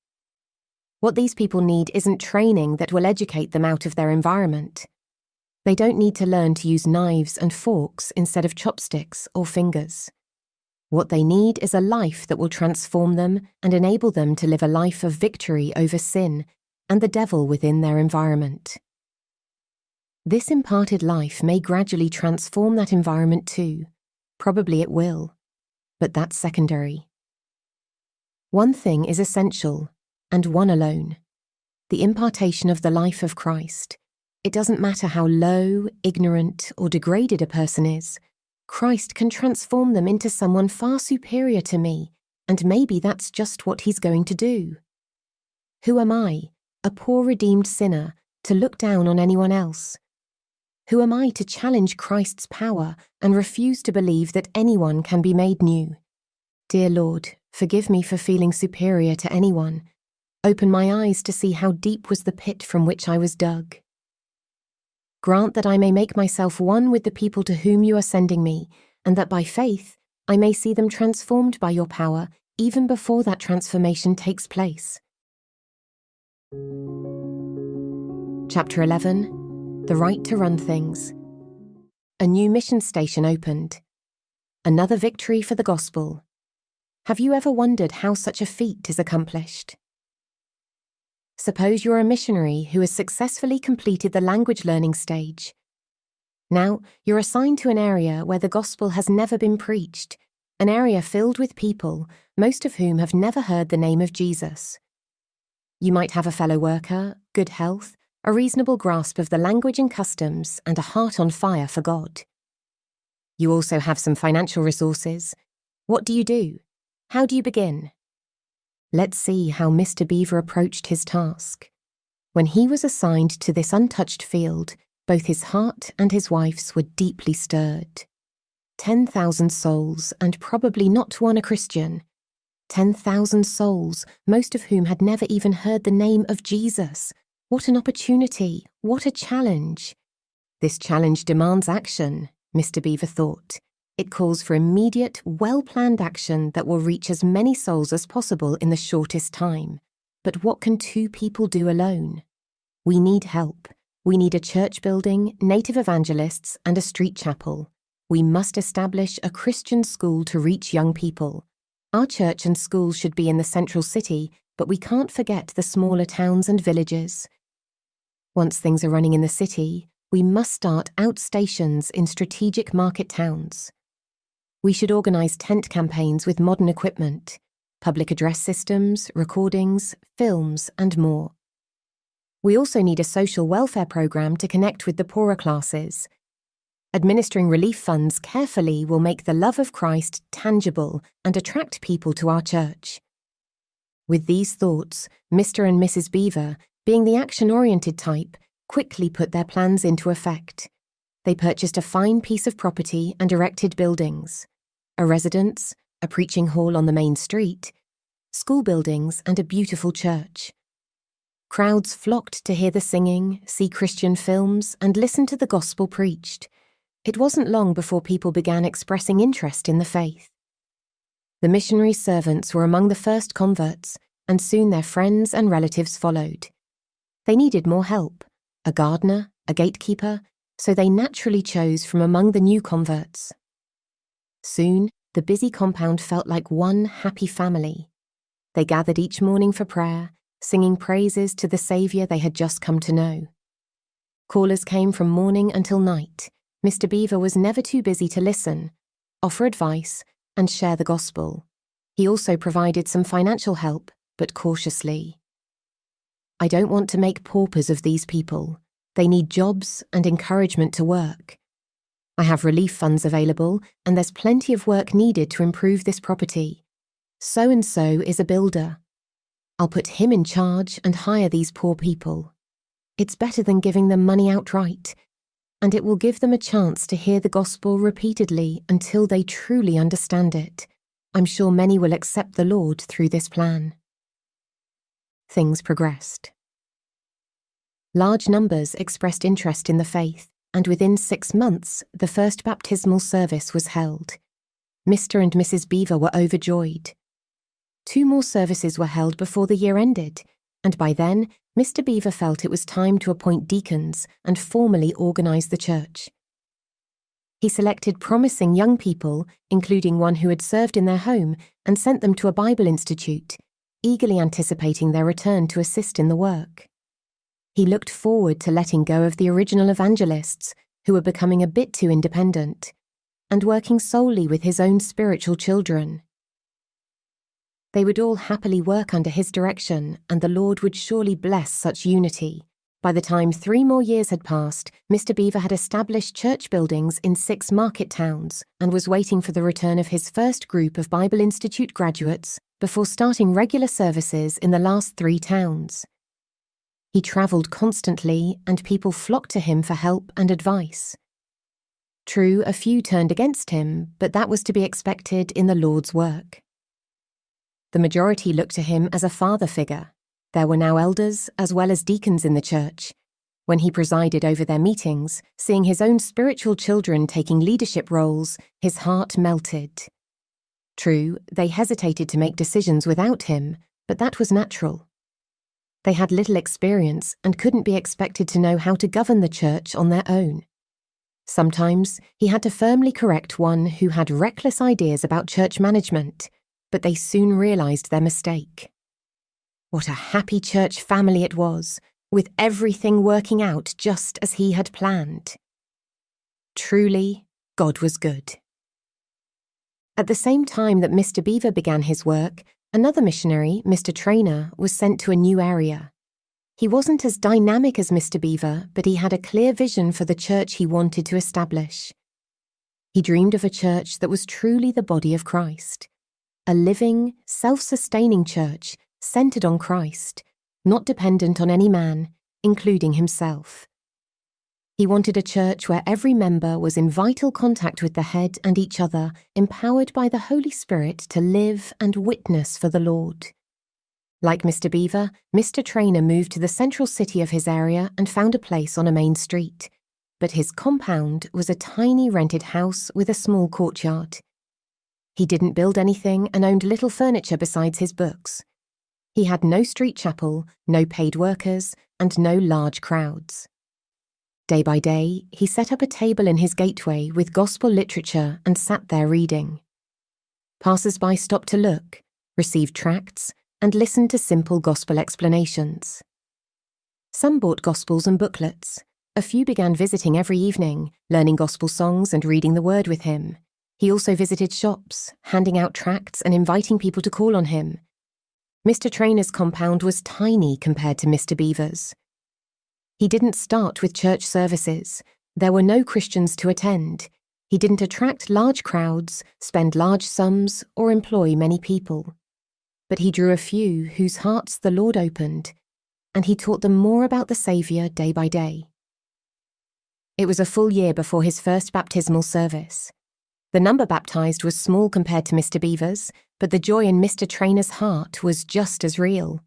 What these people need isn't training that will educate them out of their environment. They don't need to learn to use knives and forks instead of chopsticks or fingers. What they need is a life that will transform them and enable them to live a life of victory over sin and the devil within their environment. This imparted life may gradually transform that environment too. Probably it will, but that's secondary. One thing is essential, and one alone: the impartation of the life of Christ. It doesn't matter how low, ignorant, or degraded a person is. Christ can transform them into someone far superior to me, and maybe that's just what he's going to do. Who am I, a poor redeemed sinner, to look down on anyone else? Who am I to challenge Christ's power and refuse to believe that anyone can be made new? Dear Lord, forgive me for feeling superior to anyone. Open my eyes to see how deep was the pit from which I was dug. Grant that I may make myself one with the people to whom you are sending me, and that by faith I may see them transformed by your power even before that transformation takes place. Chapter 11. The Right to Run Things. A new mission station opened. Another victory for the gospel. Have you ever wondered how such a feat is accomplished? Suppose you're a missionary who has successfully completed the language learning stage. Now, you're assigned to an area where the gospel has never been preached, an area filled with people, most of whom have never heard the name of Jesus. You might have a fellow worker, good health, a reasonable grasp of the language and customs, and a heart on fire for God. You also have some financial resources. What do you do? How do you begin? Let's see how Mr. Beaver approached his task. When he was assigned to this untouched field, both his heart and his wife's were deeply stirred. 10,000 souls, and probably not one a Christian. 10,000 souls, most of whom had never even heard the name of Jesus. What an opportunity! What a challenge! This challenge demands action, Mr. Beaver thought. It calls for immediate, well-planned action that will reach as many souls as possible in the shortest time. But what can two people do alone? We need help. We need a church building, native evangelists, and a street chapel. We must establish a Christian school to reach young people. Our church and school should be in the central city, but we can't forget the smaller towns and villages. Once things are running in the city, we must start outstations in strategic market towns. We should organise tent campaigns with modern equipment, public address systems, recordings, films, and more. We also need a social welfare programme to connect with the poorer classes. Administering relief funds carefully will make the love of Christ tangible and attract people to our church. With these thoughts, Mr. and Mrs. Beaver, being the action-oriented type, quickly put their plans into effect. They purchased a fine piece of property and erected buildings: a residence, a preaching hall on the main street, school buildings, and a beautiful church. Crowds flocked to hear the singing, see Christian films, and listen to the gospel preached. It wasn't long before people began expressing interest in the faith. The missionary servants were among the first converts, and soon their friends and relatives followed. They needed more help: a gardener, a gatekeeper, so they naturally chose from among the new converts. Soon, the busy compound felt like one happy family. They gathered each morning for prayer, singing praises to the Saviour they had just come to know. Callers came from morning until night. Mr. Beaver was never too busy to listen, offer advice, and share the gospel. He also provided some financial help, but cautiously. I don't want to make paupers of these people. They need jobs and encouragement to work. I have relief funds available, and there's plenty of work needed to improve this property. So-and-so is a builder. I'll put him in charge and hire these poor people. It's better than giving them money outright. and it will give them a chance to hear the gospel repeatedly until they truly understand it. I'm sure many will accept the Lord through this plan. Things progressed. Large numbers expressed interest in the faith, and within 6 months, the first baptismal service was held. Mr. and Mrs. Beaver were overjoyed. 2 more services were held before the year ended, and by then, Mr. Beaver felt it was time to appoint deacons and formally organise the church. He selected promising young people, including one who had served in their home, and sent them to a Bible institute, eagerly anticipating their return to assist in the work. He looked forward to letting go of the original evangelists, who were becoming a bit too independent, and working solely with his own spiritual children. They would all happily work under his direction, and the Lord would surely bless such unity. By the time 3 more years had passed, Mr. Beaver had established church buildings in 6 market towns and was waiting for the return of his first group of Bible Institute graduates before starting regular services in the last 3 towns. He travelled constantly, and people flocked to him for help and advice. True, a few turned against him, but that was to be expected in the Lord's work. The majority looked to him as a father figure. There were now elders as well as deacons in the church. When he presided over their meetings, seeing his own spiritual children taking leadership roles, his heart melted. True, they hesitated to make decisions without him, but that was natural. They had little experience and couldn't be expected to know how to govern the church on their own. Sometimes he had to firmly correct one who had reckless ideas about church management, but they soon realised their mistake. What a happy church family it was, with everything working out just as he had planned. Truly, God was good. At the same time that Mr. Beaver began his work, another missionary, Mr. Trainer, was sent to a new area. He wasn't as dynamic as Mr. Beaver, but he had a clear vision for the church he wanted to establish. He dreamed of a church that was truly the body of Christ. A living, self-sustaining church centered on Christ, not dependent on any man, including himself. He wanted a church where every member was in vital contact with the head and each other, empowered by the Holy Spirit to live and witness for the Lord. Like Mr. Beaver, Mr. Trainer moved to the central city of his area and found a place on a main street. But his compound was a tiny rented house with a small courtyard. He didn't build anything and owned little furniture besides his books. He had no street chapel, no paid workers, and no large crowds. Day by day, he set up a table in his gateway with gospel literature and sat there reading. Passers-by stopped to look, received tracts, and listened to simple gospel explanations. Some bought gospels and booklets. A few began visiting every evening, learning gospel songs and reading the word with him. He also visited shops, handing out tracts and inviting people to call on him. Mr. Trainer's compound was tiny compared to Mr. Beaver's. He didn't start with church services. There were no Christians to attend. He didn't attract large crowds, spend large sums, or employ many people. But he drew a few whose hearts the Lord opened, and he taught them more about the Saviour day by day. It was a full year before his first baptismal service. The number baptised was small compared to Mr. Beaver's, but the joy in Mr. Trainer's heart was just as real.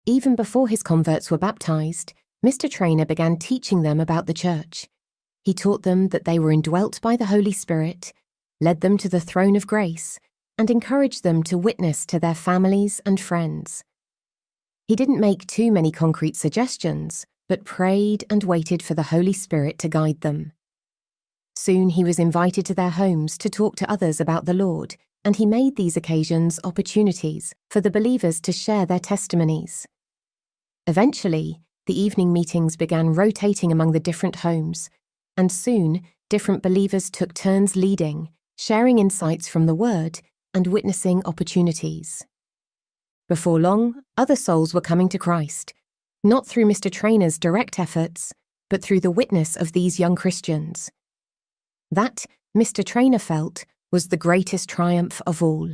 Even before his converts were baptised, Mr. Trainer began teaching them about the church. He taught them that they were indwelt by the Holy Spirit, led them to the throne of grace, and encouraged them to witness to their families and friends. He didn't make too many concrete suggestions, but prayed and waited for the Holy Spirit to guide them. Soon he was invited to their homes to talk to others about the Lord, and he made these occasions opportunities for the believers to share their testimonies. Eventually, the evening meetings began rotating among the different homes, and soon different believers took turns leading, sharing insights from the Word, and witnessing opportunities. Before long, other souls were coming to Christ, not through Mr. Trainer's direct efforts, but through the witness of these young Christians. That, Mr. Trainer felt, was the greatest triumph of all.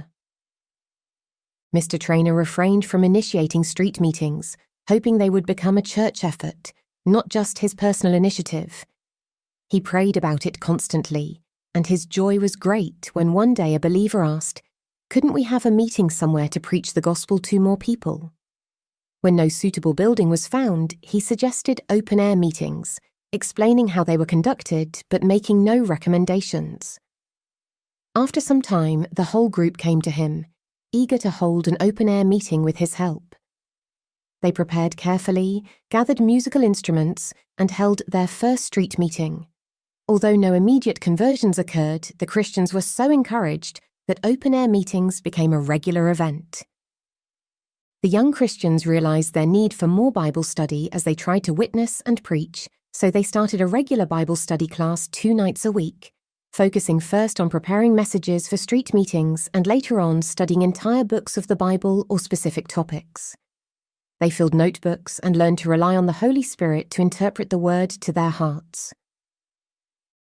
Mr. Trainer refrained from initiating street meetings, hoping they would become a church effort, not just his personal initiative. He prayed about it constantly, and his joy was great when one day a believer asked, "Couldn't we have a meeting somewhere to preach the gospel to more people?" When no suitable building was found, he suggested open-air meetings, explaining how they were conducted but making no recommendations. After some time, the whole group came to him, eager to hold an open-air meeting with his help. They prepared carefully, gathered musical instruments, and held their first street meeting. Although no immediate conversions occurred, the Christians were so encouraged that open-air meetings became a regular event. The young Christians realized their need for more Bible study as they tried to witness and preach, so they started a regular Bible study class 2 nights a week, focusing first on preparing messages for street meetings and later on studying entire books of the Bible or specific topics. They filled notebooks and learned to rely on the Holy Spirit to interpret the Word to their hearts.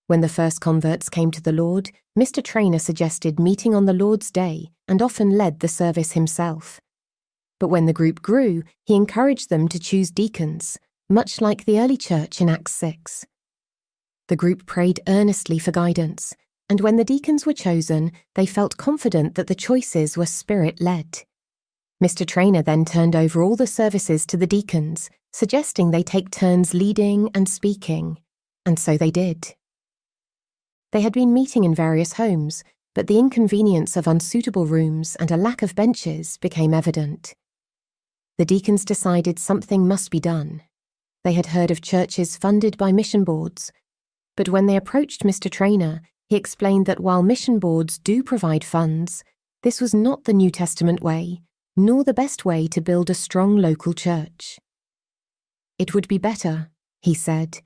When the first converts came to the Lord, Mr. Trainer suggested meeting on the Lord's Day and often led the service himself. But when the group grew, he encouraged them to choose deacons, much like the early church in Acts 6. The group prayed earnestly for guidance, and when the deacons were chosen, they felt confident that the choices were Spirit-led. Mr. Trainer then turned over all the services to the deacons, suggesting they take turns leading and speaking, and so they did. They had been meeting in various homes, but the inconvenience of unsuitable rooms and a lack of benches became evident. The deacons decided something must be done. They had heard of churches funded by mission boards, but when they approached Mr. Trainer, he explained that while mission boards do provide funds, this was not the New Testament way, nor the best way to build a strong local church. "It would be better," he said,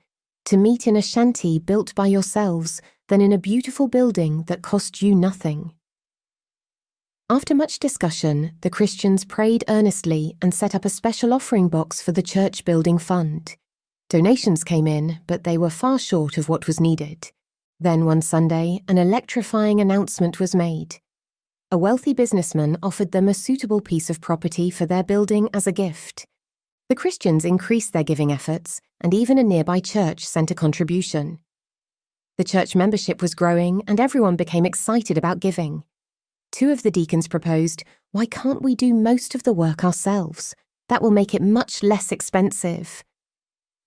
"to meet in a shanty built by yourselves than in a beautiful building that cost you nothing." After much discussion, the Christians prayed earnestly and set up a special offering box for the church building fund. Donations came in, but they were far short of what was needed. Then one Sunday, an electrifying announcement was made. A wealthy businessman offered them a suitable piece of property for their building as a gift. The Christians increased their giving efforts, and even a nearby church sent a contribution. The church membership was growing, and everyone became excited about giving. 2 of the deacons proposed, "Why can't we do most of the work ourselves? That will make it much less expensive."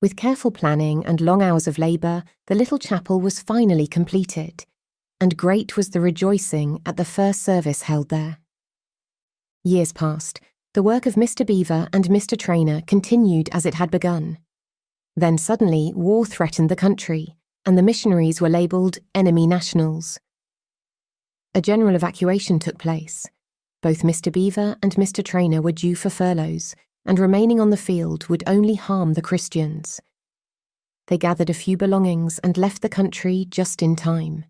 With careful planning and long hours of labour, the little chapel was finally completed, and great was the rejoicing at the first service held there. Years passed. The work of Mr. Beaver and Mr. Trainer continued as it had begun. Then suddenly war threatened the country, and the missionaries were labelled enemy nationals. A general evacuation took place. Both Mr. Beaver and Mr. Trainer were due for furloughs, and remaining on the field would only harm the Christians. They gathered a few belongings and left the country just in time.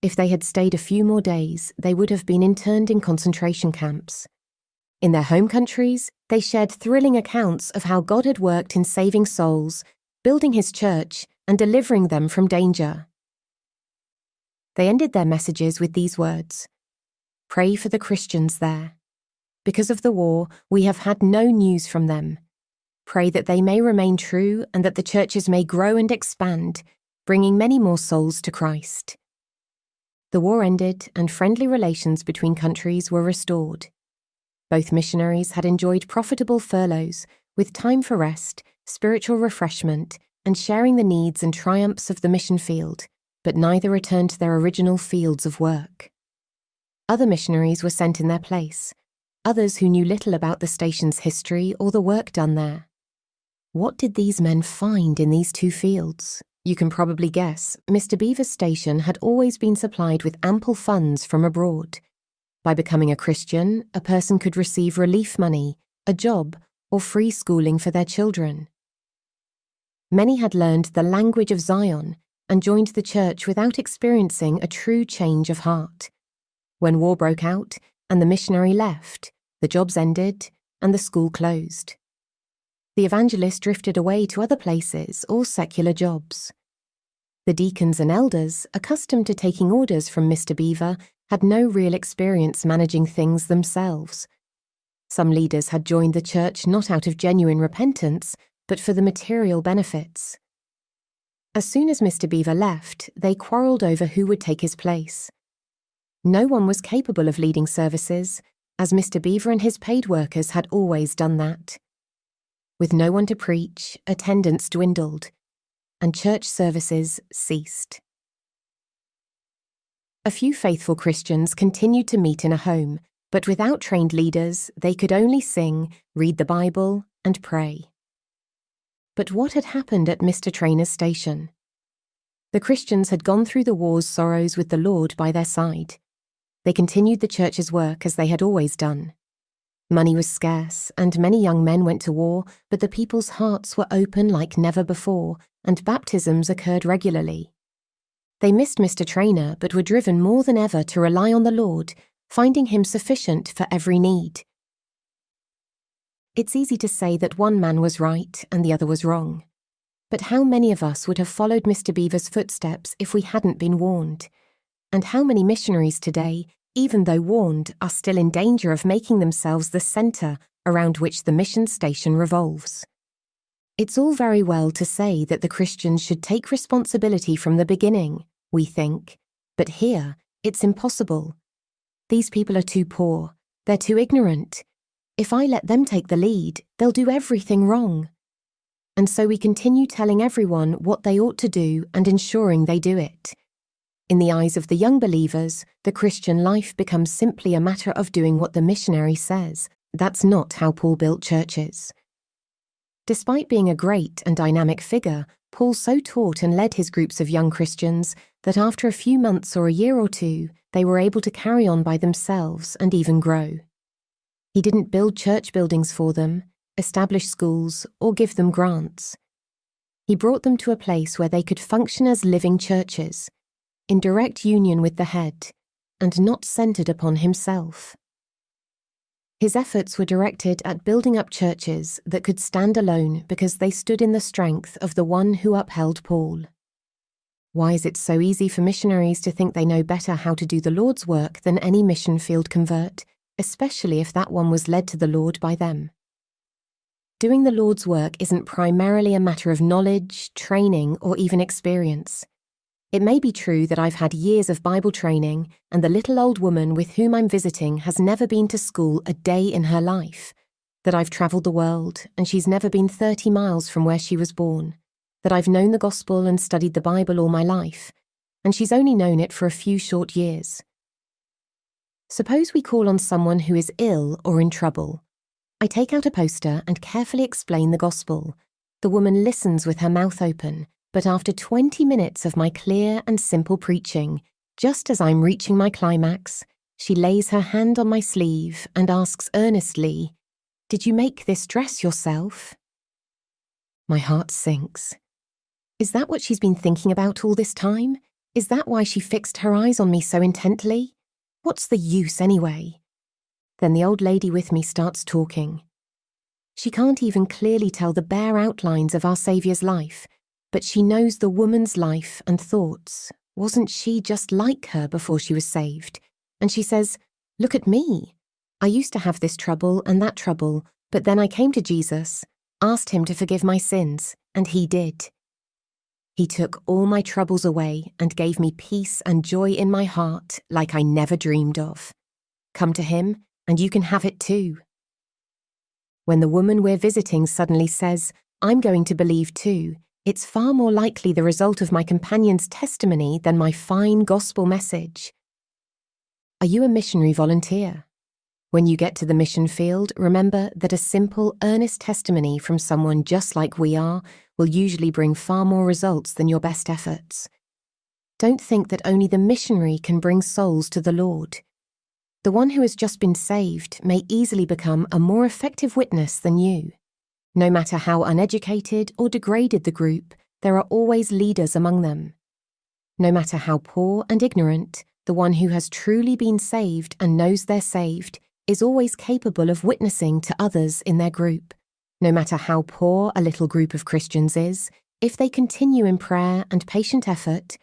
If they had stayed a few more days, they would have been interned in concentration camps. In their home countries, they shared thrilling accounts of how God had worked in saving souls, building his church, and delivering them from danger. They ended their messages with these words: "Pray for the Christians there. Because of the war, we have had no news from them. Pray that they may remain true and that the churches may grow and expand, bringing many more souls to Christ." The war ended and friendly relations between countries were restored. Both missionaries had enjoyed profitable furloughs, with time for rest, spiritual refreshment, and sharing the needs and triumphs of the mission field, but neither returned to their original fields of work. Other missionaries were sent in their place, others who knew little about the station's history or the work done there. What did these men find in these 2 fields? You can probably guess. Mr. Beaver's station had always been supplied with ample funds from abroad. By becoming a Christian, a person could receive relief money, a job, or free schooling for their children. Many had learned the language of Zion and joined the church without experiencing a true change of heart. When war broke out and the missionary left, the jobs ended and the school closed. The evangelist drifted away to other places or secular jobs. The deacons and elders, accustomed to taking orders from Mr. Beaver, had no real experience managing things themselves. Some leaders had joined the church not out of genuine repentance, but for the material benefits. As soon as Mr. Beaver left, they quarrelled over who would take his place. No one was capable of leading services, as Mr. Beaver and his paid workers had always done that. With no one to preach, attendance dwindled, and church services ceased. A few faithful Christians continued to meet in a home, but without trained leaders, they could only sing, read the Bible, and pray. But what had happened at Mr. Trainor's station? The Christians had gone through the war's sorrows with the Lord by their side. They continued the church's work as they had always done. Money was scarce, and many young men went to war, but the people's hearts were open like never before, and baptisms occurred regularly. They missed Mr. Trainor, but were driven more than ever to rely on the Lord, finding him sufficient for every need. It's easy to say that one man was right and the other was wrong. But how many of us would have followed Mr. Beaver's footsteps if we hadn't been warned? And how many missionaries today, even though warned, are still in danger of making themselves the centre around which the mission station revolves? It's all very well to say that the Christians should take responsibility from the beginning, we think, but here it's impossible. These people are too poor, they're too ignorant. If I let them take the lead, they'll do everything wrong. And so we continue telling everyone what they ought to do and ensuring they do it. In the eyes of the young believers, the Christian life becomes simply a matter of doing what the missionary says. That's not how Paul built churches. Despite being a great and dynamic figure, Paul so taught and led his groups of young Christians that after a few months or a year or two, they were able to carry on by themselves and even grow. He didn't build church buildings for them, establish schools, or give them grants. He brought them to a place where they could function as living churches, in direct union with the head, and not centered upon himself. His efforts were directed at building up churches that could stand alone because they stood in the strength of the one who upheld Paul. Why is it so easy for missionaries to think they know better how to do the Lord's work than any mission field convert, especially if that one was led to the Lord by them? Doing the Lord's work isn't primarily a matter of knowledge, training, or even experience. It may be true that I've had years of Bible training and the little old woman with whom I'm visiting has never been to school a day in her life, that I've travelled the world and she's never been 30 miles from where she was born, that I've known the gospel and studied the Bible all my life, and she's only known it for a few short years. Suppose we call on someone who is ill or in trouble. I take out a poster and carefully explain the gospel. The woman listens with her mouth open, but after 20 minutes of my clear and simple preaching, just as I'm reaching my climax, she lays her hand on my sleeve and asks earnestly, "Did you make this dress yourself?" My heart sinks. Is that what she's been thinking about all this time? Is that why she fixed her eyes on me so intently? What's the use anyway? Then the old lady with me starts talking. She can't even clearly tell the bare outlines of our Saviour's life, but she knows the woman's life and thoughts. Wasn't she just like her before she was saved? And she says, "Look at me. I used to have this trouble and that trouble, but then I came to Jesus, asked him to forgive my sins, and he did. He took all my troubles away and gave me peace and joy in my heart like I never dreamed of. Come to him, and you can have it too." When the woman we're visiting suddenly says, "I'm going to believe too," it's far more likely the result of my companion's testimony than my fine gospel message. Are you a missionary volunteer? When you get to the mission field, remember that a simple, earnest testimony from someone just like we are will usually bring far more results than your best efforts. Don't think that only the missionary can bring souls to the Lord. The one who has just been saved may easily become a more effective witness than you. No matter how uneducated or degraded the group, there are always leaders among them. No matter how poor and ignorant, the one who has truly been saved and knows they're saved is always capable of witnessing to others in their group. No matter how poor a little group of Christians is, if they continue in prayer and patient effort,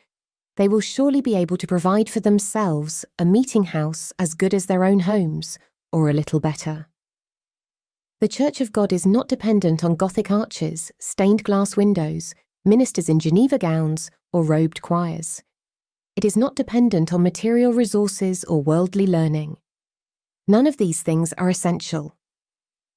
they will surely be able to provide for themselves a meeting house as good as their own homes, or a little better. The Church of God is not dependent on Gothic arches, stained glass windows, ministers in Geneva gowns, or robed choirs. It is not dependent on material resources or worldly learning. None of these things are essential.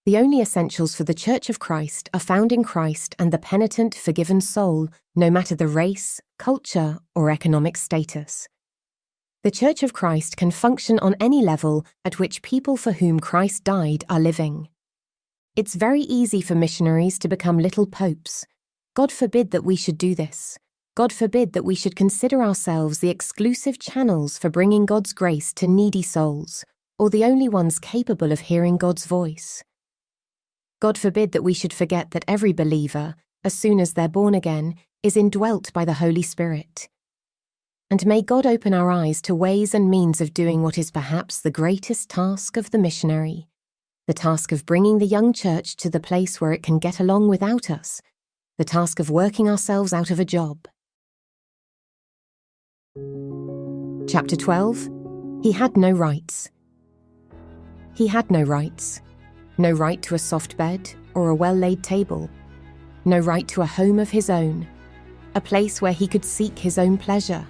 The only essentials for the Church of Christ are found in Christ and the penitent, forgiven soul, no matter the race, culture, or economic status. The Church of Christ can function on any level at which people for whom Christ died are living. It's very easy for missionaries to become little popes. God forbid that we should do this. God forbid that we should consider ourselves the exclusive channels for bringing God's grace to needy souls, or the only ones capable of hearing God's voice. God forbid that we should forget that every believer, as soon as they're born again, is indwelt by the Holy Spirit. And may God open our eyes to ways and means of doing what is perhaps the greatest task of the missionary, the task of bringing the young church to the place where it can get along without us, the task of working ourselves out of a job. Chapter 12. He had no rights. He had no rights. No right to a soft bed or a well-laid table. No right to a home of his own, a place where he could seek his own pleasure.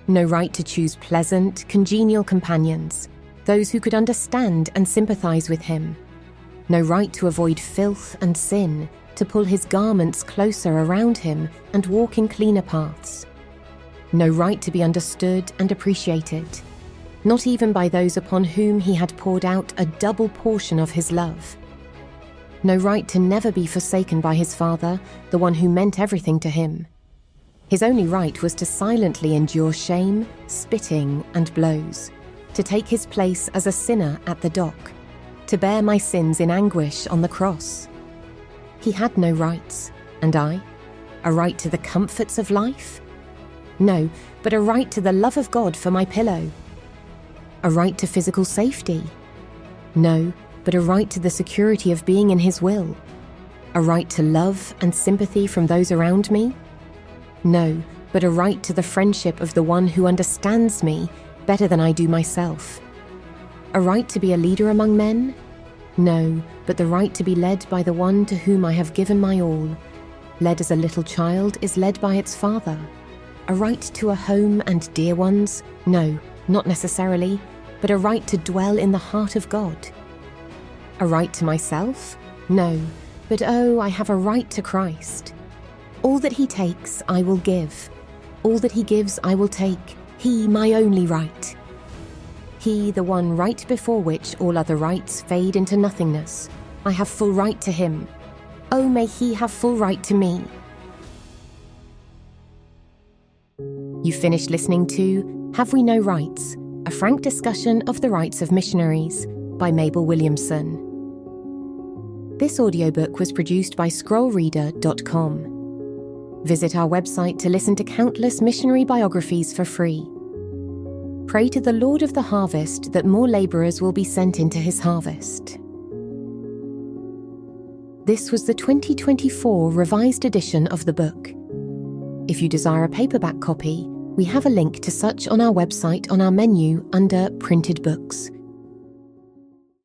No right to choose pleasant, congenial companions, those who could understand and sympathize with him. No right to avoid filth and sin, to pull his garments closer around him and walk in cleaner paths. No right to be understood and appreciated, not even by those upon whom he had poured out a double portion of his love. No right to never be forsaken by his Father, the one who meant everything to him. His only right was to silently endure shame, spitting, and blows, to take his place as a sinner at the dock, to bear my sins in anguish on the cross. He had no rights, and I? A right to the comforts of life? No, but a right to the love of God for my pillow. A right to physical safety? No, but a right to the security of being in his will. A right to love and sympathy from those around me? No, but a right to the friendship of the one who understands me better than I do myself. A right to be a leader among men? No, but the right to be led by the one to whom I have given my all. Led as a little child is led by its father. A right to a home and dear ones? No, not necessarily, but a right to dwell in the heart of God. A right to myself? No, but oh, I have a right to Christ. All that he takes, I will give. All that he gives, I will take. He, my only right. He, the one right before which all other rights fade into nothingness. I have full right to him. Oh, may he have full right to me. You finished listening to Have We No Rights? A frank discussion of the rights of missionaries by Mabel Williamson. This audiobook was produced by scrollreader.com. Visit our website to listen to countless missionary biographies for free. Pray to the Lord of the harvest that more labourers will be sent into his harvest. This was the 2024 revised edition of the book. If you desire a paperback copy, we have a link to such on our website on our menu under Printed Books.